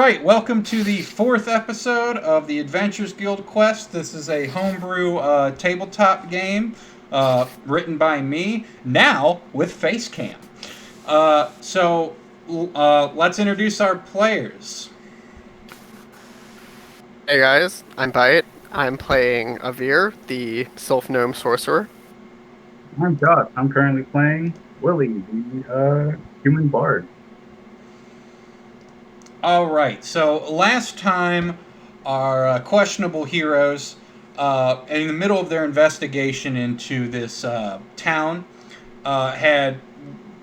right, welcome to the fourth episode of the Adventures Guild Quest. This is a homebrew tabletop game written by me, now with Facecam. Let's introduce our players. Hey guys, I'm Bayit. I'm playing Avir, the Sylph Gnome Sorcerer. I'm Josh. I'm currently playing Willie, the human bard. All right, so last time our questionable heroes, in the middle of their investigation into this town, had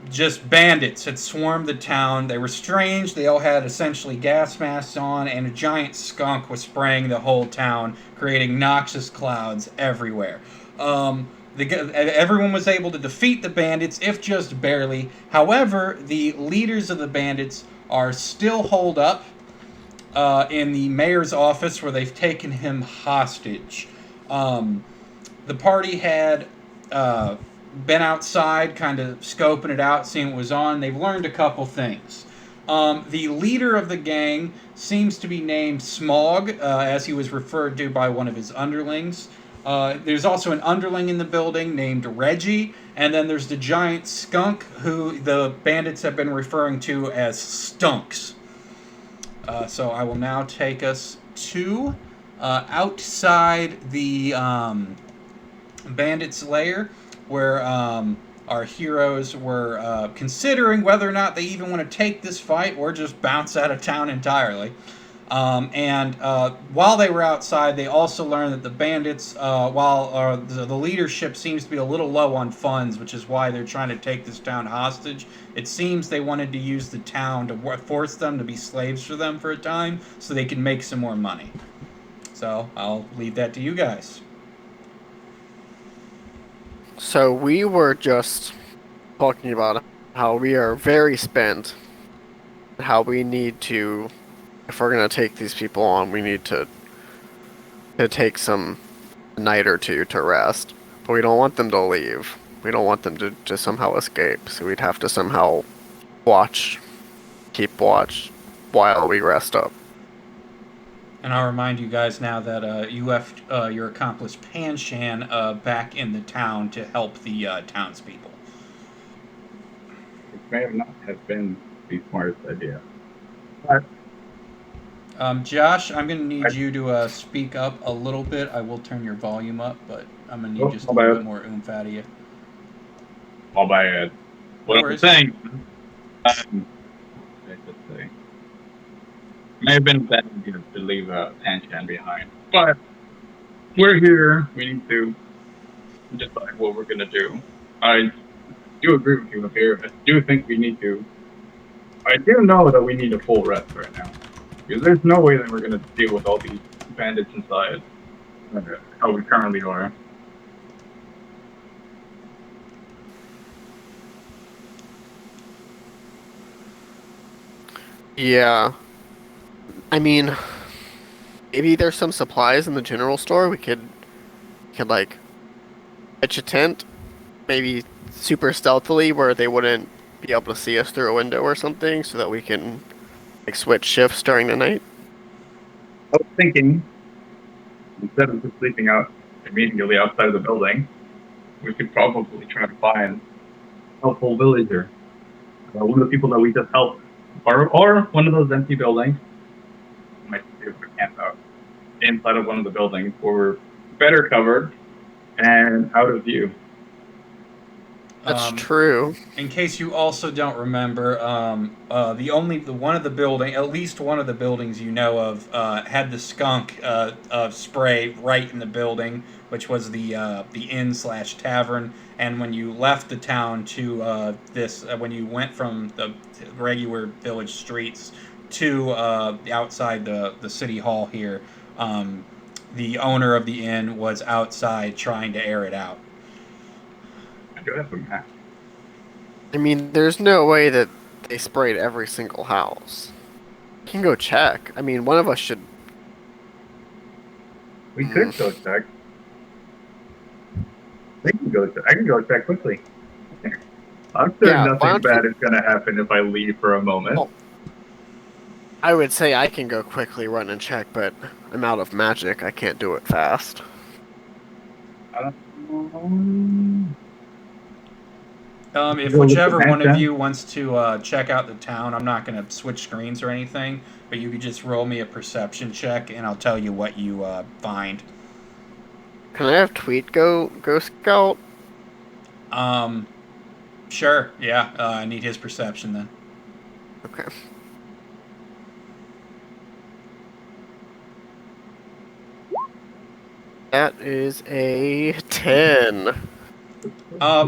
just bandits had swarmed the town. They were strange. They all had essentially gas masks on, and a giant skunk was spraying the whole town, creating noxious clouds everywhere. Everyone was able to defeat the bandits, if just barely. However, the leaders of the bandits are still holed up in the mayor's office where they've taken him hostage. The party had been outside, kind of scoping it out, seeing what was on. They've learned a couple things. The leader of the gang seems to be named Smog, as he was referred to by one of his underlings. There's also an underling in the building named Reggie, and then there's the giant skunk who the bandits have been referring to as Stunks. So I will now take us to outside the bandits' lair, where our heroes were considering whether or not they even want to take this fight or just bounce out of town entirely. While they were outside, they also learned that the bandits, while the leadership seems to be a little low on funds, which is why they're trying to take this town hostage. It seems they wanted to use the town to force them to be slaves for them for a time so they can make some more money. So I'll leave that to you guys. So we were just talking about how we are very spent, how we need to, if we're going to take these people on, we need to take a night or two to rest. But we don't want them to leave. We don't want them to somehow escape. So we'd have to somehow keep watch while we rest up. And I'll remind you guys now that you left your accomplice Panshan back in the town to help the townspeople. It may not have been the smartest idea. But Josh, I'm going to need you to speak up a little bit. I will turn your volume up, but I'm going to need just a little bit more oomph out of you. all by what I'm saying. May have been a bad idea to leave Panshan behind, but we're here. We need to decide what we're gonna do. I do agree with you here. I do think we need to. I do know that we need a full rest right now, because there's no way that we're gonna deal with all these bandits inside how we currently are. Yeah. I mean, maybe there's some supplies in the general store. We could like pitch a tent, maybe super stealthily where they wouldn't be able to see us through a window or something, so that we can like switch shifts during the night. I was thinking, instead of just sleeping out immediately outside of the building, we could probably try to find a helpful villager. One of the people that we just helped, or one of those empty buildings. Might be able to camp out inside of one of the buildings where we're better covered and out of view. That's true. In case you also don't remember, at least one of the buildings you know of, had the skunk spray right in the building, which was the inn/tavern. And when you left the town to when you went from the regular village streets to outside the city hall here, the owner of the inn was outside trying to air it out. I do have a map. I mean, there's no way that they sprayed every single house. You can go check. I mean, one of us should. We could go check. They can go check. I can go check quickly. I'm sure nothing bad is going to happen if I leave for a moment. Well, I would say I can go quickly run and check, but I'm out of magic. I can't do it fast. If Go with the whichever one of Phantom. you wants to check out the town, I'm not going to switch screens or anything, but you could just roll me a perception check, and I'll tell you what you find. Can I have Tweet go scout? Sure, yeah. I need his perception then. Okay. That is a 10. Well,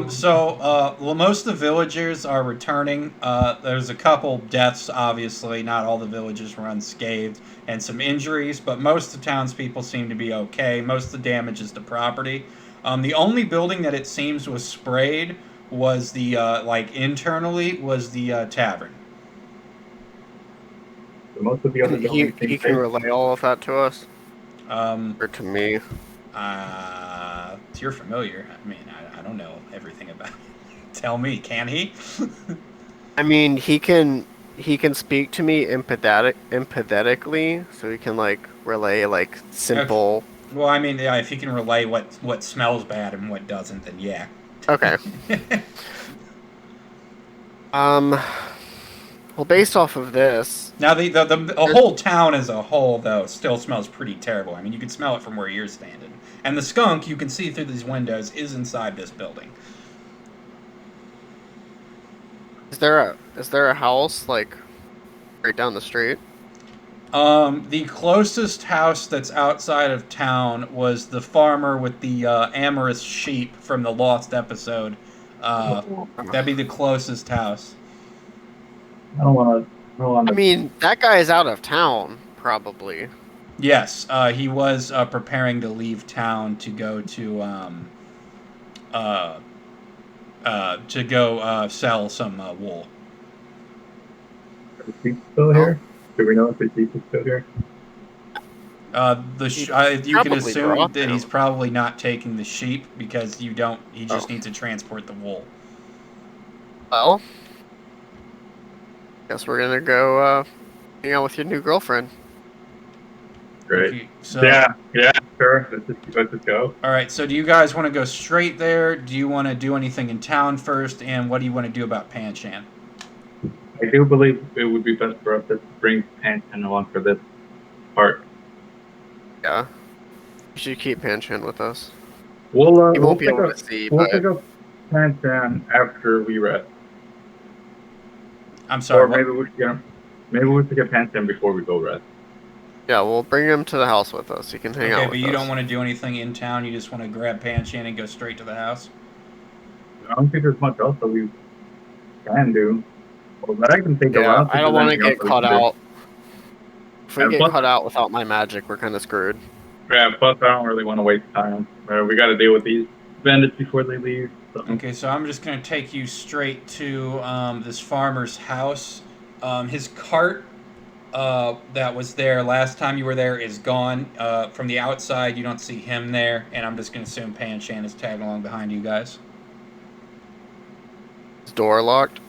most of the villagers are returning. There's a couple deaths, obviously. Not all the villagers were unscathed, and some injuries, but most of the townspeople seem to be okay. Most of the damage is to property. The only building that it seems was sprayed was the, internally, was the tavern. So most of the other buildings He seem can safe. relay all of that to us? Um, Or to me? You're familiar. I mean, I don't know everything about it. Tell me, can he? I mean, he can speak to me empathetically, so he can like relay like simple. Well, I mean, yeah, if he can relay what smells bad and what doesn't, then yeah. Okay. Well, based off of this, Now, the whole town as a whole, though, still smells pretty terrible. I mean, you can smell it from where you're standing. And the skunk, you can see through these windows, is inside this building. is there a house like right down the street? The closest house that's outside of town was the farmer with the amorous sheep from the Lost episode. That'd be the closest house. I don't want to roll on I the. mean, that guy is out of town, probably. Yes, he was preparing to leave town to go to sell some wool. Are the sheep still here? Do we know if the sheep is still here? You can probably assume brought that them. he's probably not taking the sheep because you don't. He just Oh. needs to transport the wool. Well, guess we're gonna go hang out with your new girlfriend. Great. Okay, so, Yeah, sure. Let's just go. All right. So, do you guys want to go straight there? Do you want to do anything in town first? And what do you want to do about Panchan? I do believe it would be best for us to bring Panton along for this part. Yeah. You should keep Panchan with us. We'll He we'll won't be pick able up to see, we'll but pick up Panton after we rest, I'm sorry. or maybe we should get Panton before we go rest. yeah, we'll bring him to the house with us. He can hang out Okay, with but you us. don't want to do anything in town. You just want to grab Panchan and go straight to the house. I don't think there's much else that we can do. Well, but I can think of. Yeah, think I don't there's want to anything get else that we caught can do. out. If we And get plus- caught out without my magic, we're kind of screwed. Yeah, plus I don't really want to waste time. We got to deal with these bandits before they leave. So. Okay, so I'm just going to take you straight to this farmer's house. His cart that was there last time you were there is gone. From the outside, you don't see him there, and I'm just going to assume Panchan is tagging along behind you guys. Is door locked?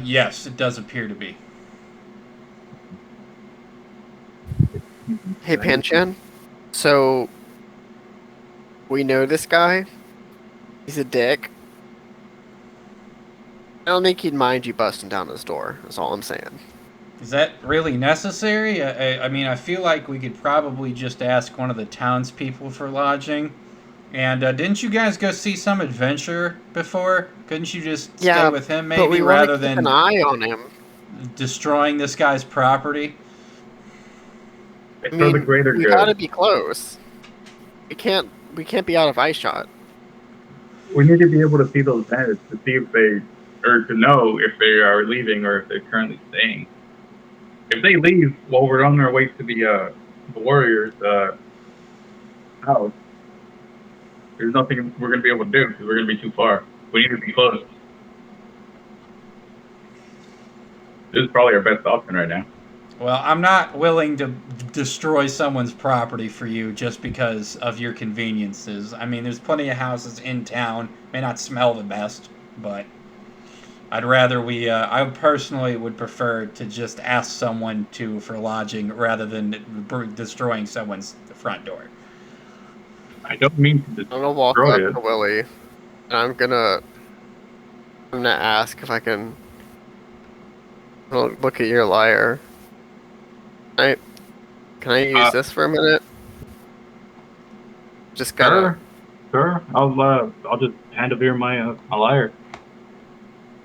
Yes, it does appear to be. Hey, Panchan. So, we know this guy. He's a dick. I don't think he'd mind you busting down his door, that's all I'm saying. Is that really necessary? I mean, I feel like we could probably just ask one of the townspeople for lodging. And didn't you guys go see some adventure before? Couldn't you just stay with him but we maybe wanna rather keep than an eye on him. destroying this guy's property? It's I for the mean, greater we good. gotta be close. We can't be out of eye shot. We need to be able to see those bandits to see if they, or to know if they are leaving or if they're currently staying. If they leave while we're on our way to the warriors' house, there's nothing we're going to be able to do because we're going to be too far. We need to be close. This is probably our best option right now. Well, I'm not willing to destroy someone's property for you just because of your conveniences. I mean, there's plenty of houses in town. May not smell the best, but I'd rather we. I personally would prefer to just ask someone for lodging rather than destroying someone's front door. I don't mean to I'm gonna walk destroy up it. to Willie, and I'm gonna ask if I can look at your lyre. I can I use Uh, this for a minute? Just gotta. Sure. I'll just hand over my lyre.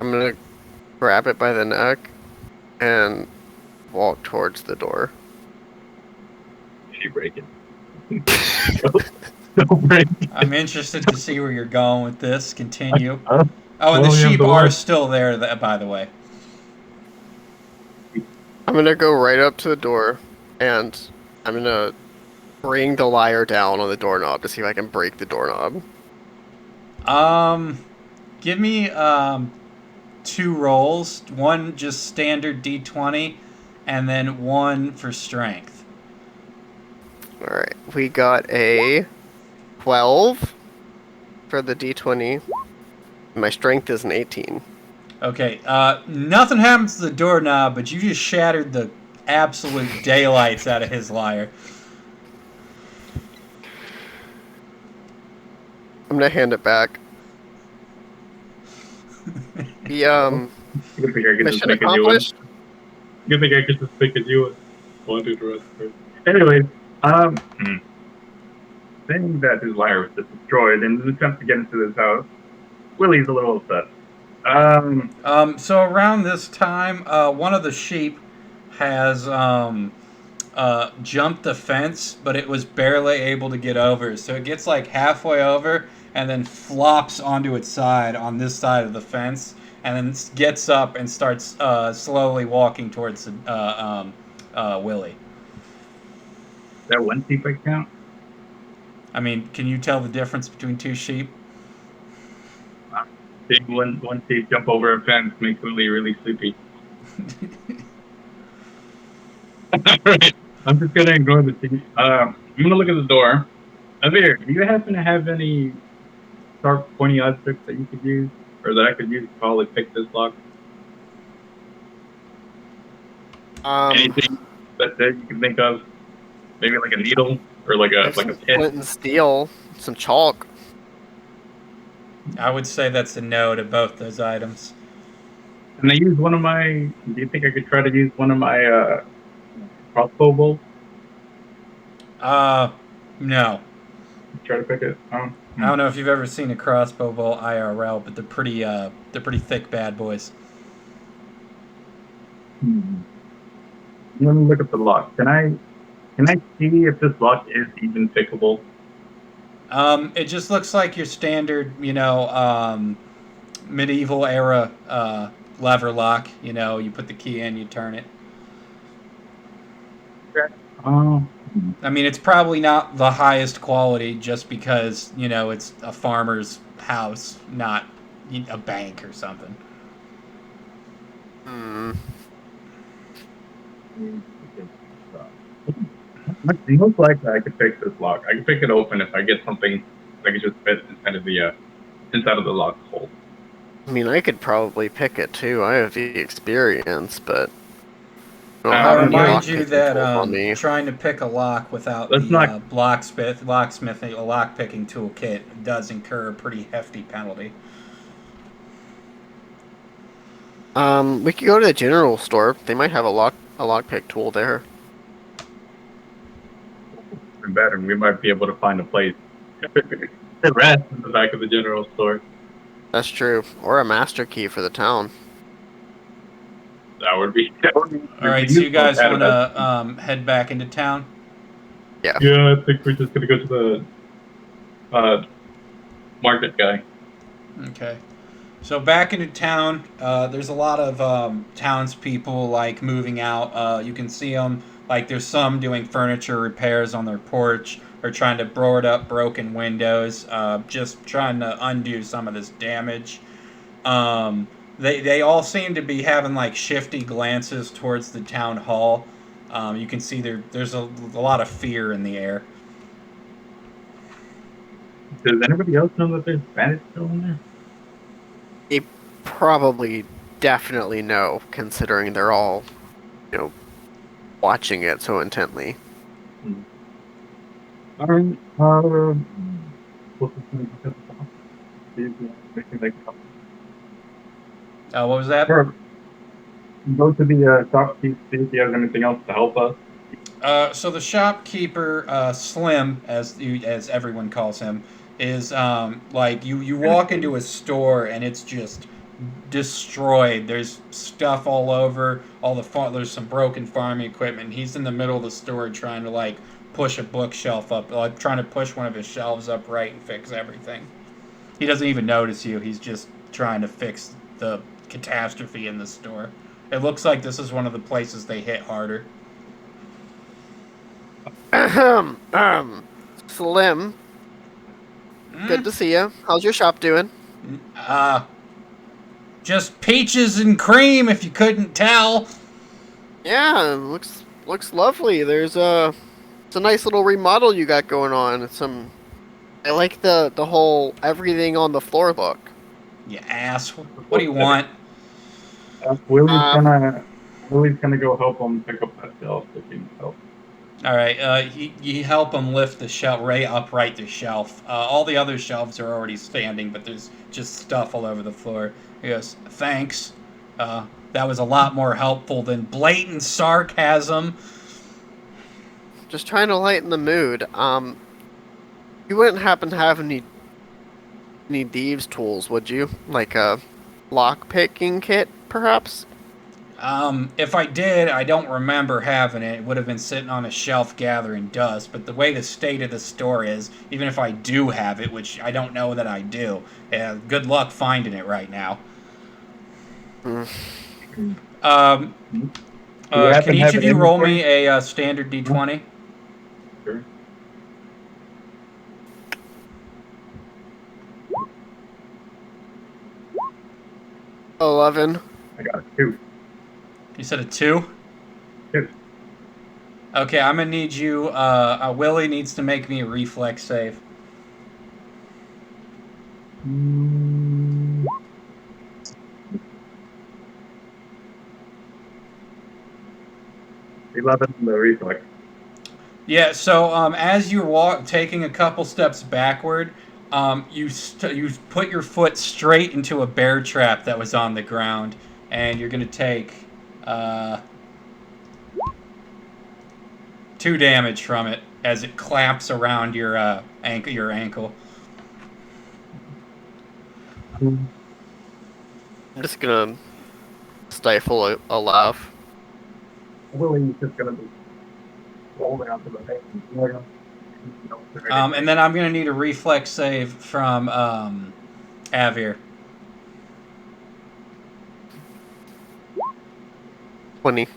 I'm gonna grab it by the neck and walk towards the door. She break it. Don't break it. I'm interested to see where you're going with this. Continue. Uh, Oh, and the well, we have sheep the are one. still there, by the way. I'm gonna go right up to the door, and I'm gonna bring the lyre down on the doorknob to see if I can break the doorknob. Give me 2 rolls. One just standard D20, and then one for strength. Alright, we got a 12 for the d20. My strength is an 18. Okay, nothing happens to the doorknob, but you just shattered the absolute daylights out of his lyre. I'm gonna hand it back. The Good thing I can just mission make a new one. accomplished. Good thing I can just make a new one. One, two, the rest first. Anyways, saying that his lyre was just destroyed in an attempt to get into this house, Willie's a little upset. So around this time, one of the sheep has jumped the fence, but it was barely able to get over. So it gets like halfway over and then flops onto its side on this side of the fence, and then gets up and starts slowly walking towards Willie. That one sheep I count? I mean, can you tell the difference between 2 sheep? Seeing one sheep jump over a fence makes Willie really sleepy. Alright, I'm just gonna ignore the sheep. I'm gonna look at the door. Avir, do you happen to have any sharp, pointy objects that you could use? Or that I could use to probably pick this lock? Anything that you can think of? Maybe like a needle? Or like a pin? Flint and steel, some chalk. I would say that's a no to both those items. Can I use one of my... Do you think I could try to use one of my crossbow bolts? No. Try to pick it? I don't know if you've ever seen a crossbow bolt IRL, but they're pretty thick bad boys. I'm gonna look at the lock. Can I see if this lock is even pickable? It just looks like your standard, medieval era lever lock. You put the key in, you turn it. I mean, it's probably not the highest quality just because, it's a farmer's house, not a bank or something. Most likely I could pick this lock. I could pick it open if I get something that could just fit inside of the lock hole. I mean, I could probably pick it too. I have the experience, but I remind you that trying to pick a lock without the locksmithing, a lock-picking toolkit does incur a pretty hefty penalty. We could go to the general store. They might have a lockpick tool there. Better, we might be able to find a place. The rest in the back of the general store. That's true. Or a master key for the town. That would be. All right, so you guys want to head back into town? Yeah. Yeah, I think we're just gonna go to the market guy. Okay. So back into town, there's a lot of townspeople like moving out. You can see them. Like there's some doing furniture repairs on their porch or trying to board up broken windows, just trying to undo some of this damage. They all seem to be having like shifty glances towards the town hall. You can see there's a lot of fear in the air. Does anybody else know that there's bandits still in there? They probably definitely know, considering they're all, watching it so intently. Alright, what's the thing about the shop? See if anything they can help. What was that? Sure. Go to the shopkeep, see if he has anything else to help us. So the shopkeeper, Slim, as everyone calls him, is like you walk into a store and it's just destroyed. There's stuff all over. There's some broken farming equipment. He's in the middle of the store trying to like push a bookshelf up, like trying to push one of his shelves up right and fix everything. He doesn't even notice you. He's just trying to fix the catastrophe in the store. It looks like this is one of the places they hit harder. Slim, good to see you. How's your shop doing? Just peaches and cream, if you couldn't tell. Yeah, looks lovely. It's a nice little remodel you got going on. I like the whole everything on the floor look. You ass. What do you want? Willie's gonna go help him pick up that shelf if he needs help. All right. You help him lift the shelf, upright the shelf. All the other shelves are already standing, but there's just stuff all over the floor. He goes, "Thanks. That was a lot more helpful than blatant sarcasm." Just trying to lighten the mood. You wouldn't happen to have any thieves' tools, would you? Like a lock picking kit, perhaps? If I did, I don't remember having it. It would have been sitting on a shelf gathering dust. But the way the state of the store is, even if I do have it, which I don't know that I do, good luck finding it right now. Can each of you roll me a standard D20? Sure. $11. I got a 2. You said a 2? Yes. Okay, I'm gonna need you. Willie needs to make me a reflex save. 11 the reflex. Yeah. So as you're taking a couple steps backward, you put your foot straight into a bear trap that was on the ground, and you're gonna take 2 damage from it as it claps around your ankle. I'm just gonna stifle a laugh. Willie's just gonna be rolling onto the bed. And then I'm gonna need a reflex save from Avir. 20.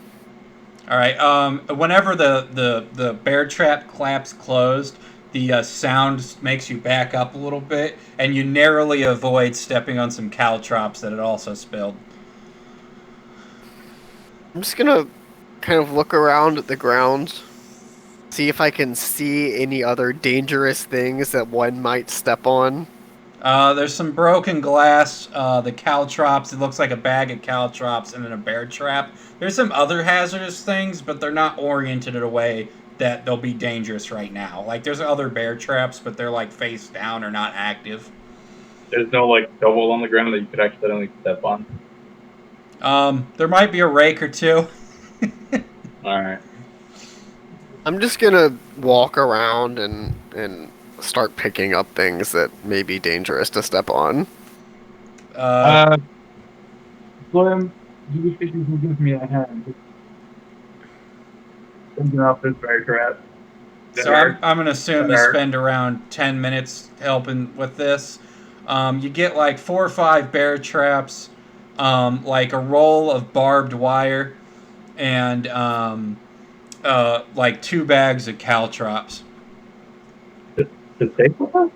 All right. Whenever the bear trap claps closed, the sound makes you back up a little bit, and you narrowly avoid stepping on some caltrops that had also spilled. I'm just gonna kind of look around at the ground, see if I can see any other dangerous things that one might step on. There's some broken glass, the caltrops. It looks like a bag of caltrops and then a bear trap. There's some other hazardous things, but they're not oriented in a way that they'll be dangerous right now. Like, there's other bear traps, but they're, like, face down or not active. There's no, like, shovel on the ground that you could accidentally step on? There might be a rake or two. Alright. I'm just gonna walk around and start picking up things that may be dangerous to step on. Slim, do you think you can give me a hand? Thinking off this bear trap. So I'm going to assume you spend around 10 minutes helping with this. You get like 4 or 5 bear traps, like a roll of barbed wire, and like 2 bags of caltrops. To take with us?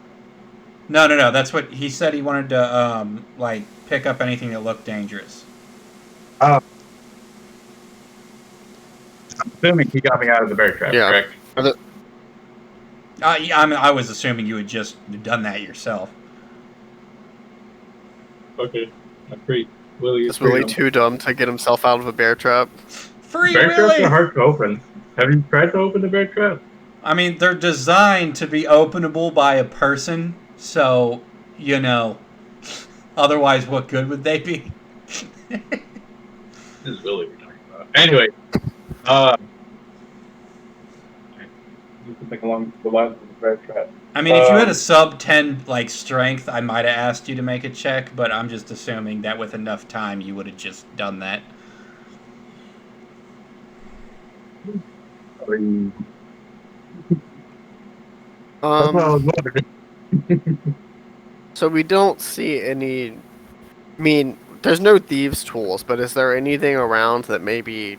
No. That's what he said. He wanted to like pick up anything that looked dangerous. I'm assuming he got me out of the bear trap, correct? I was assuming you had just done that yourself. Okay, I'm free. Willie Is Willie too dumb to get himself out of a bear trap? Free Bear traps Willy! are hard to open. Have you tried to open the bear trap? I mean, they're designed to be openable by a person, so, otherwise, what good would they be? This is Willie we're talking about. Anyway, you can think along the lines of the bear trap. I mean, if you had a sub 10 strength, I might have asked you to make a check, but I'm just assuming that with enough time, you would have just done that. That's what I was wondering. So we don't see any. I mean, there's no thieves' tools, but is there anything around that may be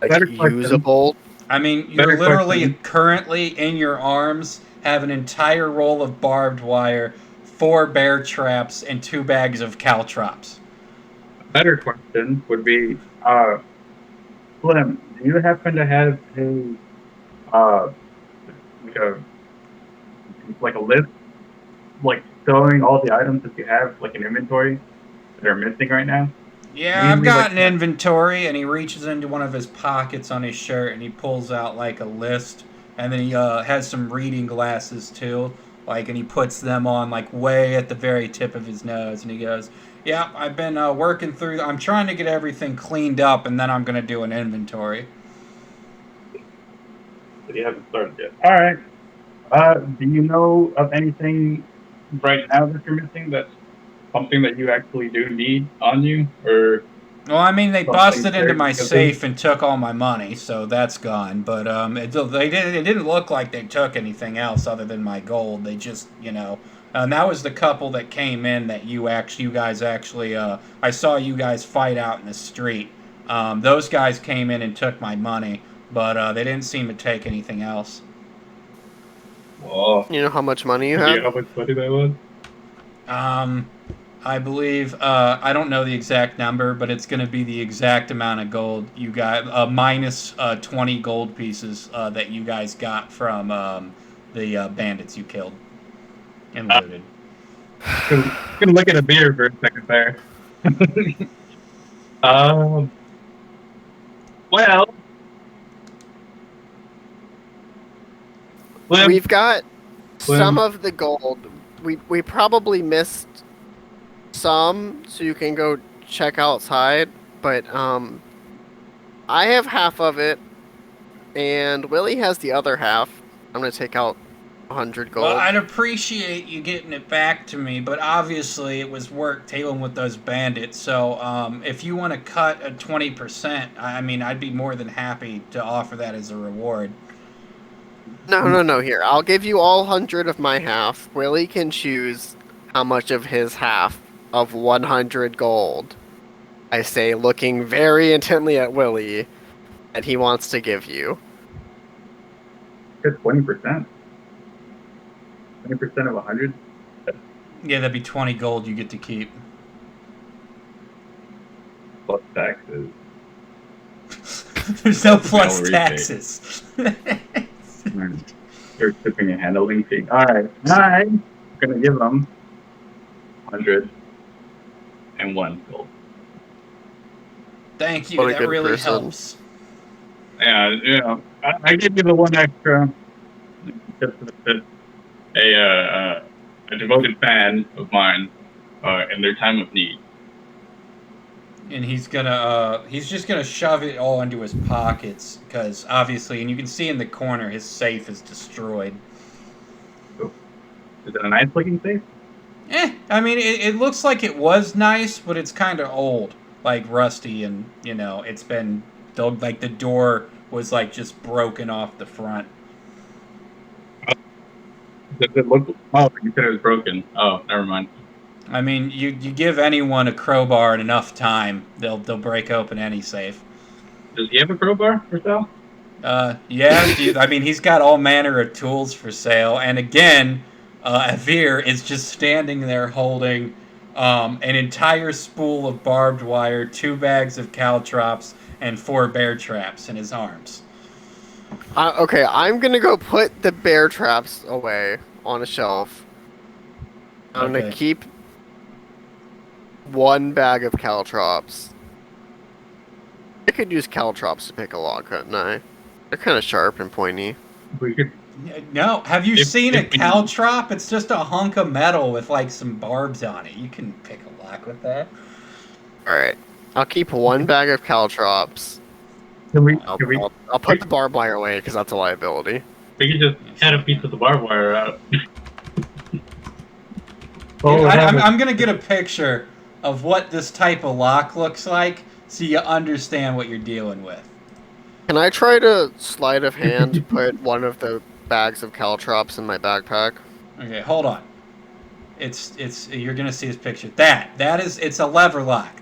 Better question. usable? I mean, you're Better literally question. currently in your arms have an entire roll of barbed wire, 4 bear traps, and 2 bags of caltrops. Better question would be, Slim, do you happen to have like a list, like showing all the items that you have, like an inventory that are missing right now? Yeah, I've Mainly, got like- an inventory, and he reaches into one of his pockets on his shirt, and he pulls out, like, a list, and then he has some reading glasses, too, and he puts them on, way at the very tip of his nose, and he goes, yeah, I've been working through, I'm trying to get everything cleaned up, and then I'm going to do an inventory. But you haven't started yet. All right. Do you know of anything right now that you're missing that's something that you actually do need on you, or Well, I mean, they Something busted into very my specific. safe and took all my money, so that's gone. But it didn't look like they took anything else other than my gold. They just, and that was the couple that came in that you guys actually, I saw you guys fight out in the street. Those guys came in and took my money, but they didn't seem to take anything else. well, You know how much money you do you have? know how much money that was? I believe, I don't know the exact number, but it's going to be the exact amount of gold you got, minus 20 gold pieces that you guys got from the bandits you killed and looted. Gonna look at a beer for a second there. Well, Slim, We've got Slim. some of the gold. We probably missed some, so you can go check outside. But I have half of it, and Willie has the other half. I'm gonna take out 100 gold. Well, I'd appreciate you getting it back to me, but obviously it was work dealing with those bandits. So if you want to cut a 20%, I mean, I'd be more than happy to offer that as a reward. No. Here, I'll give you all 100 of my half. Willie can choose how much of his half of 100 gold. I say, looking very intently at Willie, that he wants to give you. It's 20%. 20% of 100. Yeah, that'd be 20 gold you get to keep. Plus taxes. There's no plus rebate. taxes. You're shipping and handling fee. All right, I'm gonna give them 101 gold. Thank you, What a that good really person. helps. Yeah, I give you the one extra just to fit a devoted fan of mine in their time of need. And he's just gonna shove it all into his pockets, because obviously, and you can see in the corner, his safe is destroyed. Is it a nice looking safe? I mean, it looks like it was nice, but it's kind of old, rusty, and, it's been, the door was, just broken off the front. Does it look? Oh, you said it was broken. Oh, never mind. I mean, you give anyone a crowbar and enough time, they'll break open any safe. Does he have a crowbar for sale? Yeah, I mean, he's got all manner of tools for sale, and again, Avir is just standing there holding an entire spool of barbed wire, 2 bags of caltrops, and 4 bear traps in his arms. Okay, I'm gonna go put the bear traps away on a shelf. I'm gonna Okay. keep 1 bag of caltrops. I could use caltrops to pick a lock, couldn't I? They're kind of sharp and pointy. We could. No, have you If- seen a if we- caltrop? It's just a hunk of metal with like some barbs on it. You can pick a lock with that. Alright. I'll keep 1 bag of caltrops. Can we? I'll, Can we? I'll put the barbed wire away because that's a liability. We could just cut a piece of the barbed wire out. I'm gonna get a picture of what this type of lock looks like, so you understand what you're dealing with. Can I try to sleight of hand put one of the bags of caltrops in my backpack? Okay, hold on. It's you're gonna see this picture. It's a lever lock.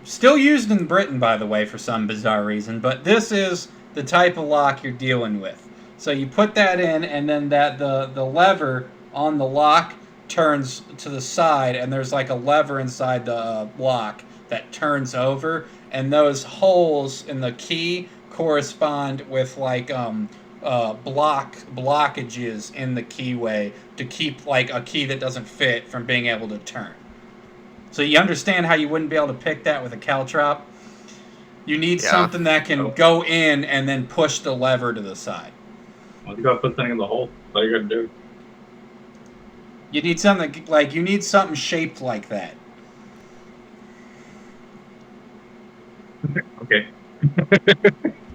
Still used in Britain, by the way, for some bizarre reason, but this is the type of lock you're dealing with. So you put that in, and then the lever on the lock turns to the side, and there's like a lever inside the lock that turns over, and those holes in the key correspond with like blockages in the keyway to keep like a key that doesn't fit from being able to turn. So you understand how you wouldn't be able to pick that with a caltrop? You need something that can go in and then push the lever to the side. Well, you gotta put something in the hole. That's all you gotta do. You need something shaped like that. Okay.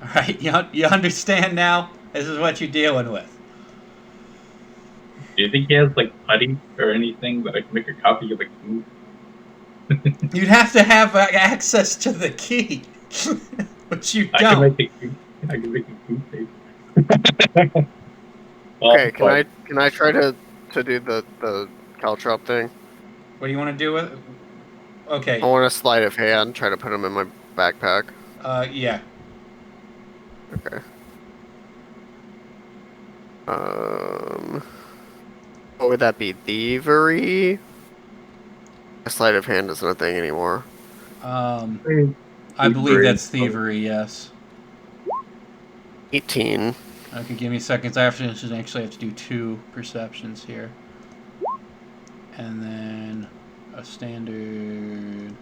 All right, you understand now? This is what you're dealing with. Do you think he has like putty or anything that I can make a copy of the key? You'd have to have access to the key, which you I don't. can make a key. I can make a key tape. Okay, can I try to do the caltrop thing? What do you want to do with it? Okay. I want to sleight of hand, try to put them in my backpack. Yeah. Okay. What would that be? Thievery? A sleight of hand isn't a thing anymore. I believe that's thievery. Yes. 18. Okay, give me seconds. I actually have to do 2 perceptions here, and then a standard.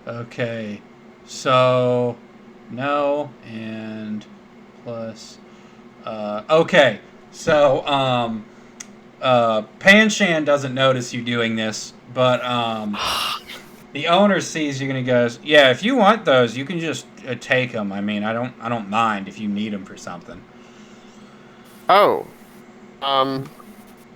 Okay, so no and plus. Okay, so Panshan doesn't notice you doing this, but the owner sees you and he goes, "Yeah, if you want those, you can just take them. I mean, I don't mind if you need them for something." Oh.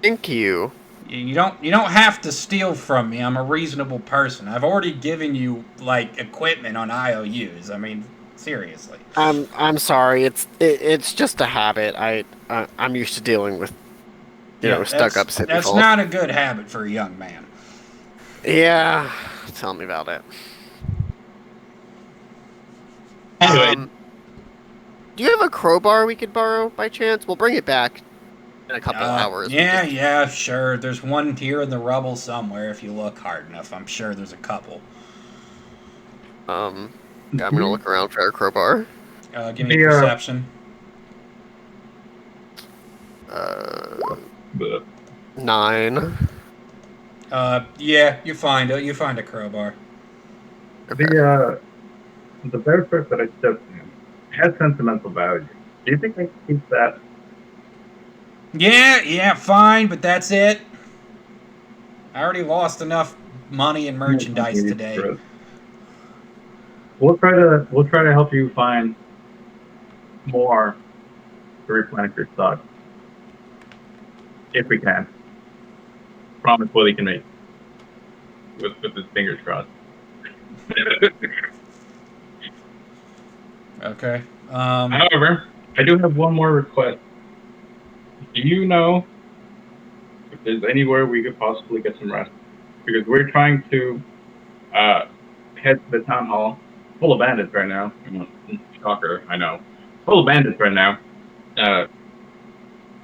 Thank you. You don't have to steal from me. I'm a reasonable person. I've already given you like equipment on IOUs. I mean, seriously. I'm sorry. It's just a habit. I'm used to dealing with stuck up city That's folk. not a good habit for a young man. Yeah, tell me about it. Anyway. Do you have a crowbar we could borrow by chance? We'll bring it back in a couple hours. Yeah, sure. There's one here in the rubble somewhere if you look hard enough. I'm sure there's a couple. I'm gonna look around for a crowbar. Give me perception. 9. Yeah, you find a crowbar. The bear foot that I stepped in has sentimental value. Do you think I can keep that? Yeah, fine, but that's it. I already lost enough money and merchandise today. We'll try to help you find more to replenish your stock. If we can. Promise Willie can make. With his fingers crossed. Okay. However, I do have one more request. Do you know if there's anywhere we could possibly get some rest? Because we're trying to head to the town hall, full of bandits right now. Shocker, I know. Full of bandits right now.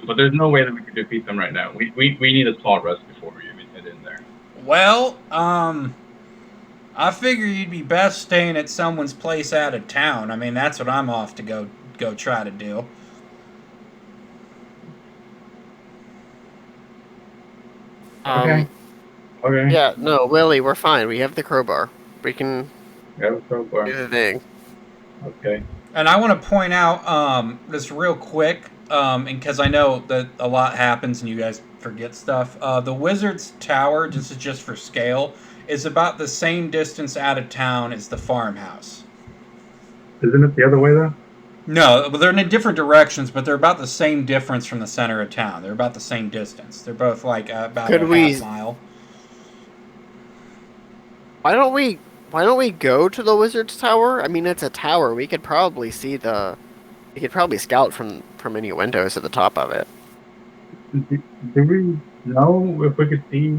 But there's no way that we could defeat them right now. We need a small rest before we even head in there. Well, I figure you'd be best staying at someone's place out of town. I mean, that's what I'm off to go try to do. Okay. Okay. Yeah, no, Willie, we're fine. We have the crowbar. We can Yeah, so do far. the thing. Okay. And I want to point out this real quick, and because I know that a lot happens and you guys forget stuff. The Wizard's Tower, just for scale, is about the same distance out of town as the farmhouse. Isn't it the other way though? No, they're in different directions, but they're about the same difference from the center of town. They're about the same distance. They're both like about Could a we- half mile. Why don't we go to the Wizard's Tower? I mean, it's a tower. We could probably see the. We could probably scout from any windows at the top of it. Do we know if we could see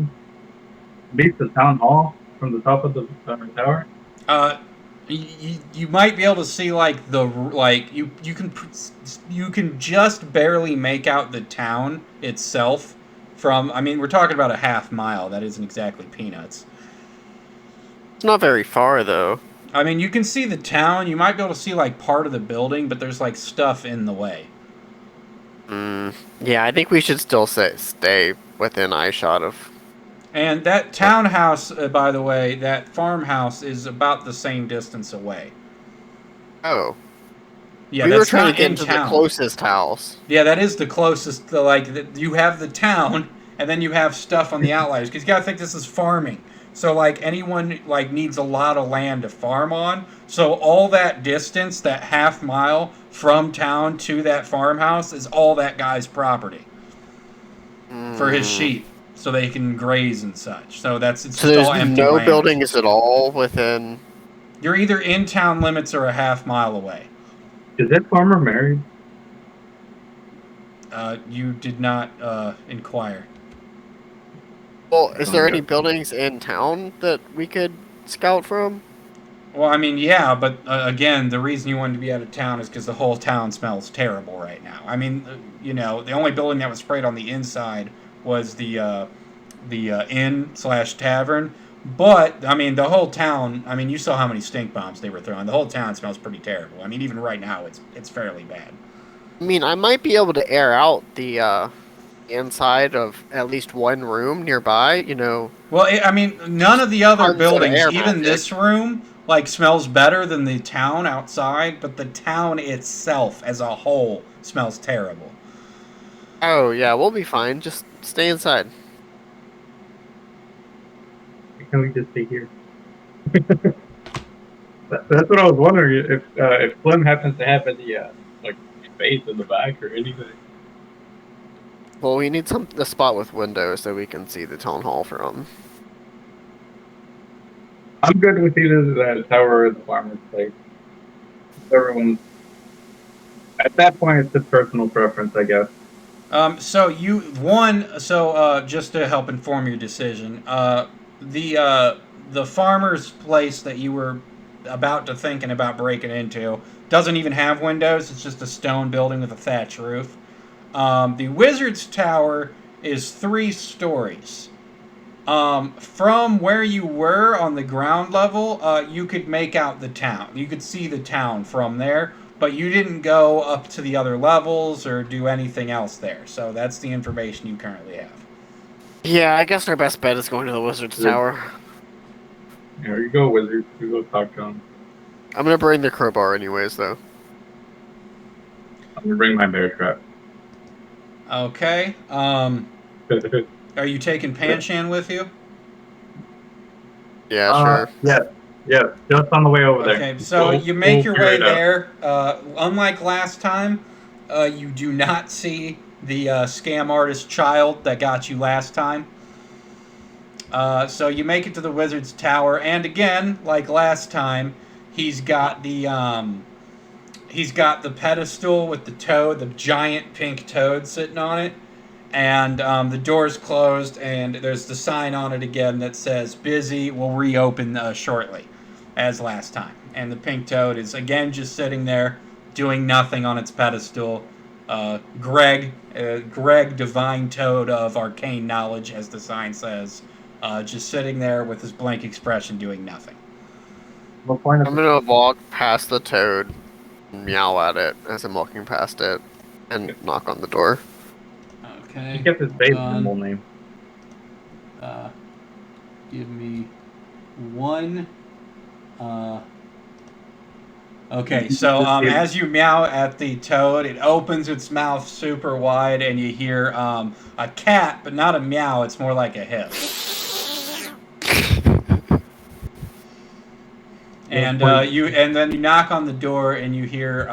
at least the town hall from the top of the tower? You might be able to see like you can just barely make out the town itself from. I mean, we're talking about a half mile. That isn't exactly peanuts. It's not very far though. I mean, you can see the town. You might be able to see like part of the building, but there's like stuff in the way. Yeah, I think we should still stay within eyeshot of. And that townhouse, by the way, that farmhouse is about the same distance away. Oh. Yeah, We that's were trying not to get in into town. the closest house. Yeah, that is the closest. You have the town, and then you have stuff on the outliers. Because you gotta think this is farming. So like anyone like needs a lot of land to farm on. So all that distance, that half mile from town to that farmhouse, is all that guy's property for his sheep, so they can graze and such. So it's So just there's all empty no land. buildings at all within. You're either in town limits or a half mile away. Is that farmer married? You did not inquire. Well, is there any buildings in town that we could scout from? Well, I mean, yeah, but again, the reason you wanted to be out of town is because the whole town smells terrible right now. I mean, the only building that was sprayed on the inside was the inn/tavern. But I mean, the whole town. I mean, you saw how many stink bombs they were throwing. The whole town smells pretty terrible. I mean, even right now, it's fairly bad. I mean, I might be able to air out the inside of at least one room nearby. You know. Well, I mean, none of the other Tons of buildings, air even magic. this room, like smells better than the town outside. But the town itself, as a whole, smells terrible. Oh yeah, we'll be fine. Just stay inside. Can we just stay here? That's what I was wondering, if Clem happens to have any like space in the back or anything. Well, we need a spot with windows so we can see the town hall from. I'm good with either the tower or the farmer's place. Everyone's at that point, it's just personal preference, I guess. Just to help inform your decision, the farmer's place that you were thinking about breaking into doesn't even have windows. It's just a stone building with a thatch roof. The Wizard's Tower is 3 stories. From where you were on the ground level, you could make out the town. You could see the town from there, but you didn't go up to the other levels or do anything else there. So that's the information you currently have. Yeah, I guess our best bet is going to the Wizard's Tower. Here you go, wizard. You go talk to him. I'm gonna bring the crowbar anyways, though. I'm gonna bring my bear trap. Okay. Are you taking Panshan with you? Yeah, sure. Yes, just on the way over there. Okay, so you make your way there. Unlike last time, you do not see the scam artist child that got you last time. So you make it to the Wizard's Tower, and again, like last time, he's got the pedestal with the toad, the giant pink toad sitting on it, and the door's closed, and there's the sign on it again that says "Busy, will reopen shortly," as last time. And the pink toad is again just sitting there, doing nothing on its pedestal. Greg, divine toad of arcane knowledge, as the sign says, just sitting there with his blank expression, doing nothing. What point I'm gonna walk past the toad, and meow at it as I'm walking past it, and knock on the door. Okay. He kept his base animal name. Give me one. Okay, so as you meow at the toad, it opens its mouth super wide, and you hear a cat, but not a meow. It's more like a hiss. And then you knock on the door, and you hear,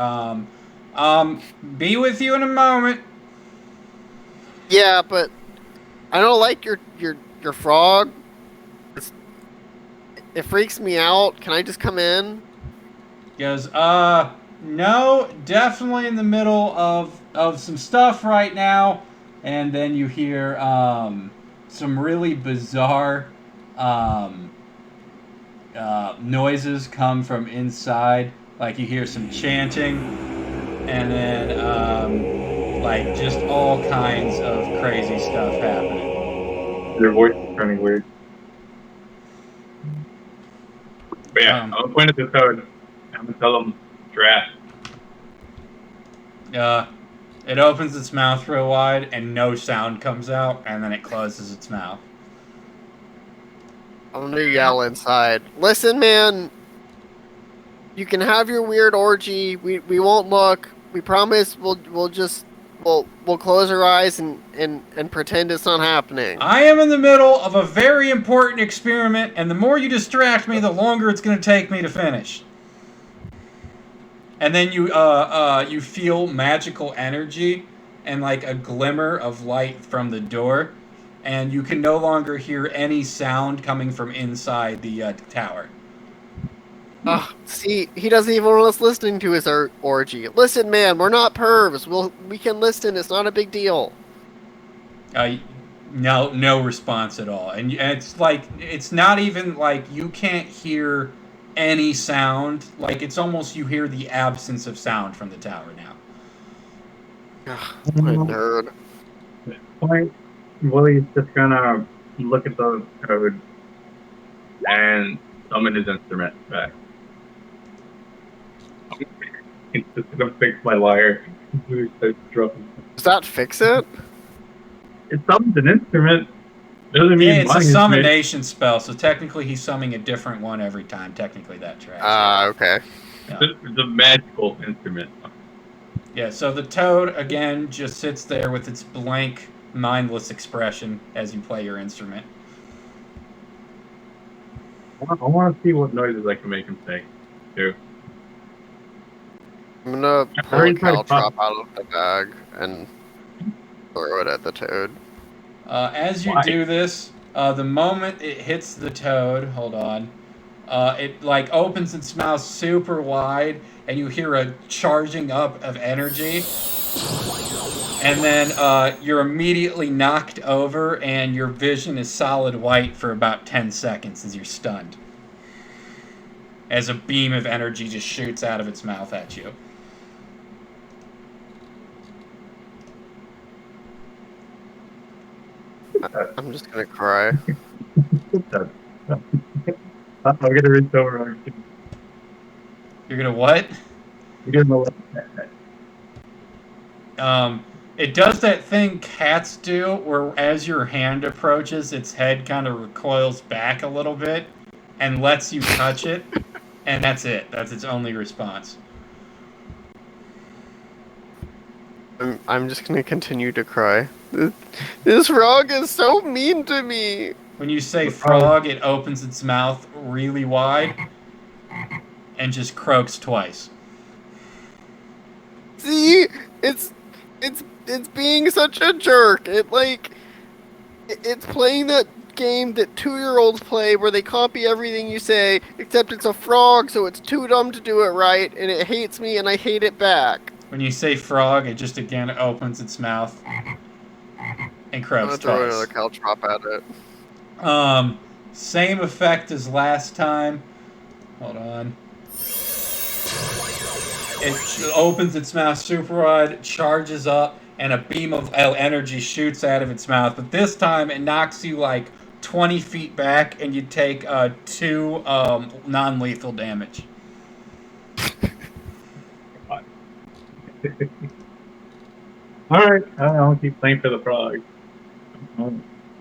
"Be with you in a moment." Yeah, but I don't like your frog. It freaks me out. Can I just come in? He goes, no, definitely in the middle of some stuff right now. And then you hear some really bizarre noises come from inside. Like you hear some chanting, and then like just all kinds of crazy stuff happening. Your voice is turning weird. But yeah, I'll point at the toad. I'm gonna tell him draft. It opens its mouth real wide, and no sound comes out, and then it closes its mouth. I'm gonna yell inside. Listen, man. You can have your weird orgy. We won't look. We promise. We'll close our eyes and pretend it's not happening. I am in the middle of a very important experiment, and the more you distract me, the longer it's going to take me to finish. And then you feel magical energy and like a glimmer of light from the door, and you can no longer hear any sound coming from inside the tower. See, he doesn't even want us listening to his orgy. Listen, man, we're not pervs. We can listen. It's not a big deal. No response at all, and it's like it's not even like you can't hear any sound. Like it's almost you hear the absence of sound from the tower now. What a nerd. At this point, Willie's just gonna look at the code and summon his instrument back. It's just gonna fix my lyre. Does that fix it? It summons an instrument. Doesn't mean Yeah, it's a my instrument. summonation spell, so technically he's summoning a different one every time. Technically that tracks. Okay. Yeah. It's a magical instrument. Yeah, so the toad, again, just sits there with its blank, mindless expression as you play your instrument. I want to see what noises I can make him say, too. I'm gonna pull already a tried to caltrop out of the bag and throw it at the toad. As you do this, the moment it hits the toad, hold on, it like opens its mouth super wide, and you hear a charging up of energy, and then you're immediately knocked over, and your vision is solid white for about 10 seconds as you're stunned, as a beam of energy just shoots out of its mouth at you. I'm just gonna cry. I'm gonna reach over. You're gonna what? You're gonna It does that thing cats do, where as your hand approaches, its head kind of recoils back a little bit and lets you touch it, and that's it. That's its only response. I'm just gonna continue to cry. This frog is so mean to me. When you say frog, it opens its mouth really wide and just croaks twice. See, it's being such a jerk. It's playing that game that 2-year-olds play where they copy everything you say, except it's a frog, so it's too dumb to do it right, and it hates me, and I hate it back. When you say frog, it just again opens its mouth and croaks I'm gonna throw twice. another caltrop at it. Same effect as last time. Hold on. It opens its mouth super wide, charges up, and a beam of energy shoots out of its mouth. But this time, it knocks you like 20 feet back, and you take 2 non-lethal damage. Alright, I'll keep playing for the frog.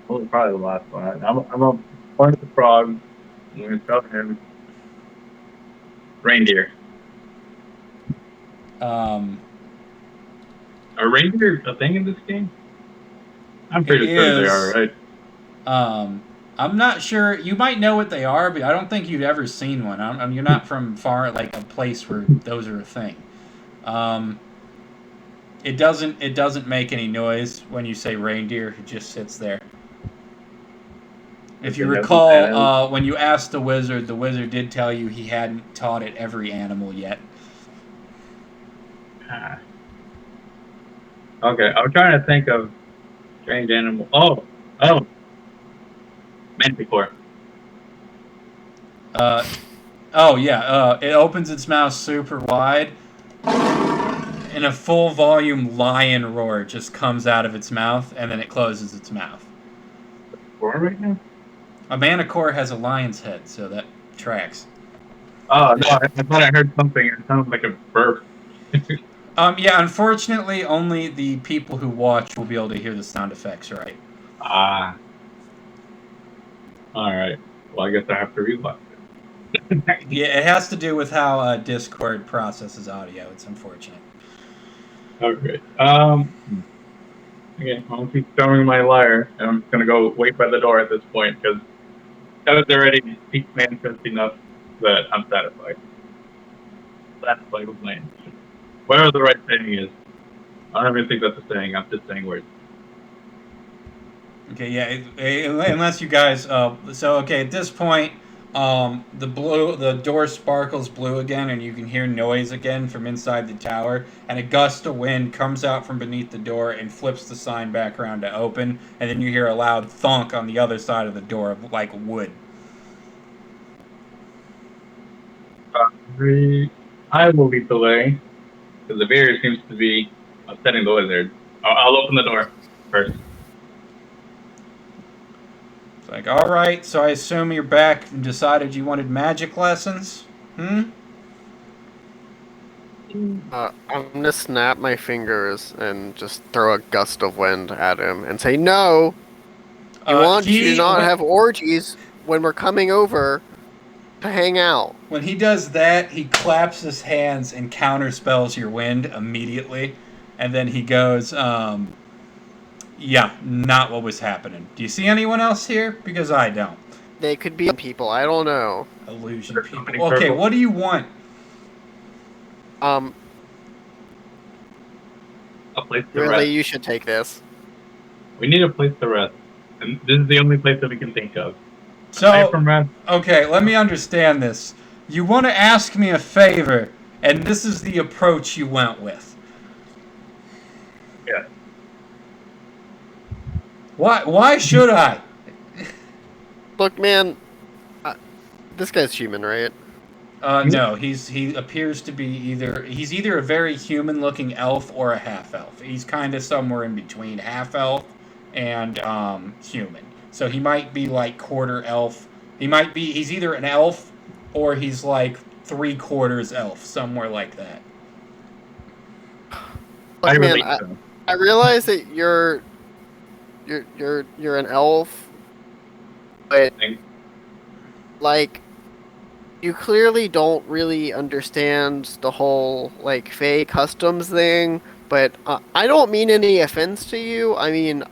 Well, probably the last one. I'm gonna point at the frog. I'm gonna tell him reindeer. Are reindeer a thing in this game? I'm pretty sure they are, right? I'm not sure. You might know what they are, but I don't think you've ever seen one. You're not from far, like a place where those are a thing. It doesn't make any noise when you say reindeer. It just sits there. If you recall, when you asked the wizard did tell you he hadn't taught it every animal yet. Okay, I'm trying to think of strange animal. Oh, manticore. Oh yeah. It opens its mouth super wide, and a full volume lion roar just comes out of its mouth, and then it closes its mouth. Roar right now? A manticore has a lion's head, so that tracks. Oh no, I thought I heard something. It sounded like a burp. Yeah, unfortunately, only the people who watch will be able to hear the sound effects, right? Ah. Alright. Well, I guess I have to rewatch it. Yeah, it has to do with how Discord processes audio. It's unfortunate. Okay. Okay, I'll keep throwing my lyre, and I'm just gonna go wait by the door at this point, because that was already piqued my interest enough that I'm satisfied. Satisfied with my interest. Whatever the right saying is. I don't even think that's a saying, I'm just saying words. Okay, yeah, unless you guys... okay, at this point, the door sparkles blue again, and you can hear noise again from inside the tower, and a gust of wind comes out from beneath the door and flips the sign back around to open, and then you hear a loud thunk on the other side of the door, like wood. I will lead the way, because the beer seems to be upsetting the wizard. I'll open the door first. It's like, alright, so I assume you're back and decided you wanted magic lessons? I'm gonna snap my fingers and just throw a gust of wind at him and say, no! I want you to not have orgies when we're coming over to hang out. When he does that, he claps his hands and counterspells your wind immediately. And then he goes, yeah, not what was happening. Do you see anyone else here? Because I don't. They could be people, I don't know. Illusion people. Okay, what do you want? A place to really, rest. you should take this. We need a place to rest. And this is the only place that we can think of. So, okay, let me understand this. You want to ask me a favor, and this is the approach you went with. Yeah. Why should I? Look, man, this guy's human, right? No, he appears to be he's either a very human-looking elf or a half-elf. He's kind of somewhere in between half-elf and human. So he might be like quarter elf. He's either an elf or he's like 3/4 elf, somewhere like that. Look, man, I realize that you're an elf, but like, you clearly don't really understand the whole like Fae customs thing. But I don't mean any offense to you. I mean,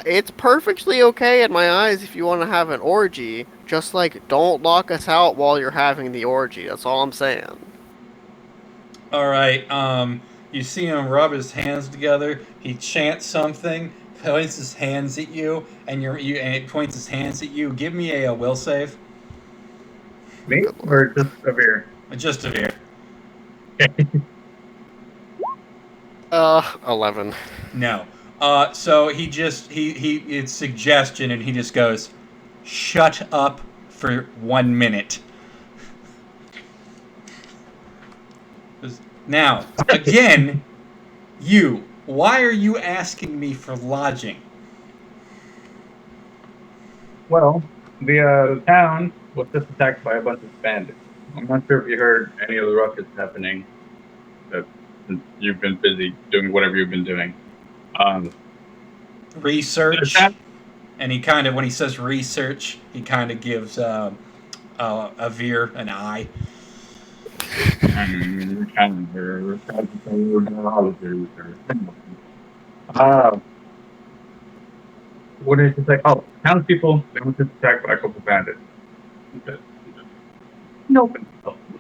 it's perfectly okay in my eyes if you want to have an orgy. Just like, don't lock us out while you're having the orgy. That's all I'm saying. All right. You see him rub his hands together. He chants something, points his hands at you, and it points his hands at you. Give me a will save. Me or just a beer? Just a beer. 11. No. So it's suggestion, and he just goes, shut up for 1 minute. Now, again, why are you asking me for lodging? Well, the town was just attacked by a bunch of bandits. I'm not sure if you heard any of the ruckus happening, since you've been busy doing whatever you've been doing. Research? And he kind of, when he says research, he kind of gives Veer an eye. What did it say? Oh, townspeople, they were just attacked by a couple bandits. Nope.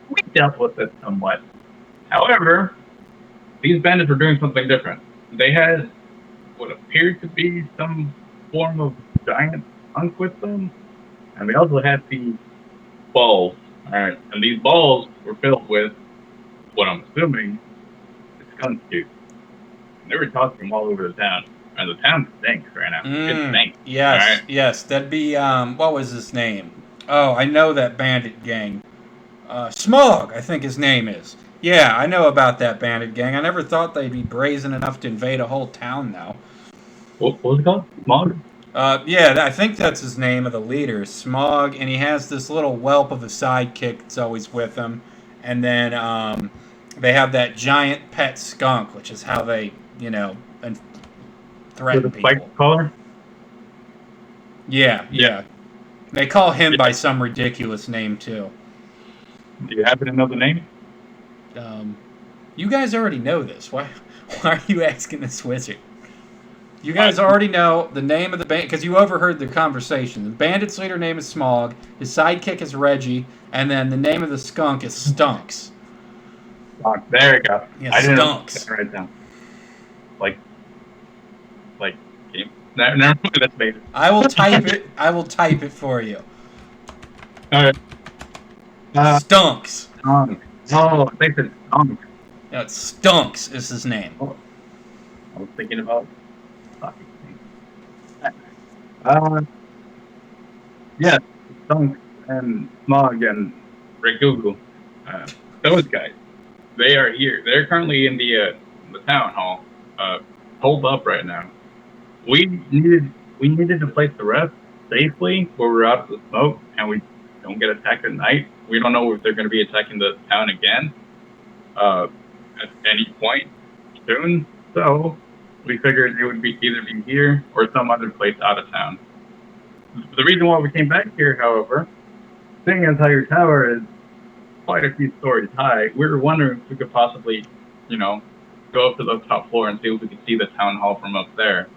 We dealt with it somewhat. However, these bandits were doing something different. They had what appeared to be some form of giant skunk with them, and they also had these balls. Alright, and these balls were filled with what I'm assuming is skunk juice. And they were tossing them all over the town. And the town stinks right now. It stinks. Yes, right? yes. That'd be, what was his name? Oh, I know that bandit gang. Smog, I think his name is. Yeah, I know about that bandit gang. I never thought they'd be brazen enough to invade a whole town, though. What was it called? Smog? Yeah, I think that's his name of the leader, Smog, and he has this little whelp of a sidekick that's always with him. And then they have that giant pet skunk, which is how they, threaten With a people. spiked collar? Yeah. They call him by some ridiculous name, too. Do you happen to know the name? You guys already know this. Why are you asking this wizard? You guys already know the name of the band because you overheard the conversation. The bandit's leader name is Smog. His sidekick is Reggie, and then the name of the skunk is Stunks. There you go. Yeah, I didn't Stunks. know right now. Like, never mind. That's basic. I will type it. I will type it for you. All right. Stunks. Oh, I think it's Stunk. No, it's Stunks is his name. I was thinking about. Yes, Stunk and Smog and Ragugu. Those guys. They are here. They're currently in the town hall, holed up right now. We needed a place to rest safely where we're out of the smoke and we don't get attacked at night. We don't know if they're going to be attacking the town again at any point soon. So we figured it would be either be here or some other place out of town. The reason why we came back here, however, seeing as how your tower is quite a few stories high, we were wondering if we could possibly, go up to the top floor and see if we could see the town hall from up there.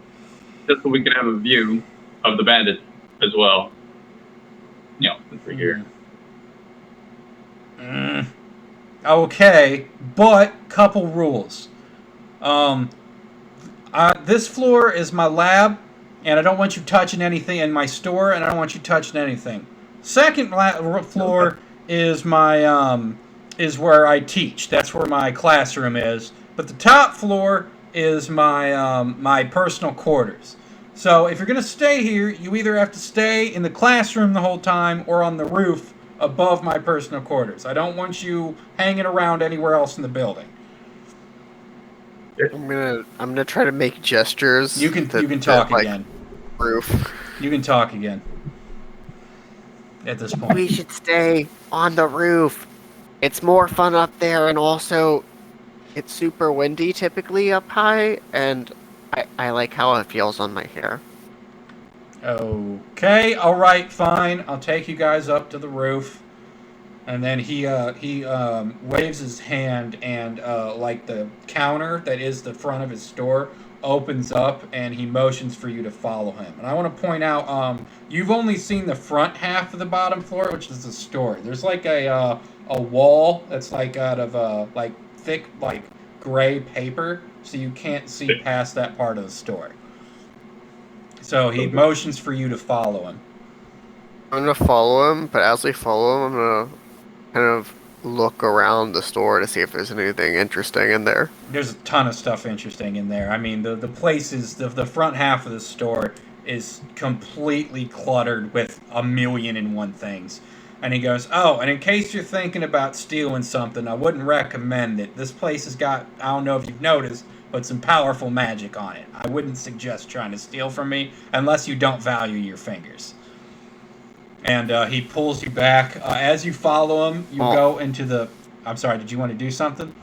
Just so we could have a view of the bandits as well. Since we're here. Okay, but couple rules. This floor is my lab, and I don't want you touching anything in my store, and I don't want you touching anything. Second floor is my is where I teach. That's where my classroom is. But the top floor is my my personal quarters. So if you're gonna stay here, you either have to stay in the classroom the whole time or on the roof above my personal quarters. I don't want you hanging around anywhere else in the building. I'm gonna try to make gestures. You can talk again. Roof. You can talk again. At this point, We should stay on the roof. It's more fun up there, and also, it's super windy typically up high, and I like how it feels on my hair. Okay, all right, fine. I'll take you guys up to the roof, and then he waves his hand, and like the counter that is the front of his store opens up, and he motions for you to follow him. And I want to point out, you've only seen the front half of the bottom floor, which is the store. There's like a wall that's like out of like thick like gray paper, so you can't see past that part of the store. So he motions for you to follow him. I'm gonna follow him, but as we follow him, I'm gonna kind of look around the store to see if there's anything interesting in there. There's a ton of stuff interesting in there. I mean, the place is the front half of the store is completely cluttered with 1,000,001 things. And he goes, oh, and in case you're thinking about stealing something, I wouldn't recommend it. This place has got, I don't know if you've noticed, but some powerful magic on it. I wouldn't suggest trying to steal from me unless you don't value your fingers. And he pulls you back. As you follow him, you go into the... I'm sorry, did you want to do something?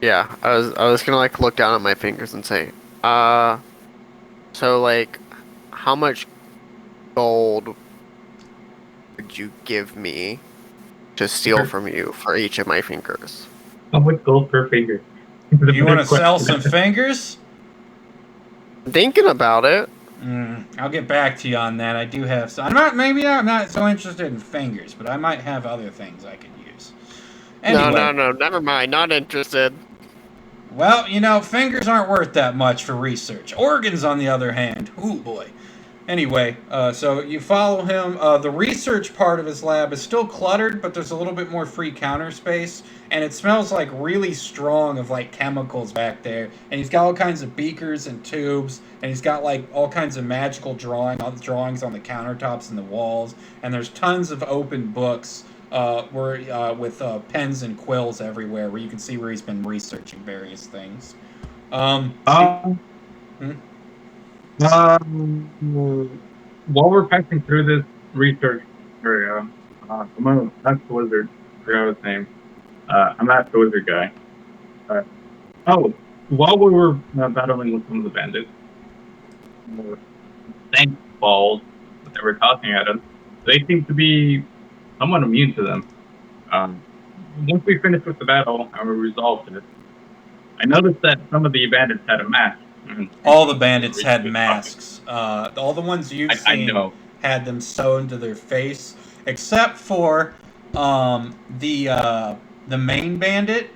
Yeah, I was gonna like look down at my fingers and say, so like, how much gold would you give me to steal from you for each of my fingers? How much gold per finger? You want to sell some fingers? Thinking about it. I'll get back to you on that. I do have some. I'm not so interested in fingers, but I might have other things I could use. Anyway, No, never mind. Not interested. well, you know, fingers aren't worth that much for research. Organs, on the other hand, ooh boy. Anyway, so you follow him. The research part of his lab is still cluttered, but there's a little bit more free counter space, and it smells like really strong of like chemicals back there. And he's got all kinds of beakers and tubes, and he's got like all kinds of magical drawings on the countertops and the walls. And there's tons of open books with pens and quills everywhere, where you can see where he's been researching various things. While we're passing through this research area, I'm gonna ask the wizard. I forgot his name. I'm not the wizard guy. While we were battling with some of the bandits, thank balls that they were tossing at us, they seem to be somewhat immune to them. Once we finished with the battle and we resolved it, I noticed that some of the bandits had a mask. All the bandits had masks. All the ones you've seen had them sewn to their face, except for the main bandit,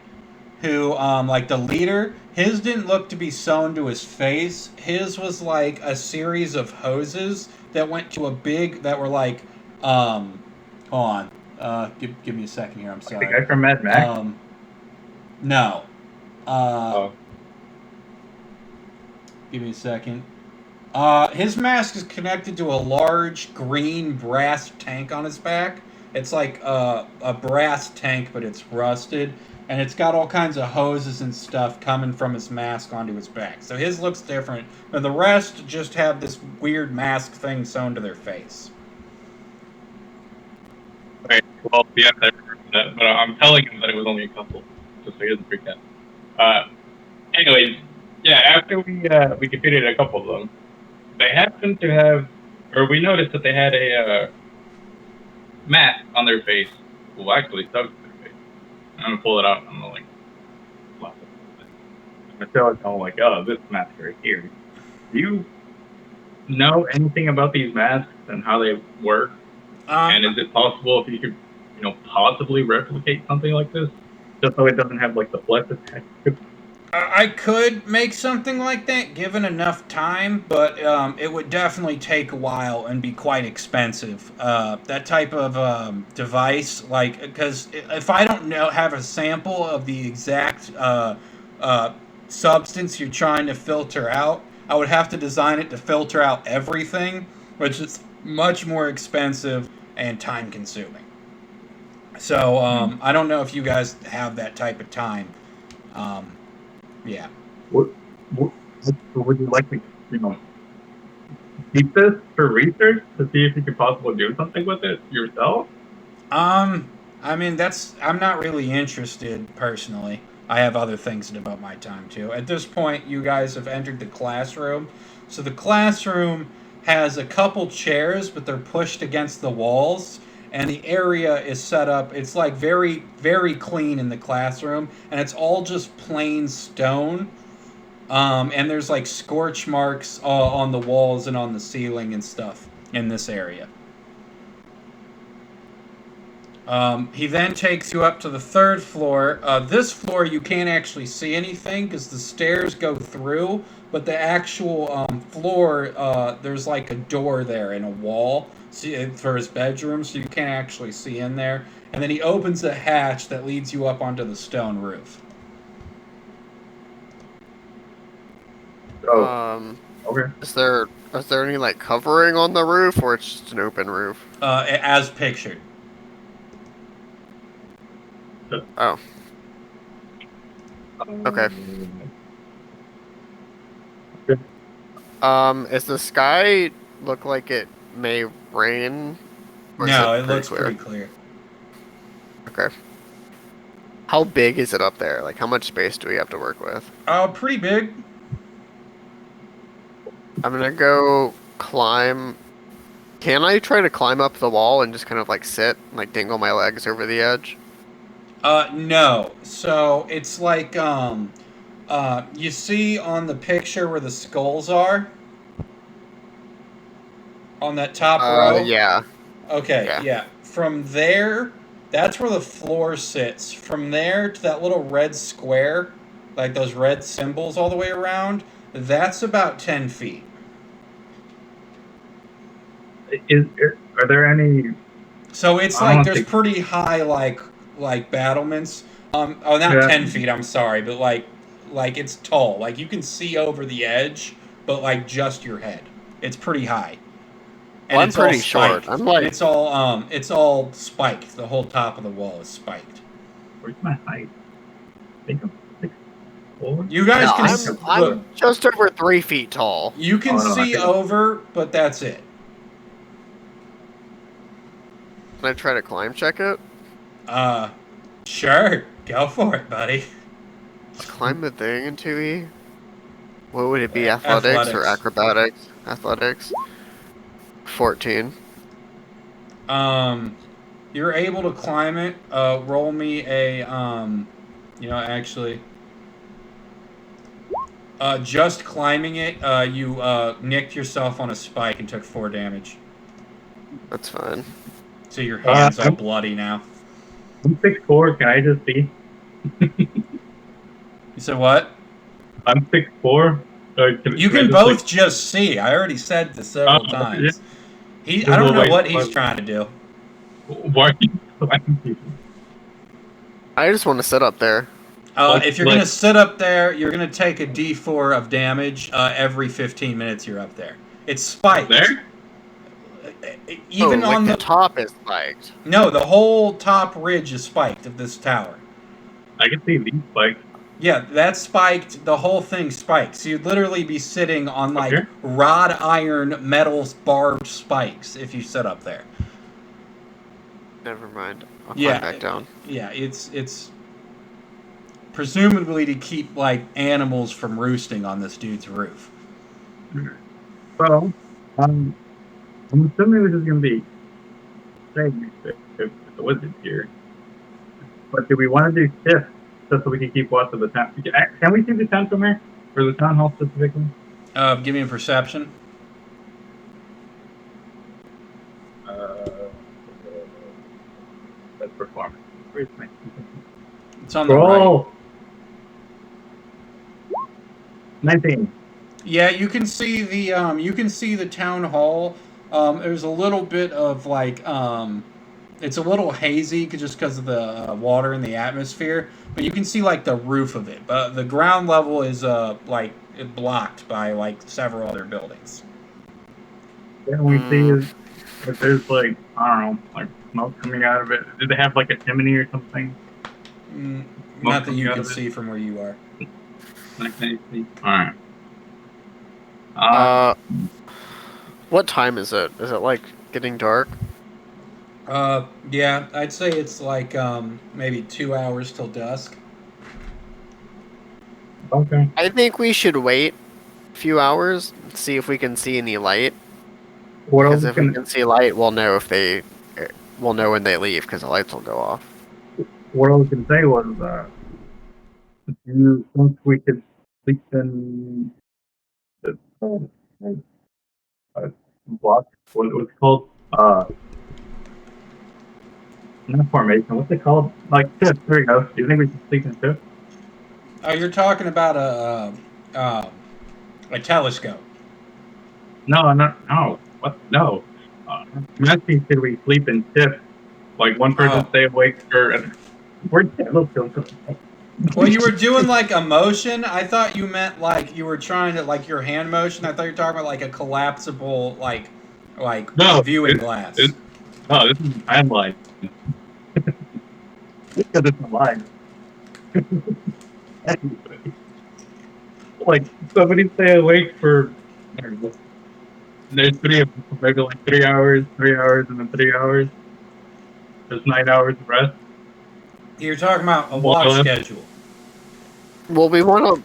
who like the leader. His didn't look to be sewn to his face. His was like a series of hoses that went to that were like hold on. Give me a second here. I'm sorry. The guy from Mad Max. No. Give me a second. His mask is connected to a large green brass tank on his back. It's like a brass tank, but it's rusted. And it's got all kinds of hoses and stuff coming from his mask onto his back. So his looks different. But the rest just have this weird mask thing sewn to their face. Okay, well, yes, I remember that. But I'm telling him that it was only a couple, just so he doesn't freak out. Anyways, yeah, after we defeated a couple of them, they happened to have, or we noticed that they had a mask on their face. Well, actually, stuck to their face. I'm gonna pull it out. I'm gonna flop it. I'm gonna tell it all like, oh, this mask right here. Do you know anything about these masks and how they work? And is it possible if you could, possibly replicate something like this, just so it doesn't have like the flesh attached to it? I could make something like that given enough time, but it would definitely take a while and be quite expensive. That type of device, because if I don't have a sample of the exact substance you're trying to filter out, I would have to design it to filter out everything, which is much more expensive and time consuming. So I don't know if you guys have that type of time. Yeah. Would you like to, keep this for research to see if you could possibly do something with it yourself? I mean, I'm not really interested personally. I have other things to devote my time to. At this point, you guys have entered the classroom. So the classroom has a couple chairs, but they're pushed against the walls. And the area is set up, it's like very, very clean in the classroom, and it's all just plain stone. And there's like scorch marks on the walls and on the ceiling and stuff in this area. He then takes you up to the third floor. This floor you can't actually see anything because the stairs go through, but the actual floor, there's like a door there in a wall for his bedroom, so you can't actually see in there. And then he opens a hatch that leads you up onto the stone roof. Okay. Is there any like covering on the roof, or it's just an open roof? As pictured. Oh. Okay. Is the sky look like it may rain? No, it looks pretty clear. Okay. How big is it up there? Like, how much space do we have to work with? Pretty big. I'm gonna go climb. Can I try to climb up the wall and just kind of like sit, like dangle my legs over the edge? No. So it's like you see on the picture where the skulls are on that top row. Yeah, Okay, yeah. yeah. From there, that's where the floor sits. From there to that little red square, like those red symbols all the way around, that's about 10 feet. Are there any? So it's I like don't there's think. pretty high like battlements. Not Yeah. 10 feet. I'm sorry, but like it's tall. Like you can see over the edge, but like just your head. It's pretty high, and Well, I'm it's all pretty short. spiked. I'm And like, it's all spiked. The whole top of the wall is spiked. Where's my height? I think I'm 6'4". You guys no, can I'm just over 3 feet tall. you can Oh, no, I see think I'm- over, but that's it. Can I try to climb check it? Sure, go for it, buddy. Climb the thing in 2E? What would it be? Athletics or Athletics. acrobatics? Athletics. 14. You're able to climb it. Roll me a actually. Just climbing it, you nicked yourself on a spike and took 4 damage. That's fine. So your hand's all bloody now. I'm 6'4". Can I just see? You said what? I'm 6'4". You can both just see. I already said this several times. I don't know what he's trying to do. Why are you climbing people? I just want to sit up there. If you're going to sit up there, you're going to take a D4 of damage every 15 minutes you're up there. It's spiked. There? Even on the top is spiked. No, the whole top ridge is spiked of this tower. I can see these spikes. Yeah, that's spiked. The whole thing's spiked. So you'd literally be sitting on like wrought iron metal barbed spikes if you sit up there. Never mind. I'll climb back down. Yeah, it's presumably to keep like animals from roosting on this dude's roof. Well, I'm assuming this is going to be safe if the wizard's here. But do we want to do shifts just so we can keep watch of the town? Can we see the town from here? Or the town hall specifically? Give me a perception. That's performance. Where's my... It's on the right. 19. Yeah, you can see the town hall. There's a little bit of like it's a little hazy just because of the water in the atmosphere, but you can see like the roof of it. But the ground level is like blocked by like several other buildings. Can we see if there's like, I don't know, like smoke coming out of it? Do they have like a chimney or something? Not that you can see from where you are. Alright. What time is it? Is it like getting dark? Yeah, I'd say it's like maybe 2 hours till dusk. Okay. I think we should wait a few hours, see if we can see any light. Because if we can see light, we'll know when they leave, because the lights will go off. What I was going to say was, do you think we could sleep in the block? What was it called? Not formation. What's it called? Like shift. There you go. Do you think we can sleep in shift? Oh, you're talking about a telescope. No. What? No. I'm asking, could we sleep in shift? Like one person stay awake for. Well, you were doing like a motion. I thought you meant like you were trying to like your hand motion. I thought you were talking about like a collapsible like viewing glass. This is hand line. Because it's a line. Like somebody stay awake for. There's maybe like 3 hours, and then 3 hours. There's 9 hours of rest. You're talking about a watch schedule. Well, we want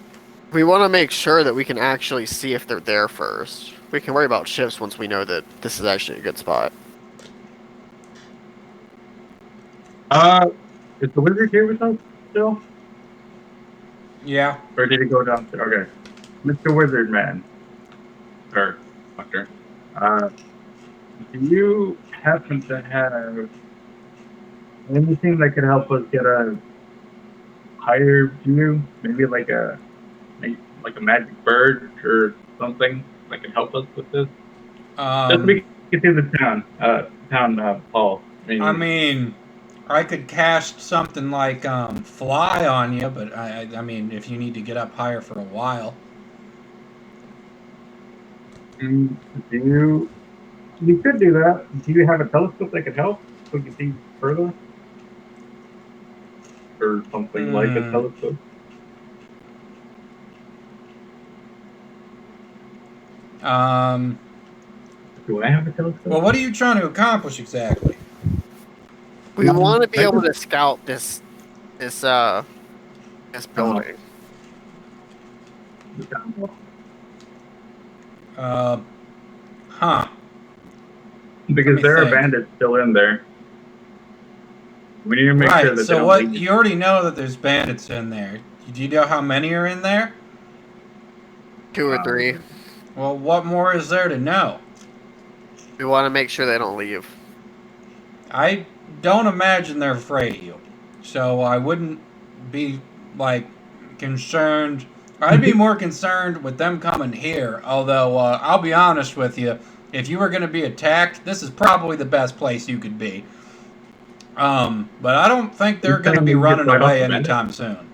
We want to make sure that we can actually see if they're there first. We can worry about shifts once we know that this is actually a good spot. Is the wizard here with us still? Yeah. Or did he go downstairs? Okay. Mr. Wizard Man. Or Doctor. Do you happen to have anything that could help us get a higher view? Maybe like a magic bird or something that could help us with this? Just so we can see the town hall. I mean, I could cast something like fly on you, but I mean, if you need to get up higher for a while. We could do that. Do you have a telescope that could help so we can see further? Or something like a telescope? Do I have a telescope? Well, what are you trying to accomplish exactly? We want to be able to scout this building. Huh. Because there are bandits still in there. We need to make sure that so they don't what? leave. You already know that there's bandits in there. Do you know how many are in there? 2 or 3. Well, what more is there to know? We want to make sure they don't leave. I don't imagine they're afraid of you. So I wouldn't be, like, concerned. I'd be more concerned with them coming here. Although, I'll be honest with you. If you were going to be attacked, this is probably the best place you could be. But I don't think they're going to be running away anytime soon.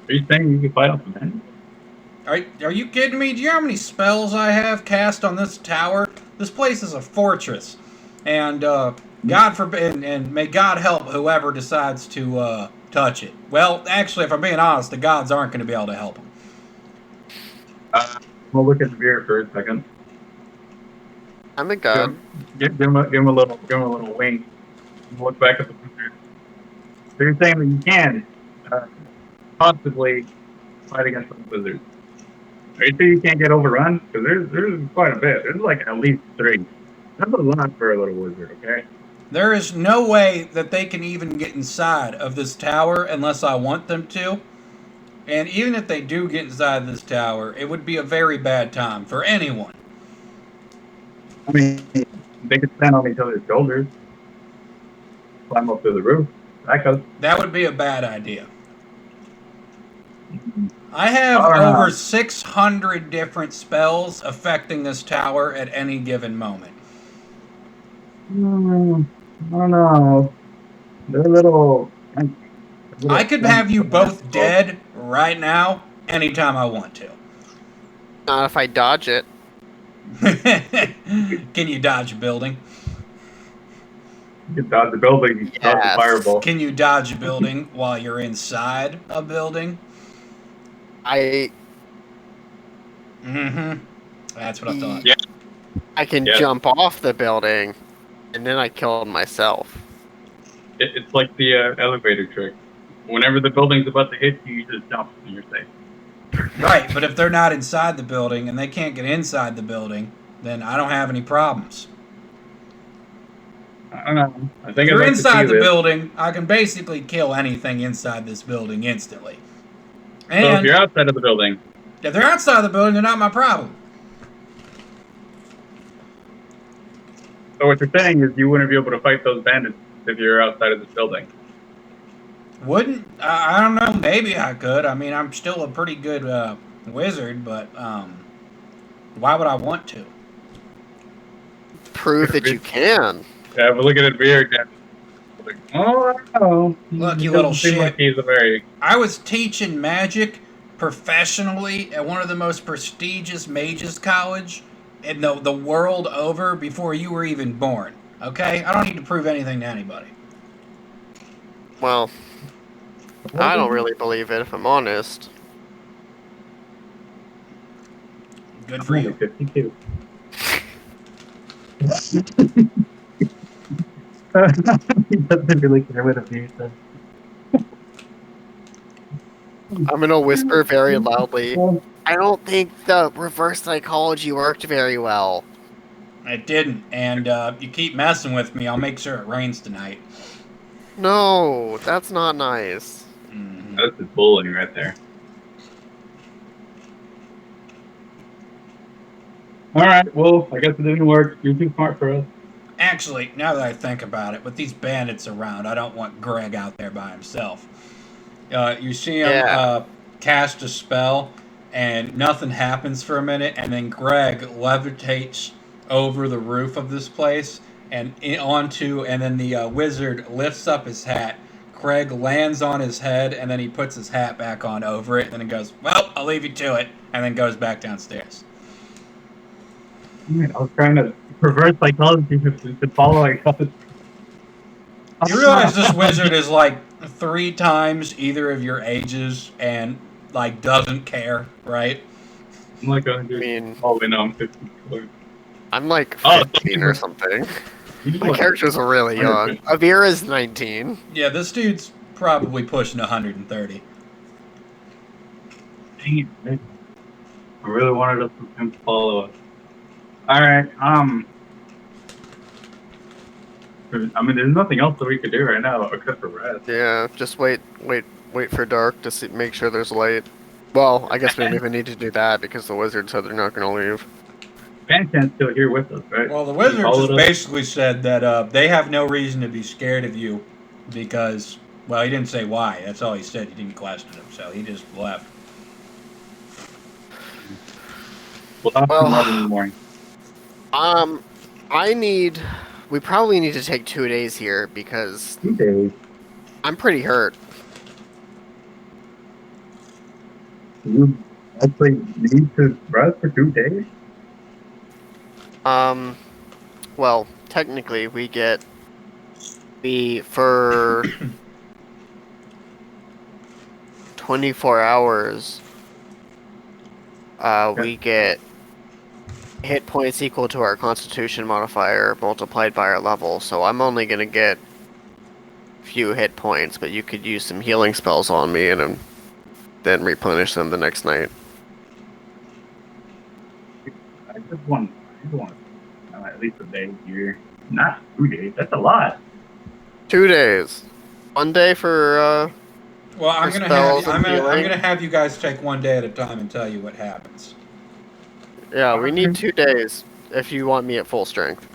Are you saying you can fight off the bandits? Are you kidding me? Do you know how many spells I have cast on this tower? This place is a fortress. And, God forbid, and may God help whoever decides to, touch it. Well, actually, if I'm being honest, the gods aren't going to be able to help them. We'll look at the beer for a second. I'm a god. Give him a little wink. Look back at the picture. So you're saying that you can possibly fight against the wizards. Are you sure you can't get overrun? Because there's quite a bit. There's like at least 3. That's a lot for a little wizard, okay? There is no way that they can even get inside of this tower unless I want them to. And even if they do get inside this tower, it would be a very bad time for anyone. I mean, they could stand on each other's shoulders, climb up to the roof. That would be a bad idea. I have over 600 different spells affecting this tower at any given moment. I don't know. They're a little... I could have you both dead right now, anytime I want to. Not if I dodge it. Can you dodge a building? You can dodge the building, you can dodge the fireball. Can you dodge a building while you're inside a building? That's what I thought. Yeah. I can jump off the building, and then I killed myself. It's like the elevator trick. Whenever the building's about to hit you, you just jump and you're safe. Right, but if they're not inside the building and they can't get inside the building, then I don't have any problems. I don't know. I think if you're inside the building, I can basically kill anything inside this building instantly. And so if you're outside of the building... If they're outside of the building, they're not my problem. So what you're saying is you wouldn't be able to fight those bandits if you're outside of this building? Wouldn't? I don't know. Maybe I could. I mean, I'm still a pretty good wizard, but why would I want to? Prove that you can. Yeah, but look at it beer again. Like, oh, I don't know. Look, you little shit. Like he's a very... I was teaching magic professionally at one of the most prestigious mages college in the world over before you were even born. Okay? I don't need to prove anything to anybody. Well, I don't really believe it, if I'm honest. Good for you. 52. He doesn't really care what a beer says. I'm gonna whisper very loudly. I don't think the reverse psychology worked very well. It didn't, and you keep messing with me, I'll make sure it rains tonight. No, that's not nice. Mhm. That's just bullying right there. Alright, well, I guess it didn't work. You're too smart for us. Actually, now that I think about it, with these bandits around, I don't want Greg out there by himself. You see him Yeah. cast a spell, and nothing happens for a minute, and then Greg levitates over the roof of this place and and then the wizard lifts up his hat. Craig lands on his head, and then he puts his hat back on over it, and then he goes, "Well, I'll leave you to it," and then goes back downstairs. I was trying to reverse psychology to follow like You realize this wizard is like 3 times either of your ages and like doesn't care, right? I'm like 100. I mean, Oh, wait, no, I'm 50. I'm like Oh, 15 or something. You My look- characters are really young. Avira's 19. Yeah, this dude's probably pushing 130. Dang it, man. I really wanted us to follow us. Alright, I mean, there's nothing else that we could do right now except for rest. Yeah, just wait for dark to make sure there's light. Well, I guess we don't even need to do that because the wizard said they're not going to leave. Bandchan's still here with us, right? Well, the wizard He just followed us. basically said that they have no reason to be scared of you because, well, he didn't say why. That's all he said. He didn't question him, so he just left. We'll talk Well- tomorrow in the morning. We probably need to take 2 days here because 2 days. I'm pretty hurt. You actually need to rest for 2 days? Well, technically for 24 hours, we get hit points equal to our constitution modifier multiplied by our level, so I'm only gonna get few hit points, but you could use some healing spells on me and then replenish them the next night. I just want at least a day here. Not 2 days. That's a lot. 2 days. 1 day for, Well, I'm For gonna spells have and I'm healing? gonna have you guys take 1 day at a time and tell you what happens. yeah, we need 2 days if you want me at full strength.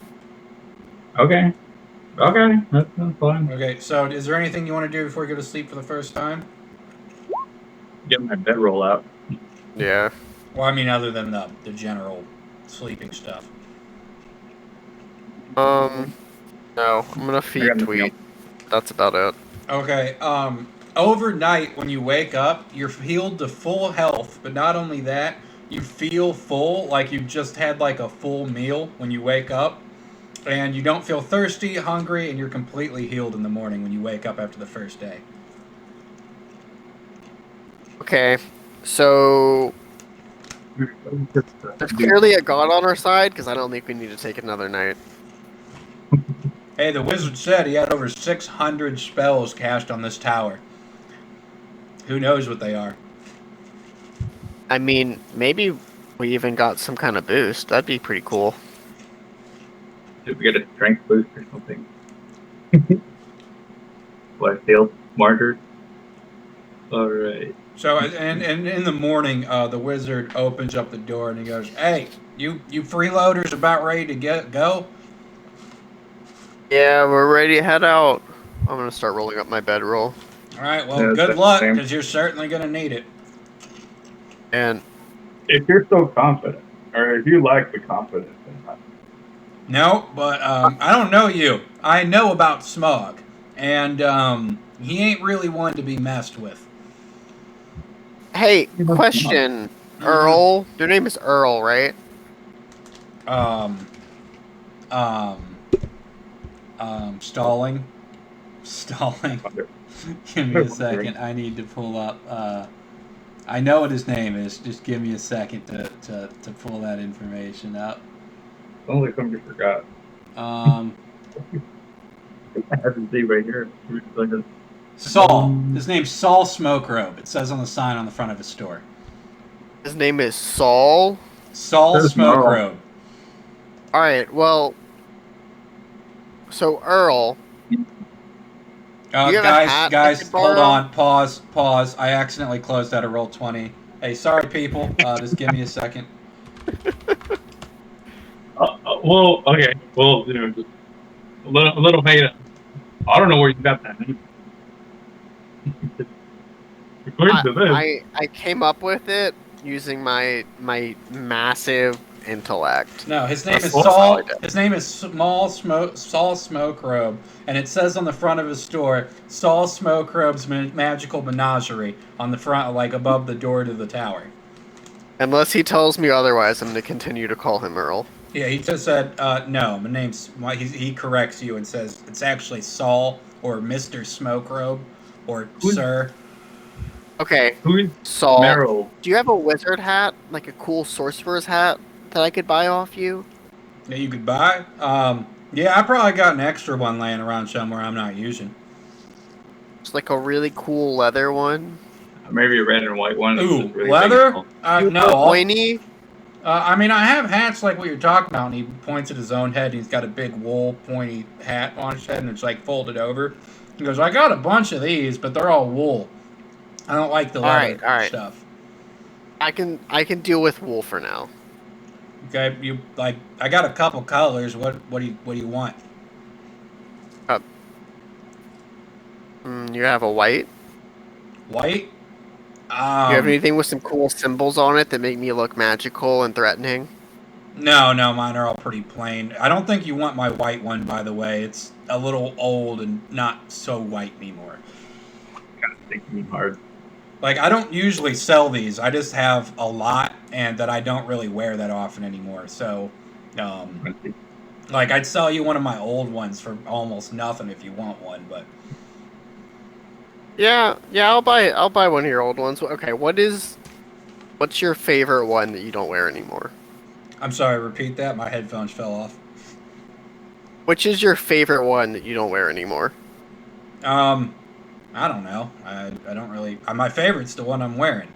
Okay. Okay, that's fine. Okay, so is there anything you want to do before you go to sleep for the first time? Get my bedroll out. Yeah. Well, I mean, other than the general sleeping stuff. No, I'm gonna I feed got nothing Tweet. That's about it. Okay, overnight when you wake up, you're healed to full health, but not only that, you feel full, like you just had like a full meal when you wake up, and you don't feel thirsty, hungry, and you're completely healed in the morning when you wake up after the first day. Okay, so there's clearly a god on our side because I don't think we need to take another night. Hey, the wizard said he had over 600 spells cast on this tower. Who knows what they are? I mean, maybe we even got some kind of boost. That'd be pretty cool. Did we get a strength boost or something? What, feel smarter? Alright. So, and in the morning, the wizard opens up the door and he goes, "Hey, you freeloaders about ready to go?" Yeah, we're ready to head out. I'm gonna start rolling up my bedroll. All right, well, Yeah, good that's luck, the same. because you're certainly going to need it. And If you're so confident, or if you like the confidence, then No, but I don't know you. I know about Smog, and he ain't really one to be messed with. hey, question, Earl. Your name is Earl, right? Stalling. Give me a second. I need to pull up. I know what his name is. Just give me a second to pull that information up. only somebody forgot. Um, I have to see right here. Saul. His name's Saul Smokerobe. It says on the sign on the front of his store. His name is Saul. Saul There's Merle. Smokerobe. All right. Well, so Earl, you have a hat I Guys, could hold borrow? on. Pause. I accidentally closed out a roll 20. Hey, sorry, people. Just give me a second. Well, okay. Well, just a little bit. I don't know where you got that. According to this, I came up with it using my massive intellect. No, his name That's is all Saul. I did. His name is Saul Smokerobe, and it says on the front of his store, Saul Smokerobe's Magical Menagerie on the front, like above the door to the tower. Unless he tells me otherwise, I'm going to continue to call him Earl. Yeah, he just said, no, my name's. He corrects you and says it's actually Saul or Mr. Smokerobe or Sir. Okay, who is Saul. Merrill? Do you have a wizard hat, like a cool sorcerer's hat, that I could buy off you? Yeah, you could buy. Yeah, I probably got an extra one laying around somewhere I'm not using. It's like a really cool leather one. Maybe a red and white one. Ooh, It's really leather? big. No. Pointy. I mean, I have hats like what you're talking about, and he points at his own head, and he's got a big wool pointy hat on his head, and it's like folded over. He goes, I got a bunch of these, but they're all wool. I don't like the leather All right. stuff. I can deal with wool for now. Okay, I got a couple colors. What do you want? You have a white? White? Do you have anything with some cool symbols on it that make me look magical and threatening? No, mine are all pretty plain. I don't think you want my white one, by the way. It's a little old and not so white anymore. Kind of thinking hard. Like, I don't usually sell these. I just have a lot, and that I don't really wear that often anymore. So, like, I'd sell you one of my old ones for almost nothing if you want one, but... Yeah, I'll buy one of your old ones. Okay, what's your favorite one that you don't wear anymore? I'm sorry, repeat that. My headphones fell off. Which is your favorite one that you don't wear anymore? I don't know. I don't really... my favorite's the one I'm wearing.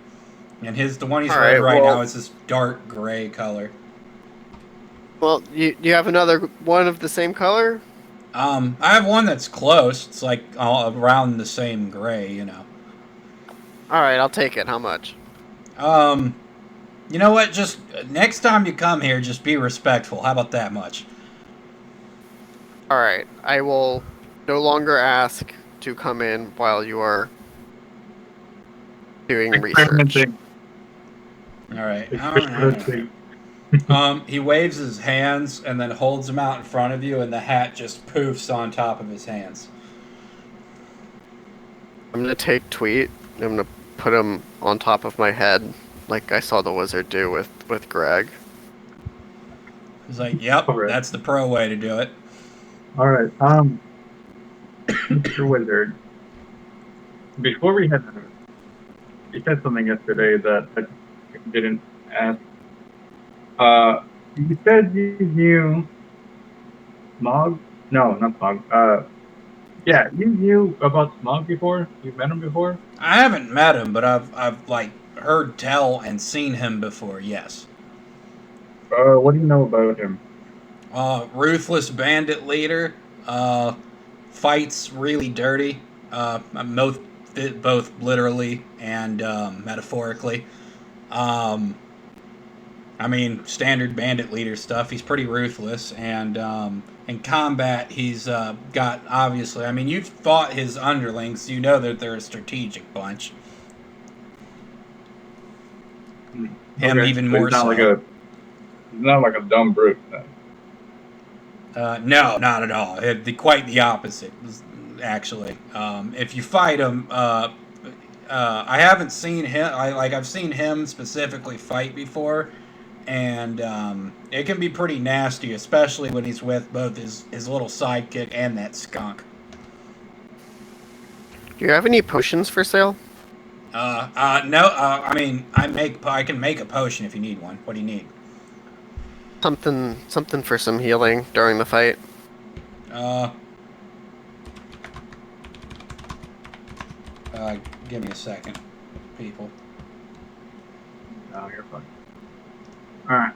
And the one he's wearing right now is this dark gray color. Well, you have another one of the same color? I have one that's close. It's like all around the same gray, you know. Alright, I'll take it. How much? You know what? Just next time you come here, just be respectful. How about that much? Alright, I will no longer ask to come in while you are doing research. All right. Experimenting. He waves his hands and then holds them out in front of you, and the hat just poofs on top of his hands. I'm gonna take Tweet. I'm gonna put him on top of my head, like I saw the wizard do with Greg. He's like, "Yep, Alright. that's the pro way to do it." All right. Mr. Wizard. Before we head out, you said something yesterday that I didn't ask. You said you knew Smog? No, not Smog. Yeah, you knew about Smog before? You met him before? I haven't met him, but I've like heard tell and seen him before. Yes. What do you know about him? Ruthless bandit leader. Fights really dirty. Both literally and metaphorically. I mean, standard bandit leader stuff. He's pretty ruthless, and in combat, he's got, obviously, I mean, you've fought his underlings, you know that they're a strategic bunch. Him Okay, even so more he's not so. He's not like a dumb brute. No, not at all. Quite the opposite, actually. If you fight him, I haven't seen him. I've seen him specifically fight before, and it can be pretty nasty, especially when he's with both his little sidekick and that skunk. Do you have any potions for sale? No. I mean, I can make a potion if you need one. What do you need? Something for some healing during the fight. Give me a second, people. No, you're fine. Alright.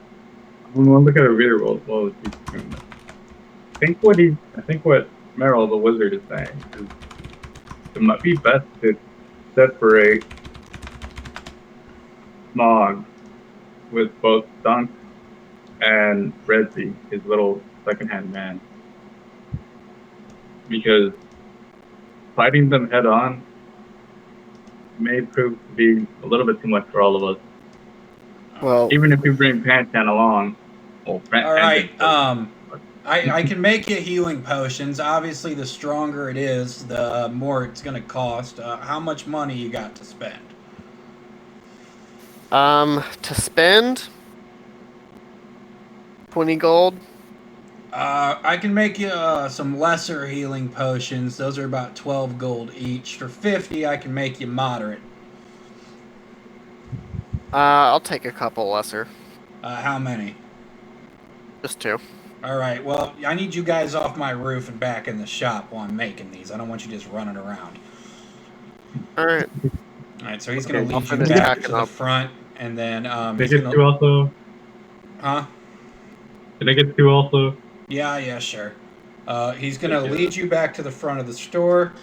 I'm gonna look at a reader roll as well as he's doing this. I think what Merrill the wizard is saying is it might be best to separate Smog with both Dunk and Redzy, his little second-hand man. Because fighting them head on may prove to be a little bit too much for all of us. Well, Even if you bring Pantan along. Well, All right. I can make you healing potions. Obviously, the stronger it is, the more it's going to cost. How much money you got to spend? to spend 20 gold. I can make you some lesser healing potions. Those are about 12 gold each. For 50, I can make you moderate. I'll take a couple lesser. How many? Just 2. All right. Well, I need you guys off my roof and back in the shop while I'm making these. I don't want you just running around. All right. All right. So he's going to I'll lead you finish back packing to the up. front, and then Did he's I get gonna... 2 also? Huh? Did I get 2 also? Yeah, sure. He's going to lead you back to the front of the store,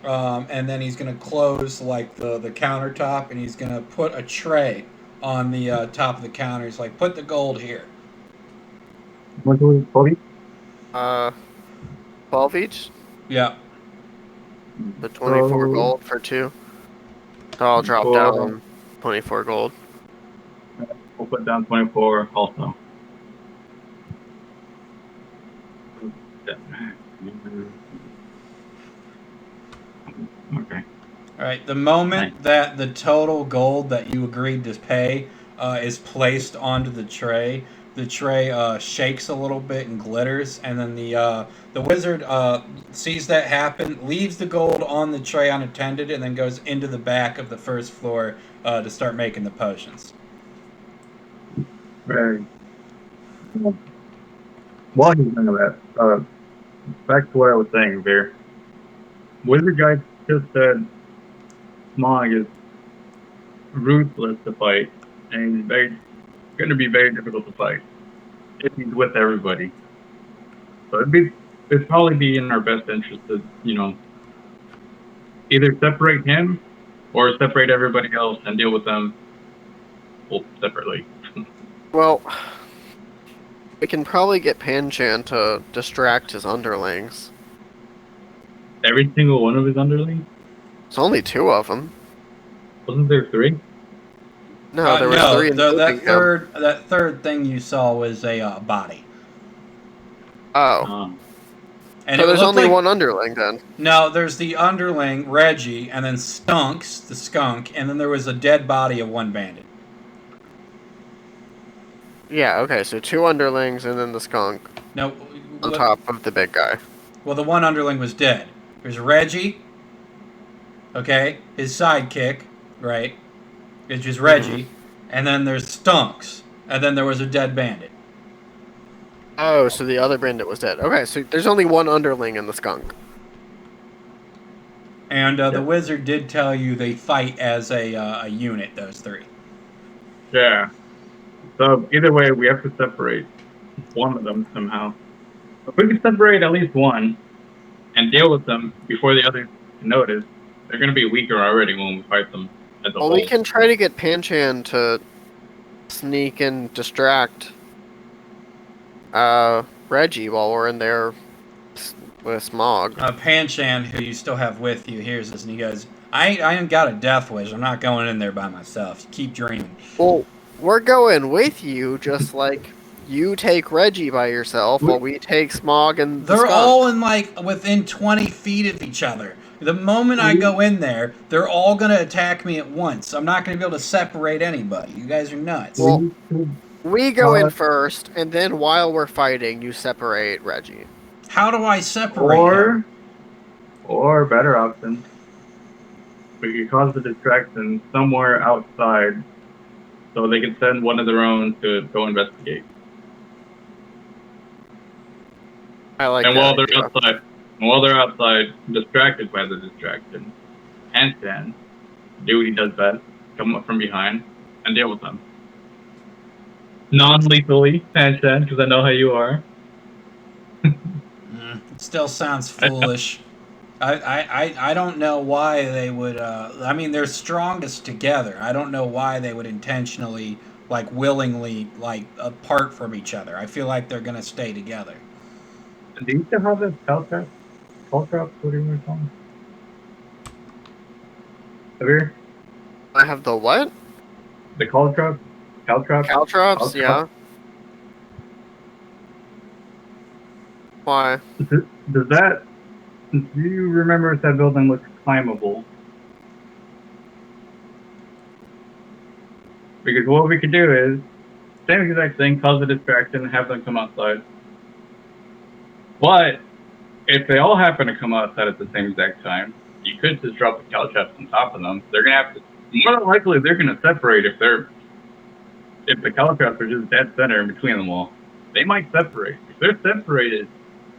and then he's going to close like the countertop, and he's going to put a tray on the top of the counter. He's like, put the gold here. What was it, 40? 12 each. Yeah. The 24 So- gold for 2. So I'll drop Cool. down 24 gold. We'll put down 24 also. Okay. All right. The moment that the total gold that you agreed to pay is placed onto the tray shakes a little bit and glitters, and then the wizard sees that happen, leaves the gold on the tray unattended, and then goes into the back of the first floor to start making the potions. Very. While he's doing that, back to what I was saying there. Wizard guy just said Smog is ruthless to fight and going to be very difficult to fight if he's with everybody. So it'd probably be in our best interest to, either separate him or separate everybody else and deal with them separately. Well, we can probably get Panchan to distract his underlings. Every single one of his underlings? There's only 2 of them. Wasn't there 3? No, there was 3 including him. That third thing you saw was a body. Oh. And So it there's looked only like- one underling then. No, there's the underling, Reggie, and then Stunks, the skunk, and then there was a dead body of one bandit. Yeah, okay, so 2 underlings and then the skunk No, on top of the big guy. well, the one underling was dead. There's Reggie, okay, his sidekick, right, which is Reggie, and then there's Stunks, and then there was a dead bandit. Oh, so the other bandit was dead. Okay, so there's only one underling in the skunk. And the wizard did tell you they fight as a unit, those 3. Yeah. So either way, we have to separate one of them somehow. If we can separate at least one and deal with them before the others notice, they're going to be weaker already when we fight them as a Well, whole. we can try to get Panchan to sneak and distract Reggie while we're in there with Smog. Panchan, who you still have with you, hears this and he goes, I ain't got a death wish. I'm not going in there by myself. Keep dreaming. Well, we're going with you, just like you take Reggie by yourself while we take Smog and the They're skunk. all in within 20 feet of each other. The moment I go in there, they're all going to attack me at once. I'm not going to be able to separate anybody. You guys are nuts. Well, we go in first, and then while we're fighting, you separate Reggie. How do I separate him? Or better option, we could cause the distraction somewhere outside so they can send one of their own to go investigate. I like And that while idea. they're outside, distracted by the distraction, handstand, do what he does best, come up from behind, and deal with them. Non-lethally, handstand, because I know how you are. It still sounds foolish. I don't know why they would. I mean, they're strongest together. I don't know why they would intentionally, like, willingly, like, apart from each other. I feel like they're gonna stay together. Do you still have this Caltrap? Caltrap? What do you want to call them? Here? I have the what? The Caltrap? Caltrap? Caltrops? Yeah. Why? Does that... Do you remember if that building looks climbable? Because what we could do is, same exact thing, cause a distraction, have them come outside. But, if they all happen to come outside at the same exact time, you could just drop the Caltraps on top of them. They're gonna have to... More than likely, they're gonna separate if the Caltraps are just dead center in between them all. They might separate. If they're separated,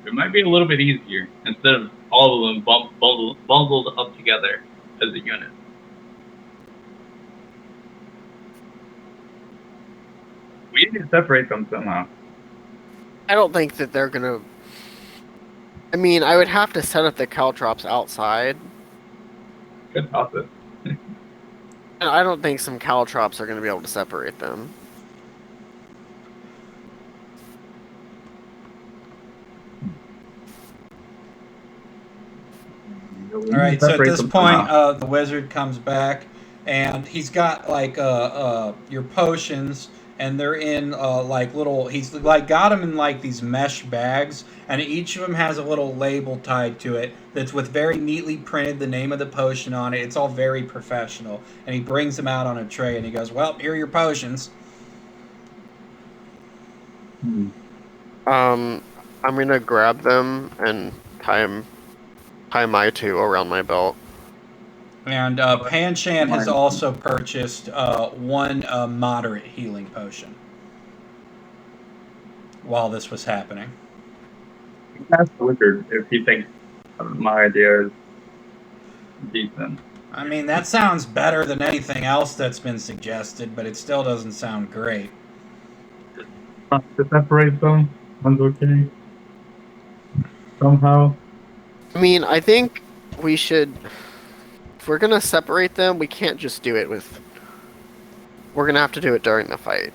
it might be a little bit easier instead of all of them bundled up together as a unit. We need to separate them somehow. I don't think that they're gonna. I mean, I would have to set up the caltrops outside. Good toss it. And I don't think some caltrops are gonna be able to separate them. All right. So at this point, the wizard comes back, and he's got like your potions, and they're in like little. He's like got them in like these mesh bags, and each of them has a little label tied to it that's with very neatly printed the name of the potion on it. It's all very professional, and he brings them out on a tray, and he goes, "Well, here are your potions." I'm gonna grab them and tie my two around my belt. And Panchan has also purchased one moderate healing potion while this was happening. Ask the wizard if he thinks my idea is decent. I mean, that sounds better than anything else that's been suggested, but it still doesn't sound great. To separate them, one's okay. Somehow. I mean, I think we should. If we're gonna separate them, we can't just do it with. We're gonna have to do it during the fight.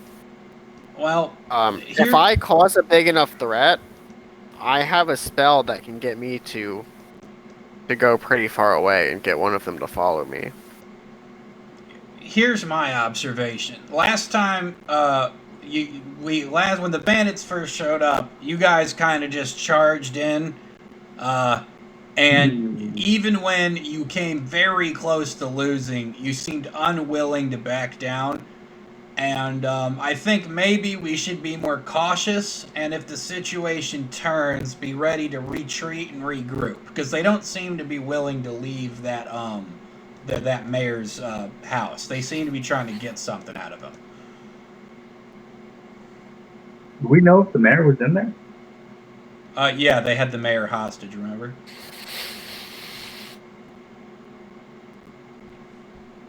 Well, if I cause a big enough threat, I have a spell that can get me to go pretty far away and get one of them to follow me. Here's my observation. Last time, when the bandits first showed up, you guys kind of just charged in, and even when you came very close to losing, you seemed unwilling to back down. And I think maybe we should be more cautious, and if the situation turns, be ready to retreat and regroup, because they don't seem to be willing to leave that mayor's house. They seem to be trying to get something out of him. Do we know if the mayor was in there? Yeah, they had the mayor hostage, remember?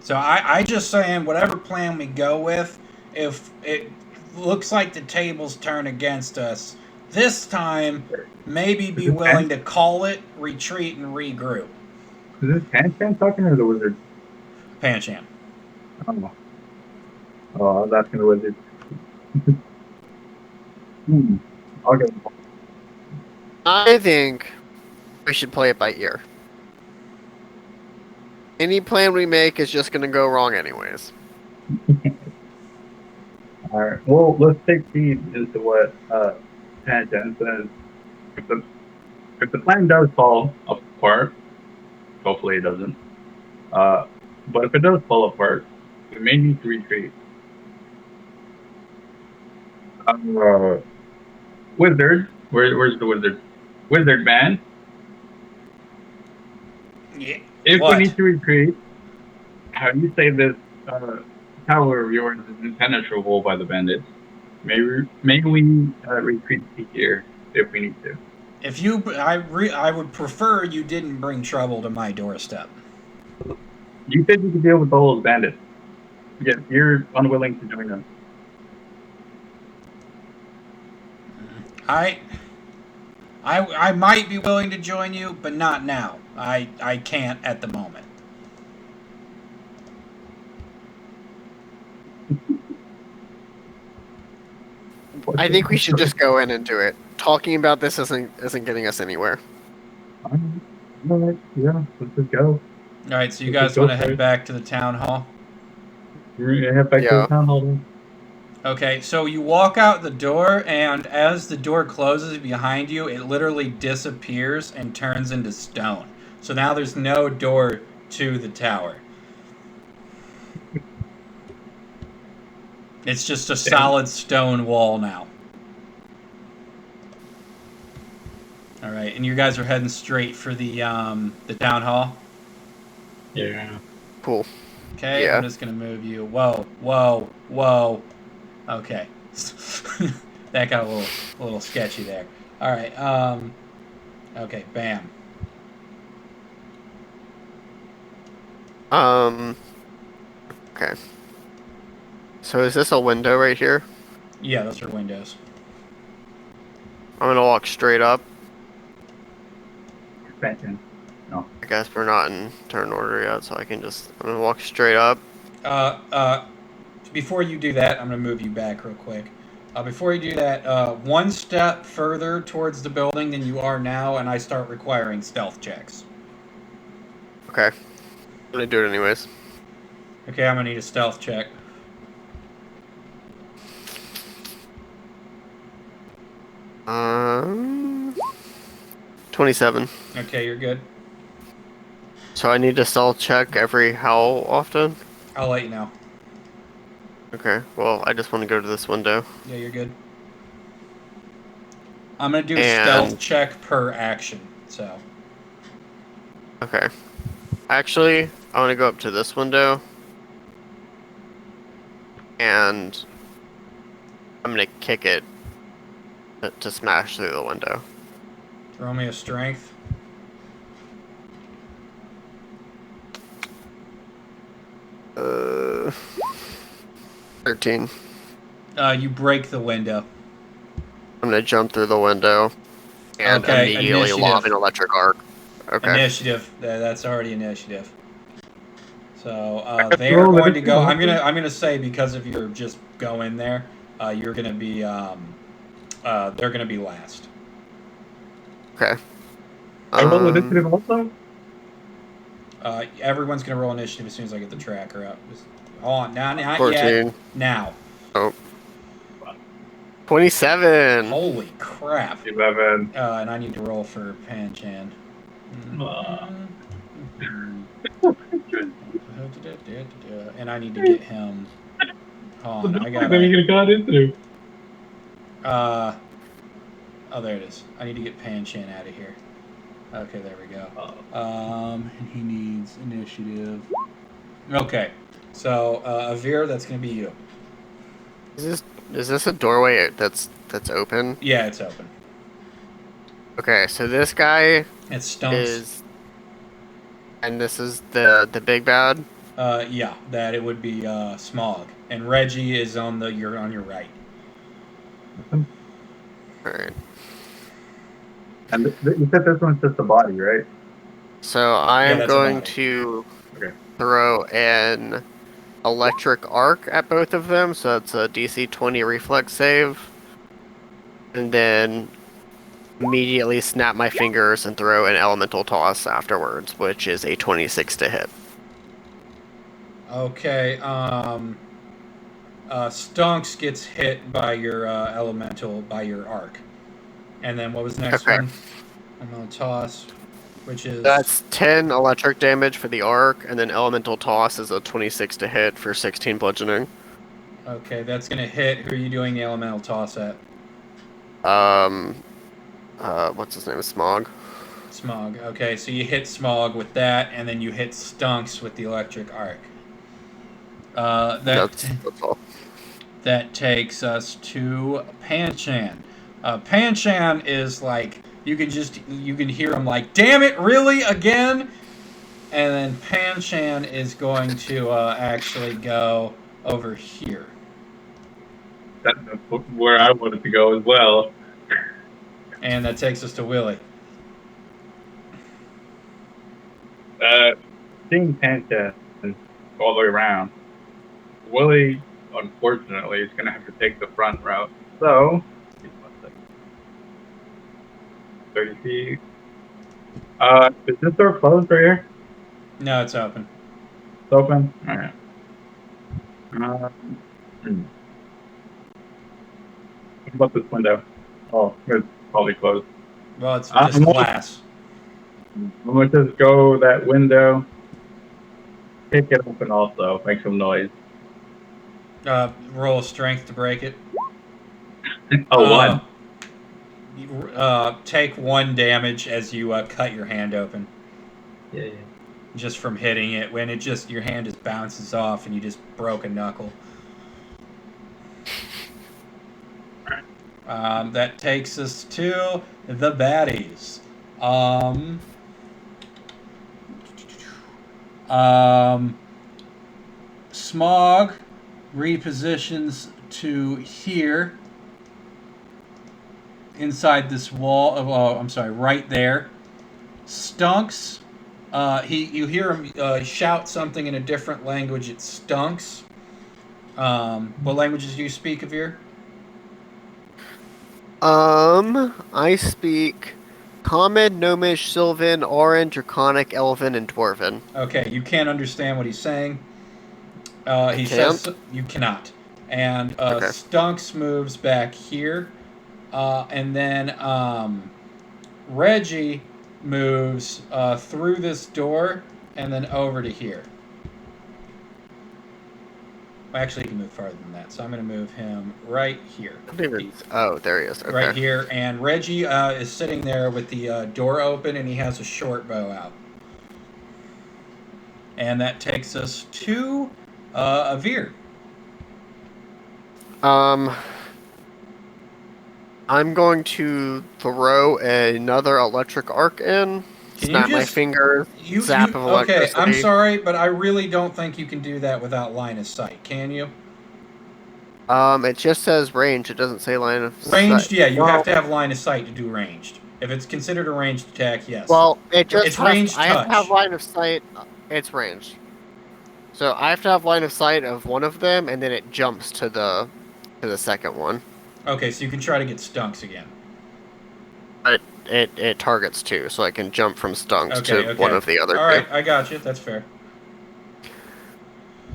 So I just saying, whatever plan we go with, if it looks like the tables turn against us, this time, maybe be willing to call it, retreat, and regroup. Is this Panchan talking or the wizard? Panchan. Oh, I was asking the wizard. I'll get him. I think we should play it by ear. Any plan we make is just gonna go wrong anyways. Alright, well, let's take heed as to what Panchan says. If the plan does fall apart, hopefully it doesn't, but if it does fall apart, we may need to retreat. Wizard, where's the wizard? Wizard man. Yeah. If What? we need to retreat, how do you say this tower of yours is impenetrable by the bandits? Maybe we retreat here if we need to. If you, I would prefer you didn't bring trouble to my doorstep. You said you could deal with all those bandits. Yet you're unwilling to join them. I might be willing to join you, but not now. I can't at the moment. I think we should just go in and do it. Talking about this isn't getting us anywhere. Alright, yeah, let's just go. All right, so you Let's guys go want to for head it. back to the town hall? We're gonna head back to Yeah. the town hall then. Okay, so you walk out the door, and as the door closes behind you, it literally disappears and turns into stone. So now there's no door to the tower. It's just a solid stone wall now. All right, and you guys are heading straight for the town hall. Yeah. Cool. Okay, Yeah. I'm just gonna move you. Whoa, whoa, whoa. Okay, that got a little sketchy there. All right. Okay. Bam. Okay. So is this a window right here? Yeah, those are windows. I'm gonna walk straight up. Back in. I guess we're not in turn order yet, so I'm gonna walk straight up. Before you do that, I'm gonna move you back real quick. Before you do that, one step further towards the building than you are now, and I start requiring stealth checks. Okay. I'm gonna do it anyways. Okay, I'm gonna need a stealth check. Um, 27. Okay, you're good. So I need to stealth check every how often? I'll let you know. Okay, well, I just want to go to this window. Yeah, you're good. I'm gonna do a And- stealth check per action. So. Okay. Actually, I want to go up to this window. And I'm going to kick it to smash through the window. Throw me a strength. Uh, 13. You break the window. I'm going to jump through the window and Okay, immediately initiative. lob an electric arc. Okay. Initiative. That's already initiative. So Let's they are roll going to it. go. I'm gonna say because of your just go in there, you're gonna be. They're gonna be last. Okay. I roll initiative also? Everyone's gonna roll initiative as soon as I get the tracker up. Just, hold on, not yet. 14. Now. 27. Holy crap! 11. And I need to roll for Pan-Chan. And I need to get him. Hold on, I got. What are you gonna got into? Oh, there it is. I need to get Pan-Chan out of here. Okay, there we go. And he needs initiative. Okay, so Avir, that's gonna be you. Is this a doorway that's open? Yeah, it's open. Okay, so this guy It's Stunks. is, and this is the big bad. Yeah, that it would be Smog, and Reggie is on your right. All right. And you said this one's just a body, right? So I am that's a going body. to Okay. throw an electric arc at both of them, so it's a DC 20 reflex save, and then immediately snap my fingers and throw an elemental toss afterwards, which is a 26 to hit. Okay, Stunks gets hit by your elemental, by your arc. And then what was the next Okay. one? I'm going to toss, which is... That's 10 electric damage for the arc, and then elemental toss is a 26 to hit for 16 bludgeoning. Okay, that's going to hit. Who are you doing the elemental toss at? What's his name? Smog. Smog. Okay, so you hit Smog with that, and then you hit Stunks with the electric arc. That's all. That takes us to Pan-Chan. Pan-Chan is like, you can hear him like, damn it, really, again? And then Panshan is going to actually go over here. That's where I wanted to go as well. And that takes us to Willie. Seeing Panta all the way around, Willie, unfortunately, is going to have to take the front route. So, 30 feet. Is this door closed right here? No, it's open. It's open? Alright. What about this window? Oh, it's probably closed. Well, it's just glass. I'm going to just go that window, kick it open also, make some noise. Roll strength to break it. One. Take 1 damage as you cut your hand open. Yeah. Just from hitting it, when your hand just bounces off and you just broke a knuckle. That takes us to the baddies. Smog repositions to here inside this wall of right there. Stunks, you hear him shout something in a different language. It stunks. What languages do you speak, Avir? I speak Common, Gnomish, Sylvan, Orange, Draconic, Elven, and Dwarven. Okay, you can't understand what he's saying. He can't? says you cannot. And Okay. Stunks moves back here. And then Reggie moves through this door and then over to here. Actually, he can move farther than that, so I'm going to move him right here. Oh, there he is. Okay. Right here, and Reggie is sitting there with the door open, and he has a short bow out. And that takes us to Avir. I'm going to throw another electric arc in. Snap my fingers. Zap of electricity. Okay, I'm sorry, but I really don't think you can do that without line of sight. Can you? It just says range. It doesn't say line of sight. Ranged, yeah. You have to have line of sight to do ranged. If it's considered a ranged attack, yes. Well, it's ranged touch. I have to have line of sight. It's ranged. So I have to have line of sight of one of them, and then it jumps to the second one. Okay, so you can try to get Stunks again. But it targets two, so I can jump from Stunks to one of the other two. Alright, I got you. That's fair.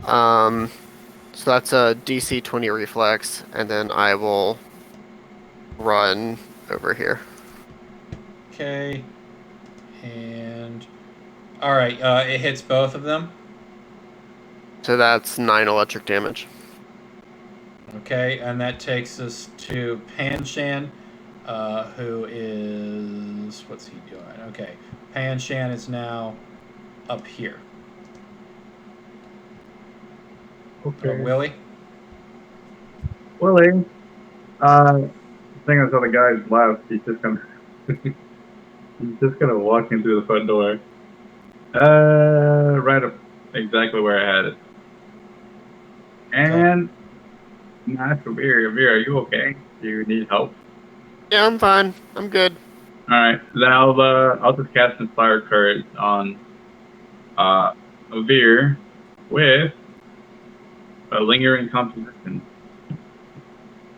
So that's a DC 20 reflex, and then I will run over here. Okay. And... Alright, it hits both of them. So that's 9 electric damage. Okay, and that takes us to Panshan, who is... What's he doing? Okay, Panshan is now up here. Okay. Willie? Willie. The thing is, the guy's left. He's just gonna walk in through the front door. Right up exactly where I had it. And nice for Vera. Vera, are you okay? Do you need help? Yeah, I'm fine. I'm good. All right. Then I'll just cast Inspire Courage on Veer with a lingering composition.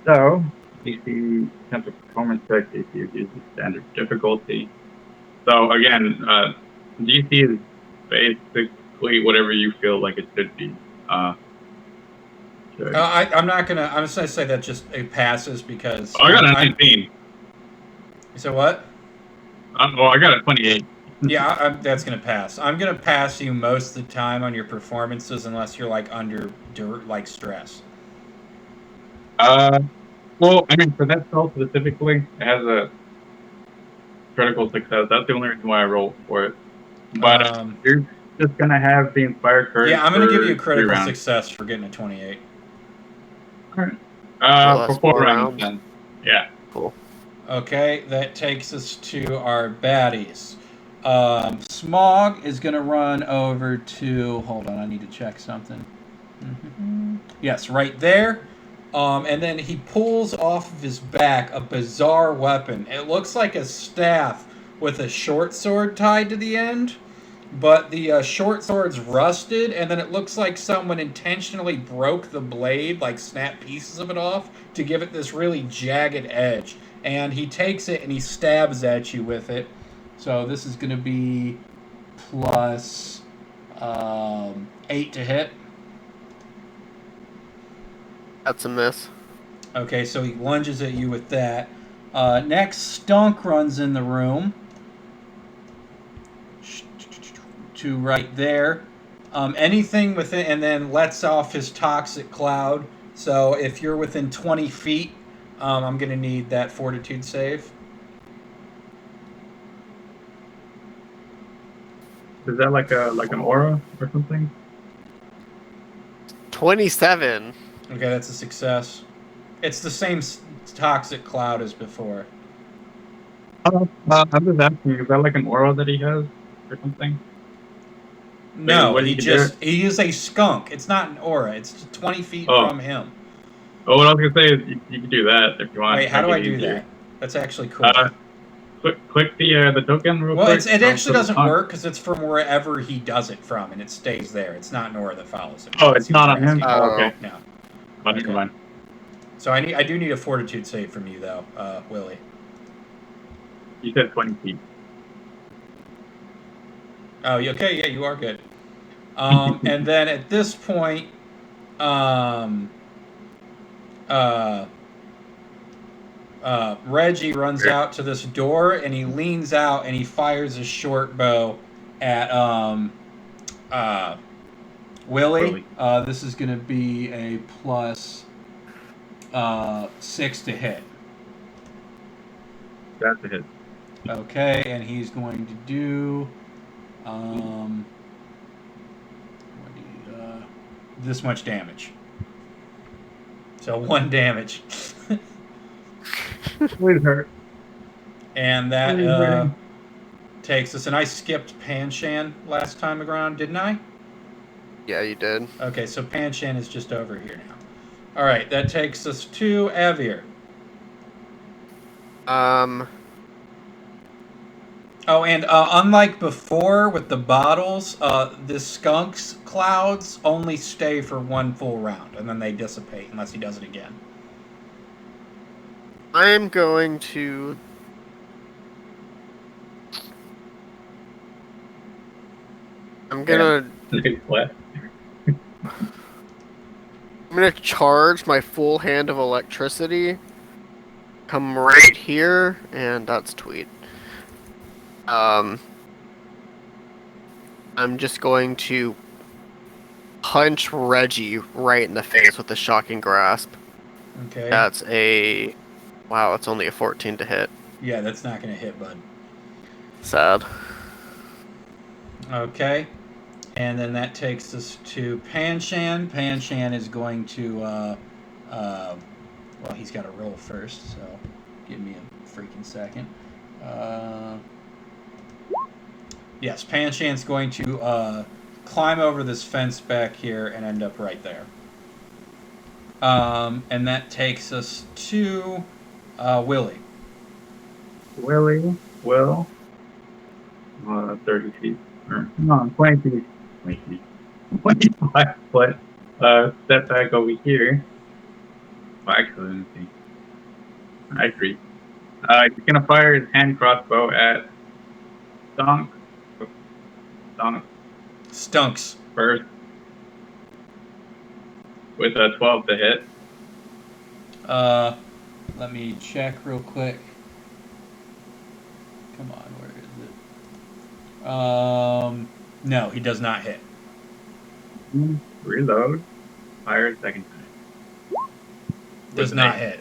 So, DC temper performance check, DC uses standard difficulty. So again, DC is basically whatever you feel like it should be. I'm just gonna say that it passes because... I got a 19. You said what? I got a 28. Yeah, that's gonna pass. I'm gonna pass you most of the time on your performances unless you're like under stress. Well, I mean, for that spell specifically, it has a critical success. That's the only reason why I rolled for it. But you're just gonna have the Inspire Courage. Yeah, I'm gonna give you a critical success for getting a 28. Alright. For 4 rounds then. Yeah. Cool. Okay, that takes us to our baddies. Smog is going to run over to... Hold on, I need to check something. Yes, right there. And then he pulls off of his back a bizarre weapon. It looks like a staff with a short sword tied to the end, but the short sword's rusted, and then it looks like someone intentionally broke the blade, like snapped pieces of it off, to give it this really jagged edge. And he takes it and he stabs at you with it. So this is going to be plus 8 to hit. That's a miss. Okay, so he lunges at you with that. Next, Stunk runs in the room to right there. Anything within, and then lets off his toxic cloud. So if you're within 20 feet, I'm going to need that fortitude save. Is that like an aura or something? 27. Okay, that's a success. It's the same toxic cloud as before. I'm just asking, is that like an aura that he has or something? No, what he is a skunk. It's not an aura. It's 20 feet from him. Oh, what I was gonna say is you can do that if you want. Wait, how do I do that? That's actually cool. Click the token real quick. Well, it actually doesn't work because it's from wherever he does it from, and it stays there. It's not an aura that follows him. Oh, it's not on him? Oh, okay. No. Never mind. So I do need a fortitude save from you, though, Willie. You said 20 feet. Oh, okay, yeah, you are good. And then at this point, Reggie runs out to this door, and he leans out and he fires a short bow at Willie. This is going to be a plus 6 to hit. That's a hit. Okay, and he's going to do this much damage. So 1 damage. Please hurt. And that takes us. And I skipped Panshan last time around, didn't I? Yeah, you did. Okay, so Panshan is just over here now. All right, that takes us to Avir. Oh, and unlike before with the bottles, the skunk's clouds only stay for 1 full round, and then they dissipate unless he does it again. I'm going to... I'm gonna charge my full hand of electricity. Come right here, and that's Tweet. I'm just going to punch Reggie right in the face with a shocking grasp. Okay. That's a... Wow, it's only a 14 to hit. Yeah, that's not going to hit, bud. Sad. Okay. And then that takes us to Panshan. Panshan is going to... well, he's got to roll first, so give me a freaking second. Yes, Panshan's going to climb over this fence back here and end up right there. And that takes us to Willie. Willie will 30 feet. Or, no, 20 feet. 20 feet. 25 foot. Step back over here. Well, actually, let me see. I agree. He's gonna fire his hand crossbow at Stunks. First. With a 12 to hit. Let me check real quick. Come on, where is it? No, he does not hit. Reload. Fire a second time. Does not hit.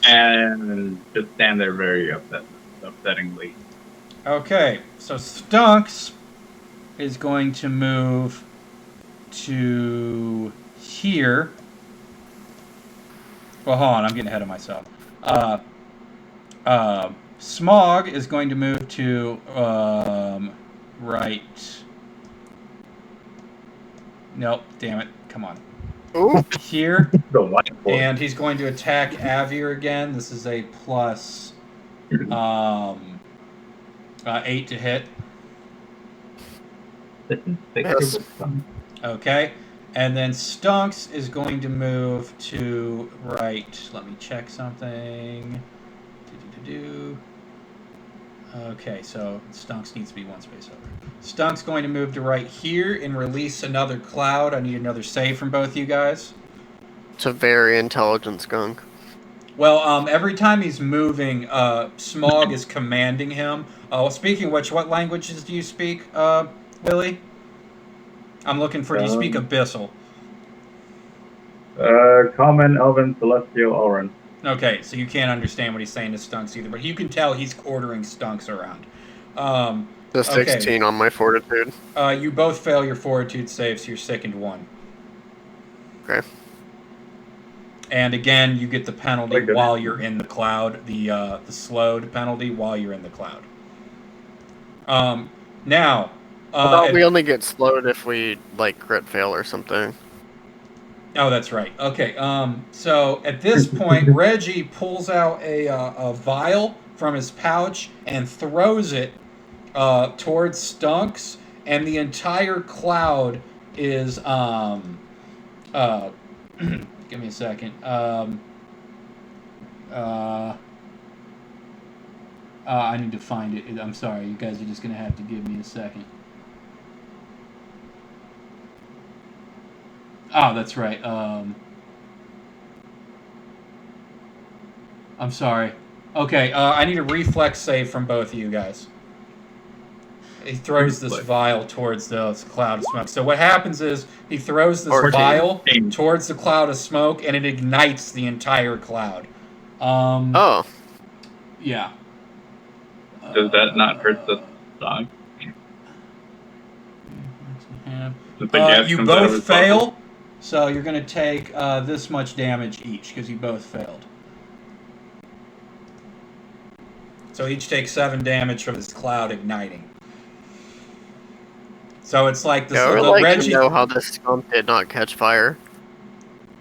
And just stand there very upsettingly. Okay, so Stunks is going to move to here. Well, hold on, I'm getting ahead of myself. Smog is going to move to right. Nope, damn it. Come on. Ooh. Here. The whiteboard. And he's going to attack Avir again. This is a plus 8 to hit. Yes. Okay. And then Stunks is going to move to right. Let me check something. Okay, so Stunks needs to be one space over. Stunk's going to move to right here and release another cloud. I need another save from both you guys. It's a very intelligent skunk. Well, every time he's moving, Smog is commanding him. Speaking of which, what languages do you speak, Willie? I'm looking for, do you speak Abyssal? Common, Elven, Celestial, Auran. Okay, so you can't understand what he's saying to Stunks either, but you can tell he's ordering Stunks around. The 16 on my fortitude. You both fail your fortitude save, so you're sickened 1. Okay. And again, you get the penalty while you're in the cloud, the slowed penalty while you're in the cloud. Now, I thought we only get slowed if we like crit fail or something. Oh, that's right. Okay. So at this point, Reggie pulls out a vial from his pouch and throws it towards Stunks, and the entire cloud is give me a second. I need to find it. I'm sorry, you guys are just gonna have to give me a second. Oh, that's right. I'm sorry. Okay, I need a reflex save from both of you guys. He throws this vial towards the cloud of smoke. So what happens is he throws this vial towards the cloud of smoke, and it ignites the entire cloud. Oh. Yeah. Does that not hurt the dog? You both fail, so you're going to take this much damage each, because you both failed. So each takes 7 damage from this cloud igniting. So it's like the, I would like to know how this skunk did not catch fire.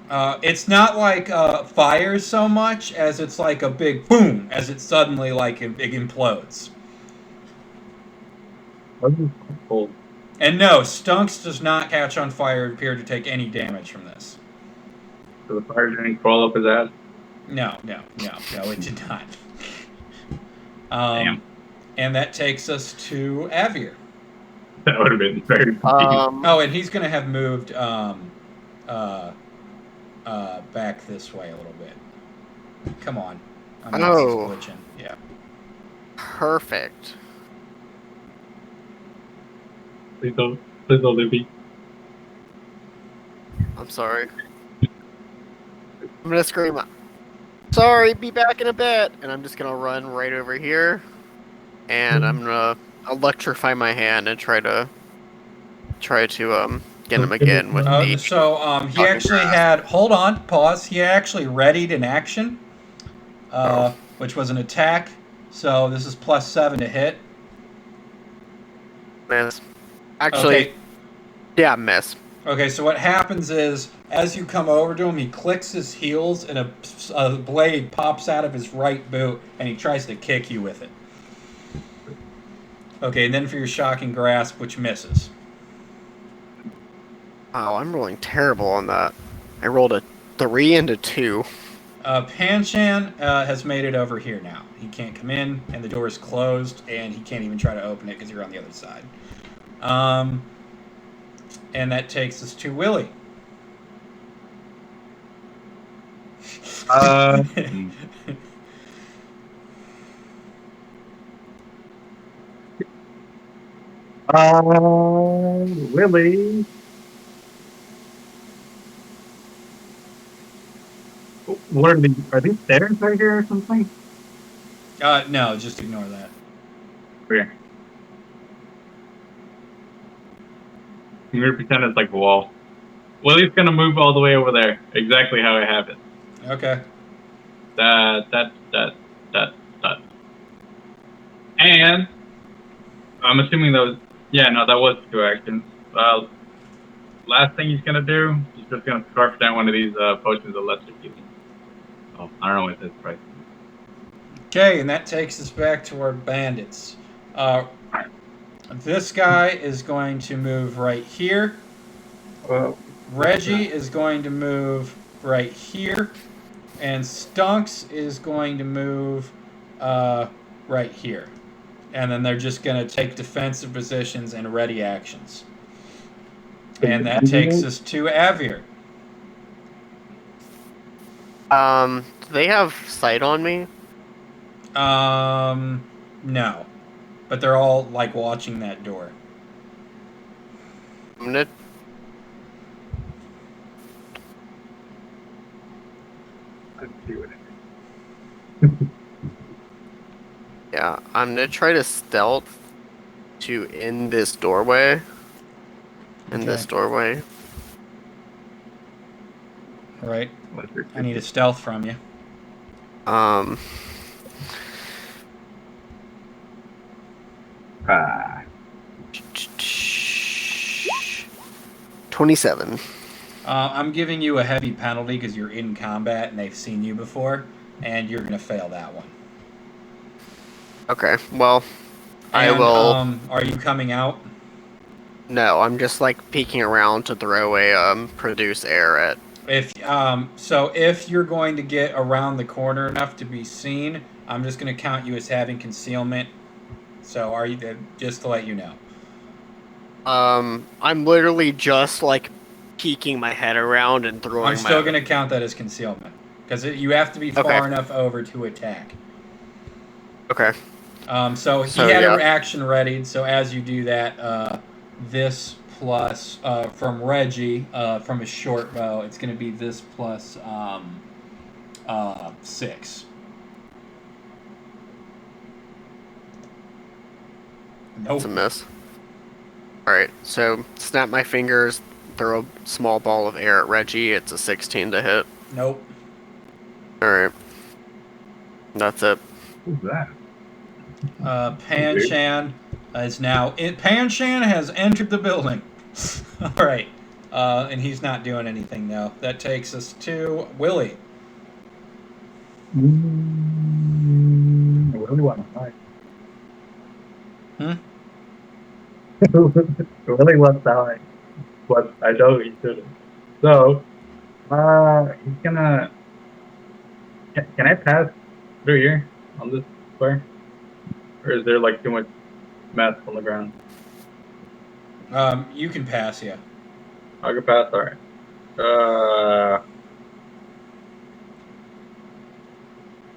It's not like fire so much as it's like a big boom, as it suddenly like it implodes. And no, Stunks does not catch on fire or appear to take any damage from this. So the fire didn't crawl up his ass? No, it did not. Damn. And that takes us to Avir. That would have been very oh, and he's going to have moved back this way a little bit. Come on. I'm not glitching. Yeah. Perfect. Please don't leave me. I'm sorry. I'm gonna scream, sorry, be back in a bit, and I'm just gonna run right over here, and I'm gonna electrify my hand and try to get him again with the. So he actually had. Hold on, pause. He actually readied an action, which was an attack. So this is +7 to hit. Miss. Actually, yeah, miss. Okay, so what happens is, as you come over to him, he clicks his heels, and a blade pops out of his right boot, and he tries to kick you with it. Okay, and then for your shocking grasp, which misses. Wow, I'm rolling terrible on that. I rolled a 3 and a 2. Panshan has made it over here now. He can't come in, and the door is closed, and he can't even try to open it because you're on the other side. And that takes us to Willie. Willie. What are these? Are these stairs right here or something? No, just ignore that. Okay. I'm gonna pretend it's like a wall. Willie's gonna move all the way over there, exactly how I have it. Okay. That. And I'm assuming that was, yeah, no, that was 2 actions. Last thing he's gonna do, he's just gonna scarf down one of these potions of lesser healing. Oh, I don't know what this price is. Okay, and that takes us back to our bandits. This guy is going to move right here. Reggie is going to move right here. And Stunks is going to move right here. And then they're just going to take defensive positions and ready actions. And that takes us to Avir. Do they have sight on me? No. But they're all, like, watching that door. I'm gonna... Let's see what Yeah, I'm gonna try to stealth to in this doorway. In this doorway. Right. I need a stealth from you. 27. I'm giving you a heavy penalty because you're in combat and they've seen you before, and you're going to fail that one. Okay, well, I And, will... are you coming out? No, I'm just like peeking around to throw a produce air at... So if you're going to get around the corner enough to be seen, I'm just going to count you as having concealment. So are you, just to let you know. I'm literally just like peeking my head around and throwing I'm still going to count that as concealment. Because you have to be far enough over to attack. Okay. So he had an action readied, so as you do that, this plus, from Reggie, from his short bow, it's going to be this plus 6. Nope. It's a miss. Alright, so snap my fingers, throw a small ball of air at Reggie, it's a 16 to hit. Nope. Alright. That's it. Who's that? Pan-Chan is now... Pan-Chan has entered the building. Alright. And he's not doing anything now. That takes us to Willie. I really want to fight. Really wants to hide. But I know he shouldn't. So, he's gonna... Can I pass through here on this square? Or is there like too much mess on the ground? You can pass, yeah. I can pass, alright.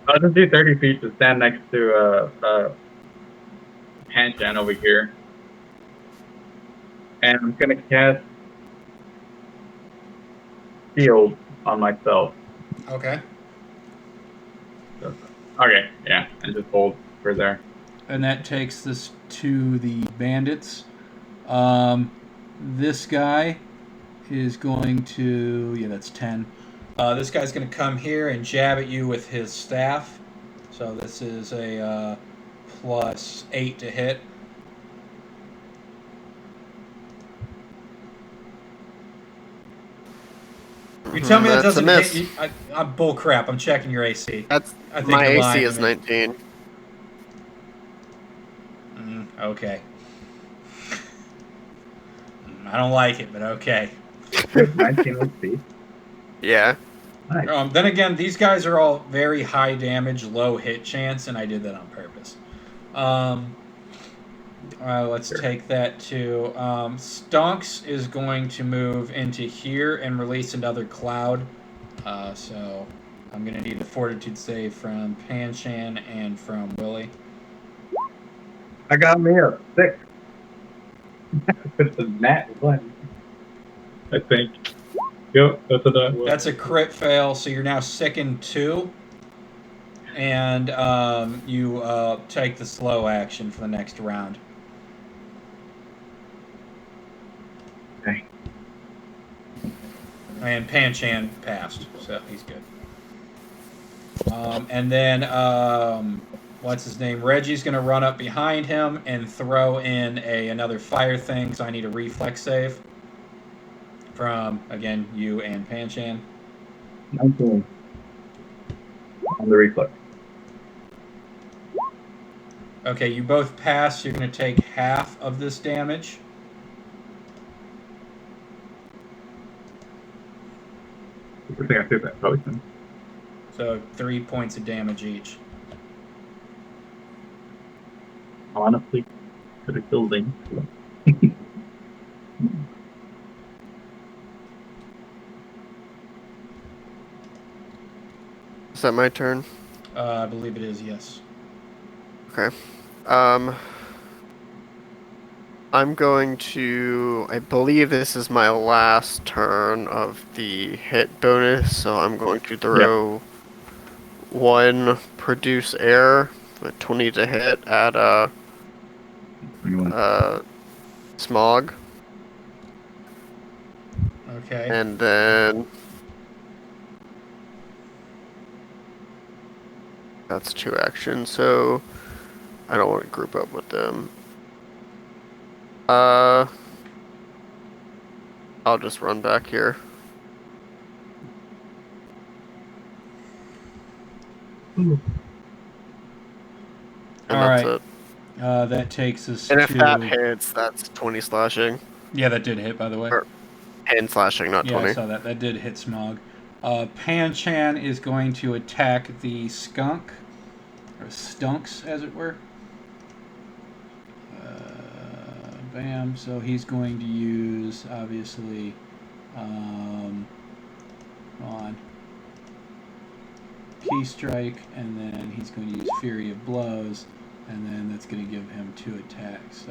I'll just do 30 feet to stand next to Pan-Chan over here. And I'm gonna cast Shield on myself. Okay. Okay, yeah, and just hold for there. And that takes us to the bandits. This guy is going to... Yeah, that's 10. This guy's going to come here and jab at you with his staff. So this is a plus 8 to hit. You tell me that That's a doesn't miss. hit you. I'm bull crap. I'm checking your AC. That's... I think my you're AC lying is to me. 19. Okay. I don't like it, but okay. 19 HP. Yeah. Nice. Then again, these guys are all very high damage, low hit chance, and I did that on purpose. Let's take that to... Stonks is going to move into here and release another cloud. So I'm going to need a fortitude save from Pan-Chan and from Willie. I got me a 6. It's a nat 1. I think. Yep, that's a nat 1. That's a crit fail, so you're now sickened 2. And you take the slow action for the next round. Okay. And Pan-Chan passed, so he's good. And then what's his name? Reggie's going to run up behind him and throw in another fire thing, so I need a reflex save from, again, you and Panchan. 19. On the reflex. Okay, you both pass. You're going to take half of this damage. I think I took that potion. So 3 points of damage each. Honestly, could have killed him. Is that my turn? I believe it is, yes. Okay. I'm going to... I believe this is my last turn of the hit bonus, so I'm going to throw 1 produce air with 20 to hit at Smog. Okay. And then... That's 2 actions, so I don't want to group up with them. I'll just run back here. And All that's right. it. That takes us And to... if that hits, that's 20 slashing. Yeah, that did hit, by the way. Or 10 slashing, not Yeah, 20. I saw that. That did hit Smog. Panchan is going to attack the skunk, or stunks, as it were. Bam. So he's going to use, obviously, come on, Key Strike, and then he's going to use Fury of Blows, and then that's going to give him 2 attacks.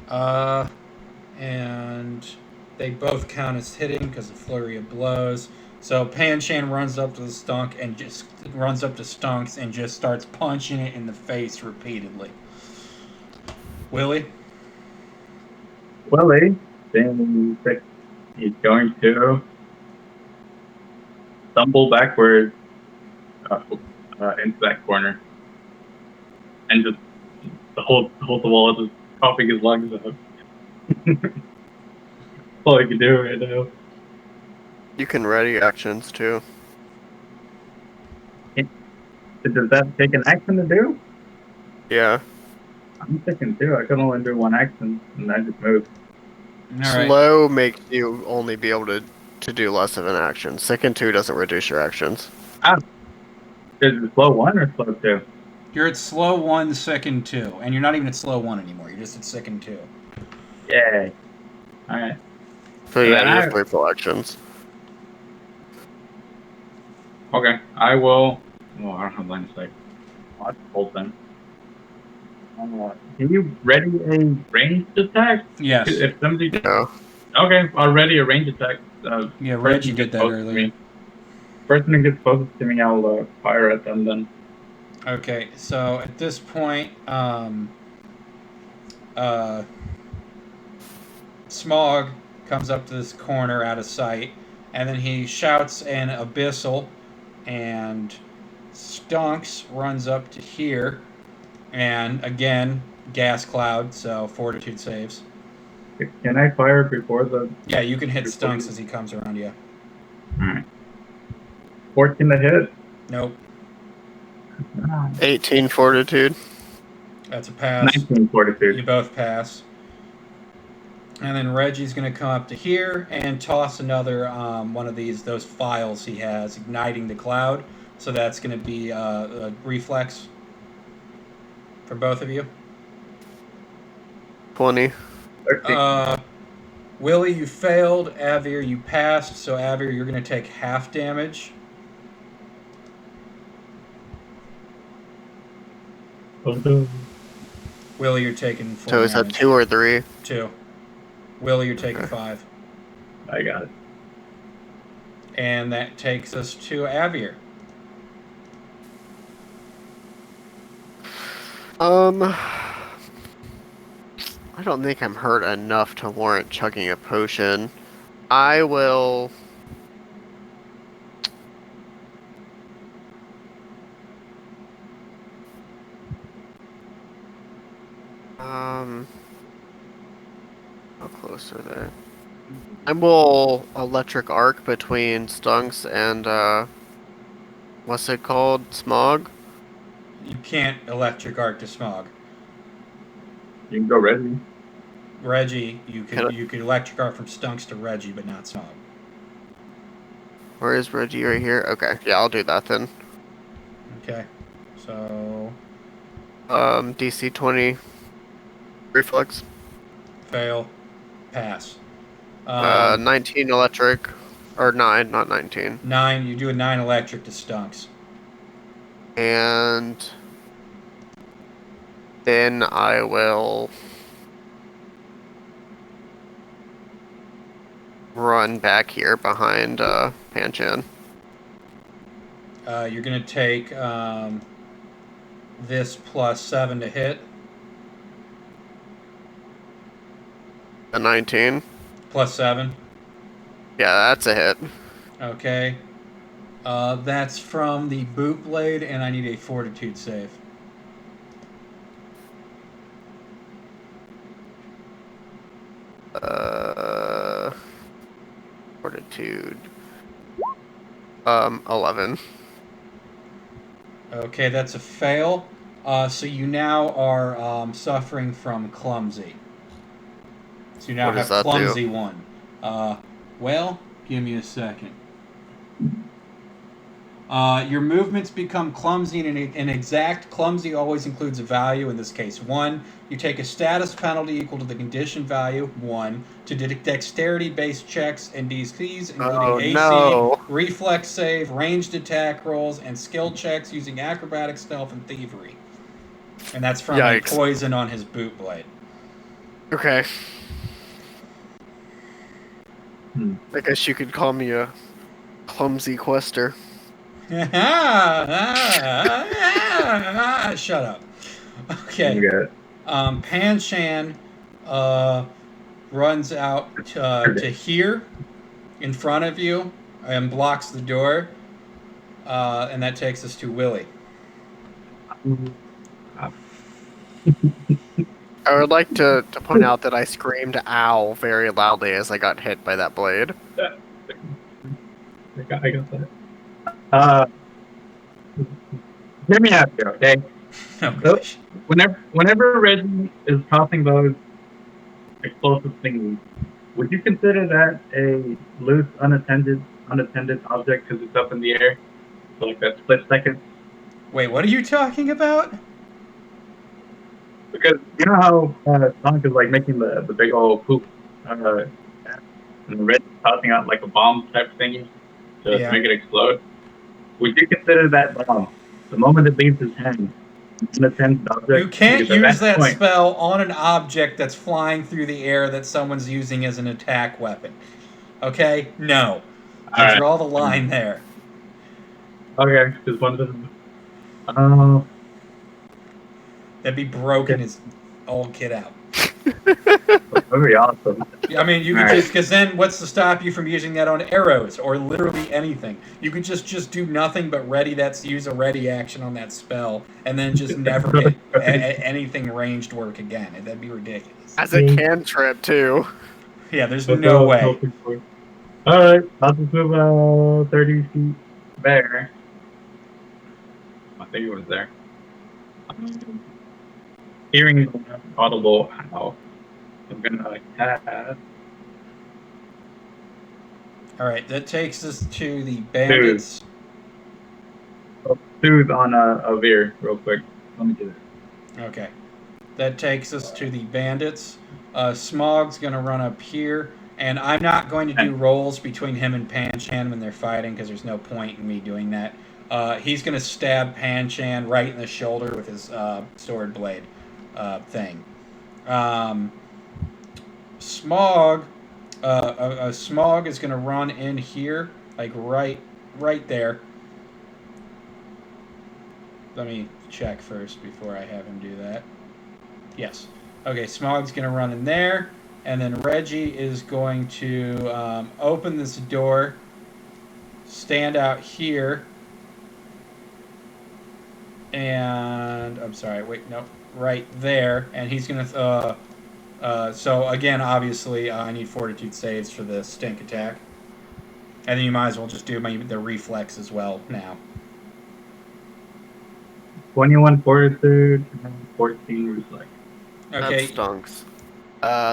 So, and they both count as hitting because of Flurry of Blows. So Panchan runs up to the stunk and just runs up to Stunks and just starts punching it in the face repeatedly. Willie? Willie, then he's going to stumble backwards into that corner and just hold the wall, just coughing his lungs out. All I can do right now. You can ready actions too. Does that take an action to do? Yeah. I'm thinking 2. I can only do 1 action, and I just move. All right. Slow makes you only be able to do less of an action. Second 2 doesn't reduce your actions. Is it slow 1 or slow 2? You're at slow 1, second 2, and you're not even at slow 1 anymore. You're just at second 2. Yay. Alright. So yeah, you have 3 full actions. Okay, I will. Oh, I don't have line of sight. I'll have to hold them. Can you ready a ranged attack? Yes. If somebody. No. Okay, I'll ready a ranged attack. Yeah, Reggie did that earlier. Person who gets closest to me, I'll fire at them then. Okay, so at this point, Smog comes up to this corner out of sight, and then he shouts an abyssal, and Stunks runs up to here, and again, gas cloud, so fortitude saves. Can I fire before the... Yeah, you can hit Stunks as he comes around you. Alright. 14 to hit? Nope. 18 fortitude. That's a pass. 19 fortitude. You both pass. And then Reggie's going to come up to here and toss another one of those files he has, igniting the cloud. So that's going to be a reflex for both of you. 20. 13. Willie, you failed. Avir, you passed. So Avir, you're going to take half damage. Oh, no. Willie, you're taking 4 So is that damage. 2 or 3? 2. Willie, you're taking Okay. 5. I got it. And that takes us to Avir. I don't think I'm hurt enough to warrant chugging a potion. I will... How close are they? I will electric arc between Stunks and what's it called? Smog? You can't electric arc to Smog. You can go Reggie. Reggie, Can I- you could electric arc from Stunks to Reggie, but not Smog. Where is Reggie? Right here? Okay, yeah, I'll do that then. Okay. So DC 20 reflex. fail, pass. 19 electric. Or 9, not 19. 9. You do a 9 electric to Stunks. And then I will run back here behind Panchan. You're gonna take this plus 7 to hit. A 19. Plus 7. Yeah, that's a hit. Okay. That's from the boot blade, and I need a fortitude save. Fortitude. 11. Okay, that's a fail. So you now are suffering from clumsy. So you now What have does that clumsy 1. Well, give me a second. Your movements become clumsy, and an exact clumsy always includes a value, in this case 1. You take a status penalty equal to the condition value, 1, to dexterity-based checks and DCs, including Oh, AC, no. reflex save, ranged attack rolls, and skill checks using acrobatics, stealth, and thievery. And that's from a Yikes. poison on his boot blade. Okay. I guess you could call me a clumsy quester. Shut up. Okay. You get Panchan runs out to here in front of you and blocks the door. And that takes us to Willie. I would like to point out that I screamed ow very loudly as I got hit by that blade. I got that. Hear me out here, okay? Oh, gosh. Whenever Reggie is tossing those explosive things, would you consider that a loose, unattended object because it's up in the air for like that split second? Wait, what are you talking about? Because you know how Sonic is like making the big old poop, and Reggie's tossing out like a bomb type thingy to Yeah. make it explode. Would you consider that bomb, the moment it leaves his hand, an unattended object? You can't Because at use that point, spell on an object that's flying through the air that someone's using as an attack weapon. Okay? No. I Alright. draw the line there. Okay, just wanted to. That'd be broken his old kid out. That'd be awesome. I mean, you could Alright. just, because then what's to stop you from using that on arrows or literally anything? You could just do nothing but use a ready action on that spell and then just never get anything ranged work again. That'd be ridiculous. As a cantrip, too. Yeah, there's no way. Alright, I'll just move 30 feet there. I think it was there. Hearing audible ow. I'm gonna cast. Alright, that takes us to the bandits. Soothe on a veer real quick. Let me do it. Okay. That takes us to the bandits. Smog's going to run up here, and I'm not going to do rolls between him and Panchan when they're fighting because there's no point in me doing that. He's going to stab Panchan right in the shoulder with his sword blade thing. Smog Smog is going to run in here, like right there. Let me check first before I have him do that. Yes. Okay, Smog's going to run in there, and then Reggie is going to open this door, stand out here, and I'm sorry, wait, nope. right there, and he's going to. So again, obviously, I need fortitude saves for the stink attack, and then you might as well just do the reflex as well now. 21 fortitude and 14 reflex. Okay. That stunks.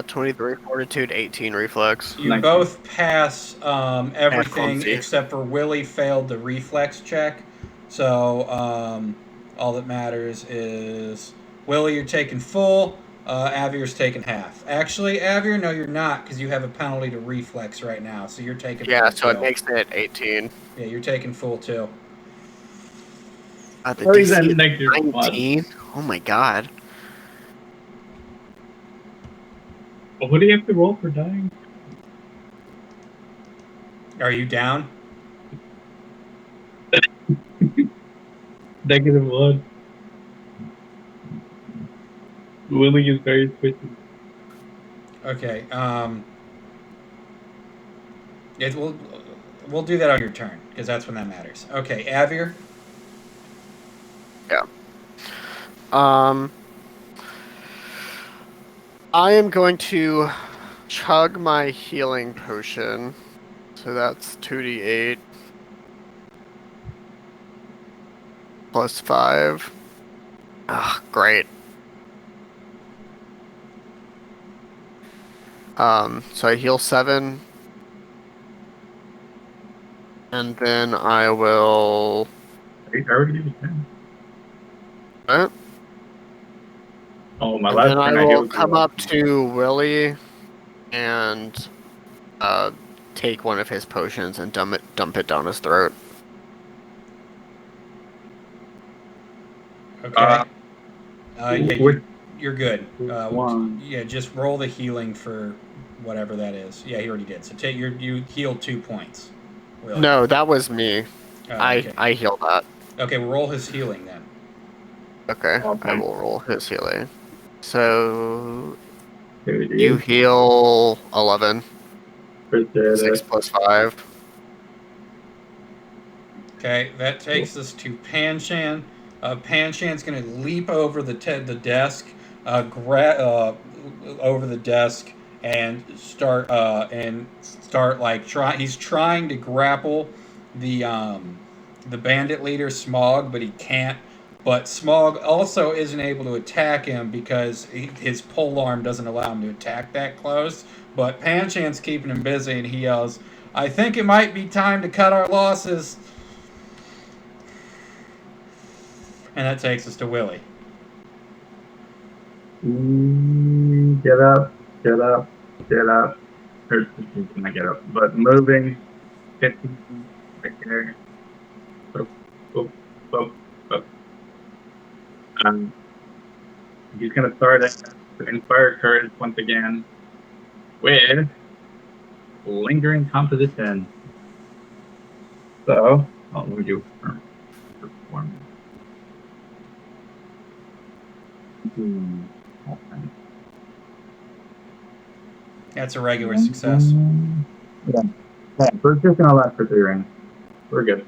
23 fortitude, 18 reflex. You 19. both pass everything clumsy. except for Willie failed the reflex check. So all that matters is Willie, you're taking full. Avier's taking half. Actually, Avier, no, you're not because you have a penalty to reflex right now. So you're taking Yeah, full so it too. makes it 18. Yeah, you're taking full too. The Or is DC that is negative 19? Oh my god. What do you have to roll for dying? Are you down? -1. Willie is very twitchy. Okay. We'll do that on your turn because that's when that matters. Okay, Avier. Yeah. I am going to chug my healing potion. So that's 2d8 plus 5. Ah, great. So I heal 7. And then I will... I already gave you 10. What? Oh, my And last then I turn I will healed you come up. up to Willie and take one of his potions and dump it down his throat. Okay. Yeah, you're good. One. Yeah, just roll the healing for whatever that is. Yeah, he already did. So you healed 2 points. Will. No, that was me. Oh, okay. I heal that. Okay, we'll roll his healing then. Okay, Okay. I will roll his healing. So There it you is. heal 11. Appreciate 6 it. plus 5. Okay, that takes us to Panshan. Panshan's going to leap over the desk, over the desk, and start like try. He's trying to grapple the bandit leader Smog, but he can't. But Smog also isn't able to attack him because his pole arm doesn't allow him to attack that close. But Panshan's keeping him busy, and he yells, "I think it might be time to cut our losses." And that takes us to Willie. Get up, get up, get up. Or, not get up, but moving. 15 right there. Boop, boop, boop, boop. He's going to start to inspire courage once again with lingering composition. So, I'll move you perform. That's a regular success. Yeah, we're just going to last for 3 rounds. We're good.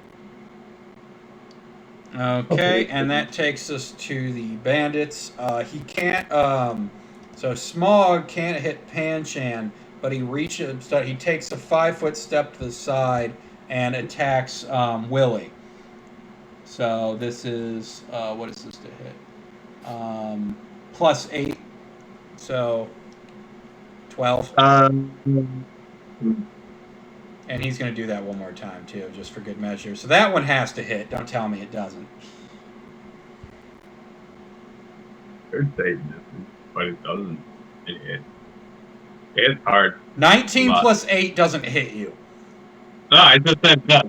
Okay, and that takes us to the bandits. He can't. So Smog can't hit Panshan, but he reaches. He takes a 5-foot step to the side and attacks Willie. So this is what is this to hit? +8, so 12. And he's going to do that one more time, too, just for good measure. So that one has to hit. Don't tell me it doesn't. I'd say this, but it doesn't. It's hard. 19 plus 8 doesn't hit you. No, I just said that.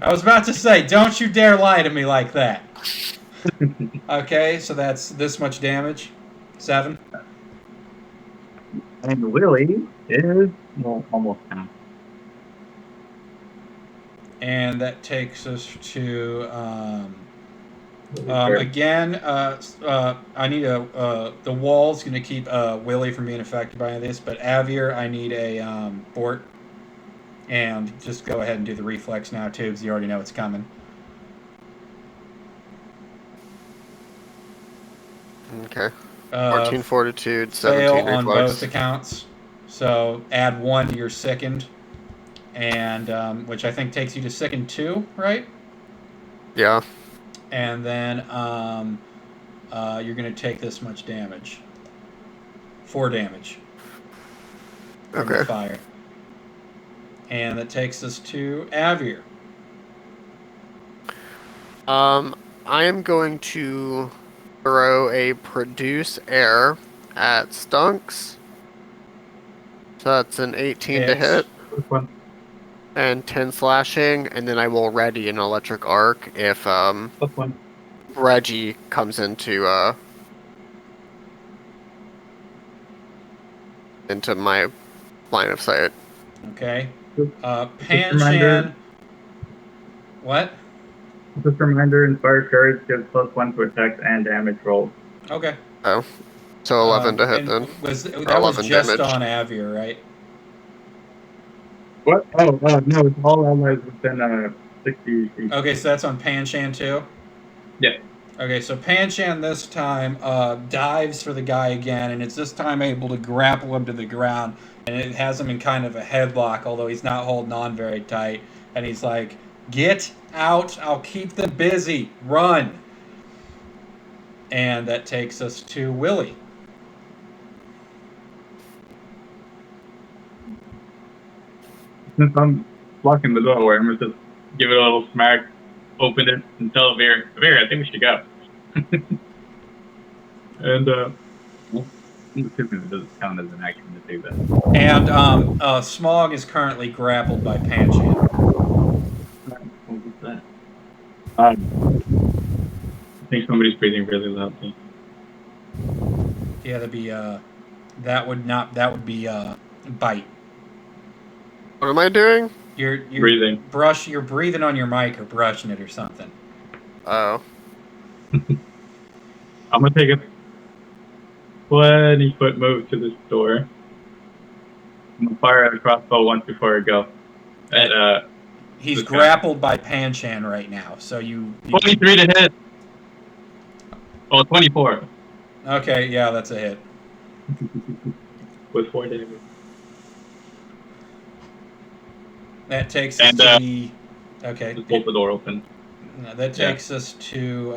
I was about to say, don't you dare lie to me like that. Okay, so that's this much damage. 7. And Willie is almost half. And that takes us to again. I need the wall's going to keep Willie from being affected by this, but Avier, I need a Bort, and just go ahead and do the reflex now too, because you already know it's coming. Okay. Uh, 14 fortitude, fail 17 on reflex. both accounts. So add 1 to your sickened, and which I think takes you to sickened 2, right? Yeah. And then you're going to take this much damage. 4 damage from the Okay. fire. And that takes us to Avir. I am going to throw a produce air at Stunks. So that's an 18 to hit This one. and 10 slashing, and then I will ready an electric arc if This one. Reggie comes into my line of sight. Okay. Just a reminder. Panshan. What? Just a reminder, Inspired Courage gives +1 to attacks and damage rolls. Okay. Oh. So 11 to hit and then. was that was 11 just damage. on Avir, right? What? Oh, no, it's all allies within 60 feet. Okay, so that's on Panshan too? Yeah. Okay, so Panshan this time dives for the guy again, and it's this time able to grapple him to the ground, and it has him in kind of a headlock, although he's not holding on very tight. And he's like, "Get out! I'll keep them busy. Run!" And that takes us to Willie. Since I'm blocking the doorway, I'm going to just give it a little smack, open it, and tell Veer, I think we should go. And, well, I'm assuming it doesn't count as an action to do that. And Smog is currently grappled by Panshan. What was that? I think somebody's breathing really loudly. Yeah, that would be Bite. What am I doing? You're Breathing. You're breathing on your mic or brushing it or something. Oh. I'm going to take a 20-foot move to this door. I'm going to fire a crossbow once before I go. He's this guy. grappled by Panshan right now, so you 23 to hit. Oh, 24. Okay, yeah, that's a hit. With 4 damage. That takes us And, to the... Okay. Just hold the door open. That takes us to...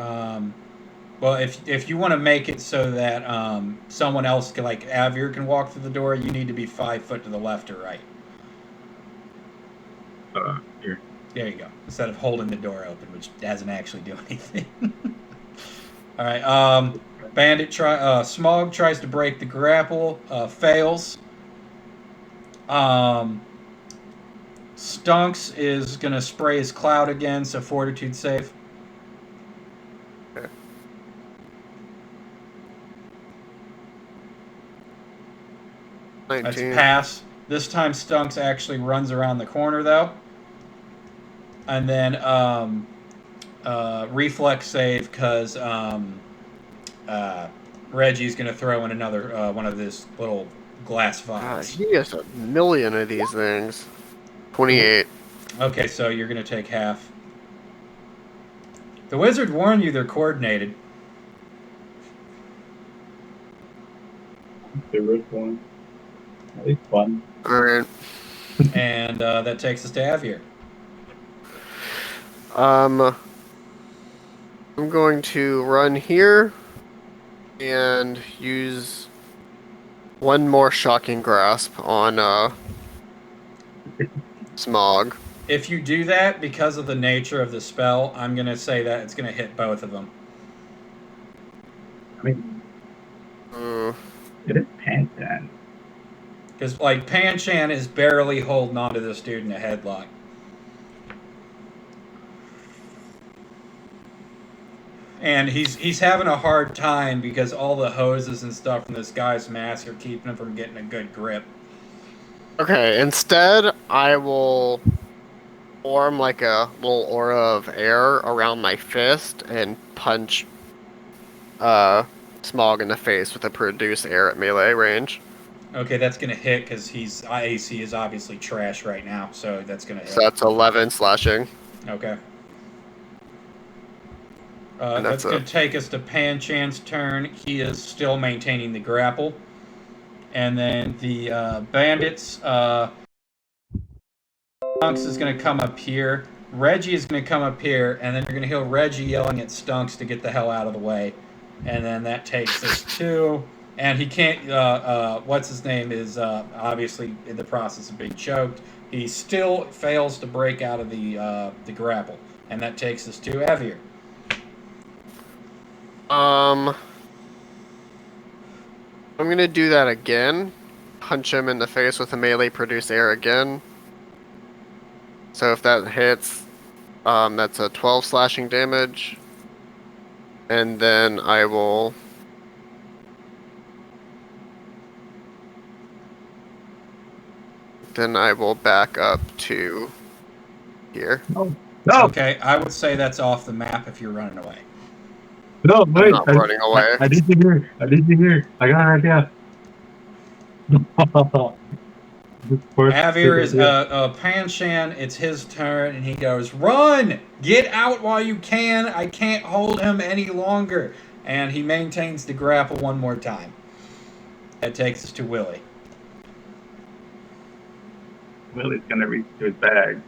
well, if you want to make it so that someone else, like Avir, can walk through the door, you need to be 5 foot to the left or right. Here. There you go. Instead of holding the door open, which doesn't actually do anything. All right. Smog tries to break the grapple, fails. Stunks is gonna spray his cloud again, so fortitude save. Okay. That's 19. pass. This time Stunks actually runs around the corner though. And then reflex save because Reggie's gonna throw in another one of this little glass God, vials. he has a million of these things. 28. Okay, so you're gonna take half. The wizard warned you they're coordinated. Favorite one. At least fun. Alright. And that takes us to Avir. I'm going to run here and use one more shocking grasp on Smog. If you do that, because of the nature of the spell, I'm going to say that it's going to hit both of them. I mean, Mm, it is Panshan. Because, like, Panshan is barely holding on to this dude in a headlock. And he's having a hard time because all the hoses and stuff from this guy's mask are keeping him from getting a good grip. Okay, instead I will form like a little aura of air around my fist and punch Smog in the face with a produce air at melee range. Okay, that's going to hit because his AC is obviously trash right now, so that's going to hit. So that's 11 slashing. Okay. And That's that's going it. to take us to Panchan's turn. He is still maintaining the grapple. And then the bandits, Stunks is going to come up here. Reggie is going to come up here, and then you're going to hear Reggie yelling at Stunks to get the hell out of the way. And then that takes us to, and he can't. What's his name is obviously in the process of being choked. He still fails to break out of the grapple, and that takes us to Avier. I'm gonna do that again. Punch him in the face with a melee produce air again. So if that hits, that's a 12 slashing damage. And then I will back up to here. No, Okay, I would say that's off the map if you're running away. no, I'm wait. not running away. I need you here. I need you here. I got an idea. Avier is Panshan. It's his turn, and he goes, "Run! Get out while you can. I can't hold him any longer." And he maintains the grapple one more time. That takes us to Willie. Willie's gonna reach to his bag,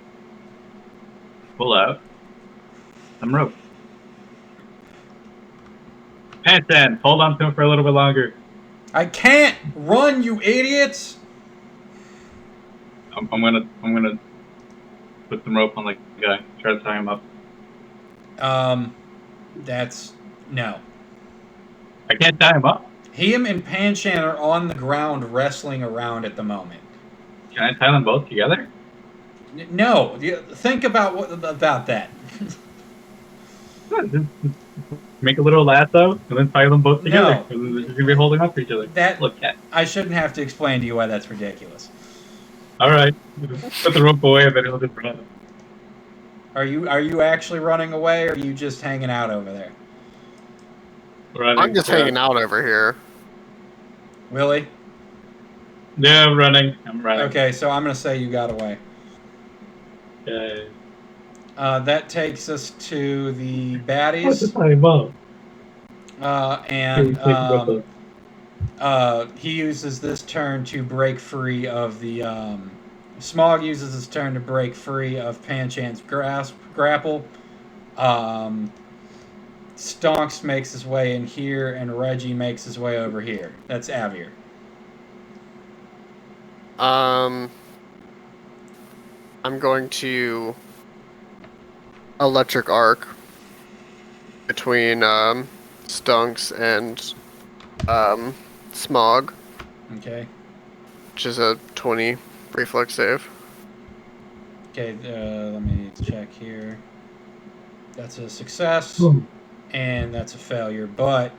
pull out some rope. Pantan, hold on to him for a little bit longer. I can't run, you idiots! I'm gonna put some rope on the guy. Try to tie him up. That's no. I can't tie him up. Him and Panshan are on the ground wrestling around at the moment. Can I tie them both together? No, think about that. Just make a little lasso and then tie them both together. No. They're just gonna be holding up to each other. That Look at. I shouldn't have to explain to you why that's ridiculous. All right, put the rope away, and then he'll just run. Are you actually running away, or are you just hanging out over there, Running. I'm just hanging out over here. Willie? Yeah, I'm running. I'm running. Okay, so I'm gonna say you got away. Okay. That takes us to the What's Baddies. the time up? He uses this turn to break free of the. Smog uses his turn to break free of Panchan's grapple. Stonks makes his way in here, and Reggie makes his way over here. That's Avier. I'm going to electric arc between Stunks and Smog, Okay. which is a 20 reflex save. Okay. Let me check here. That's a success, and that's a failure. But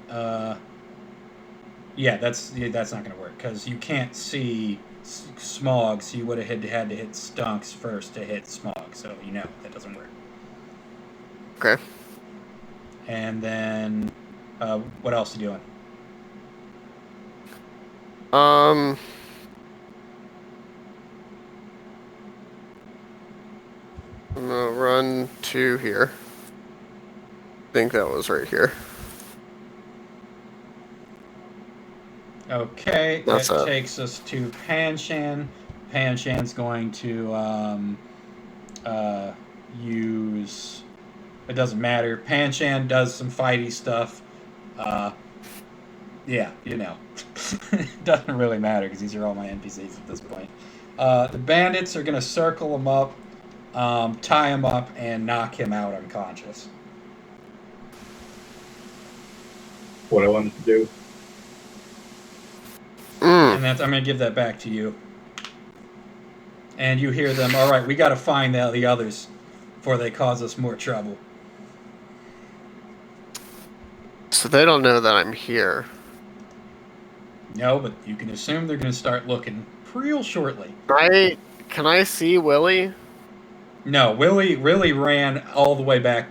yeah, that's not going to work because you can't see Smog, so you would have had to hit Stunks first to hit Smog. So that doesn't work. Okay. And then, what else are you doing? I'm gonna run to here. I think that was right here. Okay, That's that it. takes us to Panshan. Panshan's going to use. It doesn't matter. Panshan does some fighty stuff. Yeah, it doesn't really matter because these are all my NPCs at this point. The bandits are going to circle him up, tie him up, and knock him out unconscious. What I wanted to do. And I'm going to give that back to you. And you hear them, all right, we got to find the others before they cause us more trouble. So they don't know that I'm here. No, but you can assume they're going to start looking real shortly. Can I see Willie? No, Willie ran all the way back.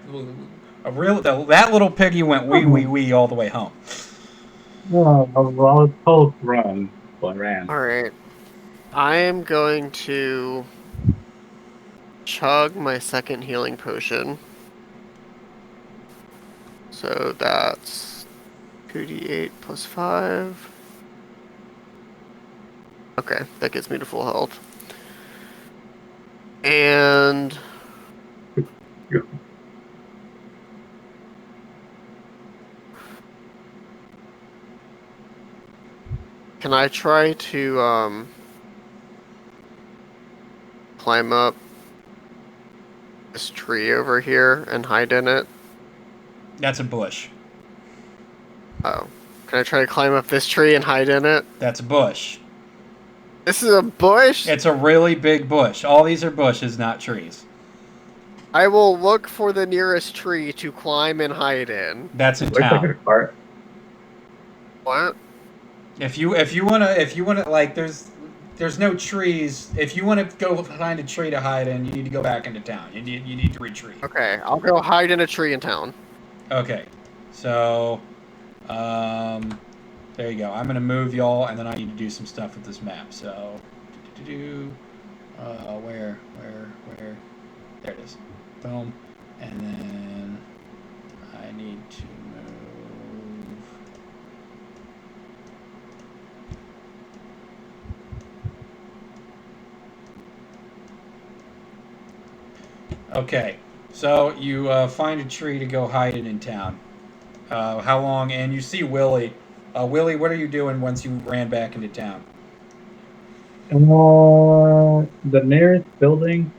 That little piggy went wee all the way home. Well, I was told to run, so I ran. Alright. I am going to chug my second healing potion. So that's 2d8 plus 5. Okay, that gets me to full health. And Yeah. can I try to climb up this tree over here and hide in it? That's a bush. Oh. Can I try to climb up this tree and hide in it? That's a bush. This is a bush? It's a really big bush. All these are bushes, not trees. I will look for the nearest tree to climb and hide in. That's a Looks like a town. cart. What? If you wanna like there's no trees. If you want to go find a tree to hide in, you need to go back into town. You need to retreat. Okay, I'll go hide in a tree in town. Okay, so there you go. I'm gonna move y'all, and then I need to do some stuff with this map. So, where? There it is. Boom, and then I need to move. Okay, so you find a tree to go hide it in town. How long? And you see Willie. Willie, what are you doing once you ran back into town? The nearest building,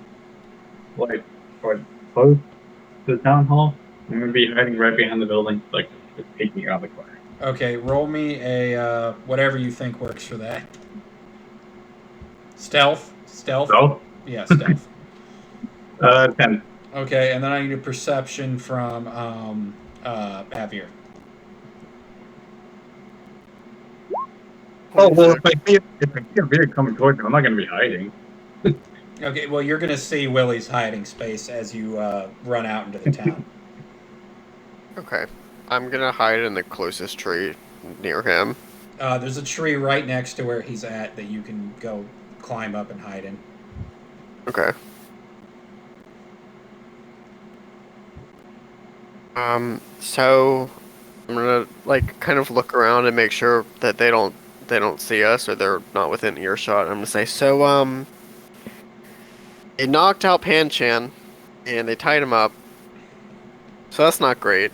like, or close to the town hall, I'm gonna be hiding right behind the building, like, just peeking around the corner. Okay, roll me a whatever you think works for that. Stealth? So, Yeah, stealth. 10. Okay, and then I need a perception from Javier. Oh, well, if I see a beard coming towards me, I'm not gonna be hiding. Okay, well, you're going to see Willie's hiding space as you run out into the town. Okay. I'm gonna hide in the closest tree near him. There's a tree right next to where he's at that you can go climb up and hide in. Okay. So I'm gonna like kind of look around and make sure that they don't see us or they're not within earshot. I'm gonna say, so they knocked out Pan-chan and they tied him up. So that's not great.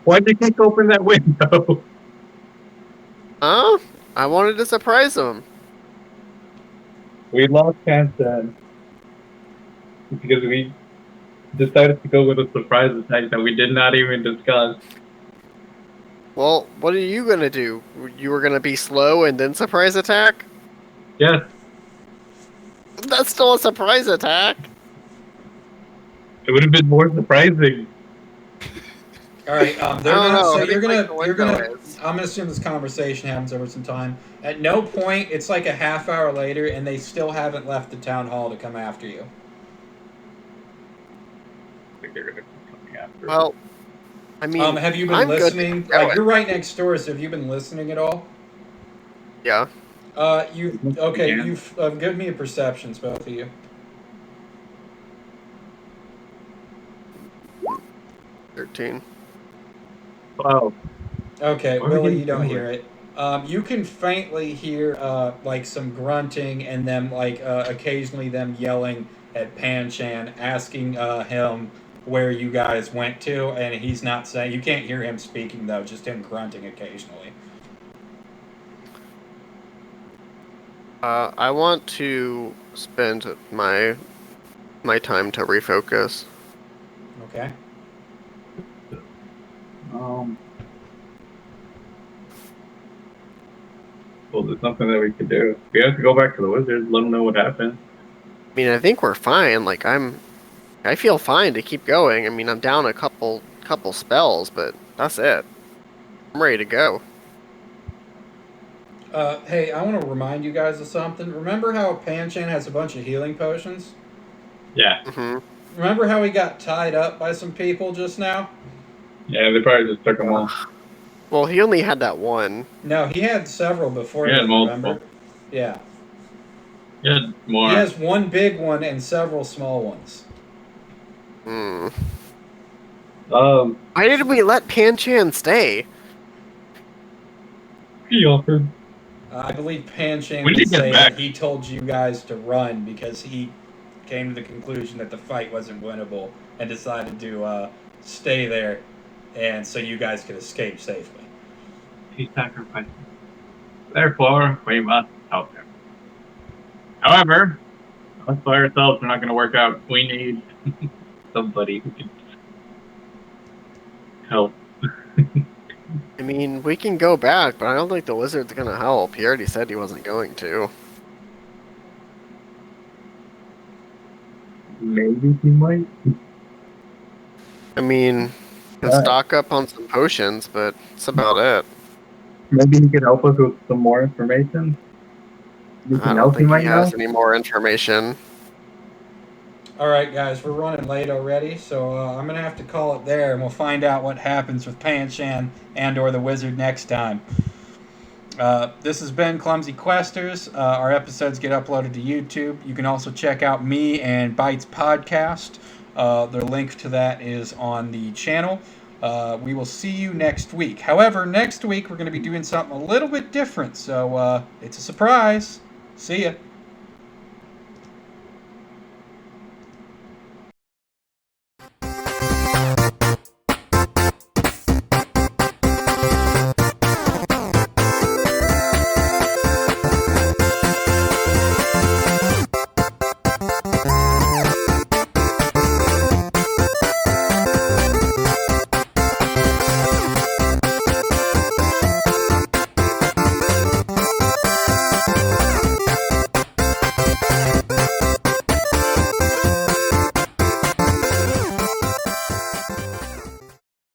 Why'd you kick open that window? Huh? I wanted to surprise him. We lost Hansen because we decided to go with a surprise attack that we did not even discuss. Well, what are you gonna do? You were gonna be slow and then surprise attack? Yes, That's still a surprise attack. it would have been more surprising. All right, they're I don't gonna. know. So I you're think, like, gonna. the You're gonna. window is- I'm gonna assume this conversation happens over some time. At no point, it's like a half hour later, and they still haven't left the town hall to come after you. I think they're gonna be coming after. Well, I mean, Have you been I'm good to listening? keep going. Like you're right next door, so have you been listening at all? Yeah. You okay? Yeah. You've give me a perceptions, both of you. 13. Wow. Okay, What are we Willie, getting you don't from hear it. You can faintly hear like some grunting and them like occasionally them yelling at Pan-chan, asking him where you guys went to, and he's not saying. You can't hear him speaking though, just him grunting occasionally. I want to spend my time to refocus. Okay. Well, there's nothing that we could do. We have to go back to the wizards, let them know what happened. I mean, I think we're fine. Like I feel fine to keep going. I mean, I'm down a couple spells, but that's it. I'm ready to go. Hey, I want to remind you guys of something. Remember how Pan-chan has a bunch of healing potions? Yeah. Hmm. Remember how he got tied up by some people just now? Yeah, they probably just took them all. Well, he only had that one. No, he had several before. He had that, multiple. remember? Yeah. Yeah, more. He has one big one and several small ones. Hmm. He Why did we let Pan-Chan stay? offered. I believe Pan-Shan We need would to get say back. that he told you guys to run because he came to the conclusion that the fight wasn't winnable and decided to stay there, and so you guys could escape safely. He sacrificed. Therefore, we must help him. However, us by ourselves are not going to work out. We need somebody who can help. I mean, we can go back, but I don't think the wizard's gonna help. He already said he wasn't going to. Maybe he might. I mean, can stock up on some potions, but that's about it. Maybe he could help us with some more information. I Anything don't else he think he might know? has any more information. All right, guys, we're running late already, so I'm gonna have to call it there, and we'll find out what happens with Pan-Shan and/or the wizard next time. This has been Clumsy Questers. Our episodes get uploaded to YouTube. You can also check out me and Bytes podcast. The link to that is on the channel. We will see you next week. However, next week we're going to be doing something a little bit different, so it's a surprise. See ya.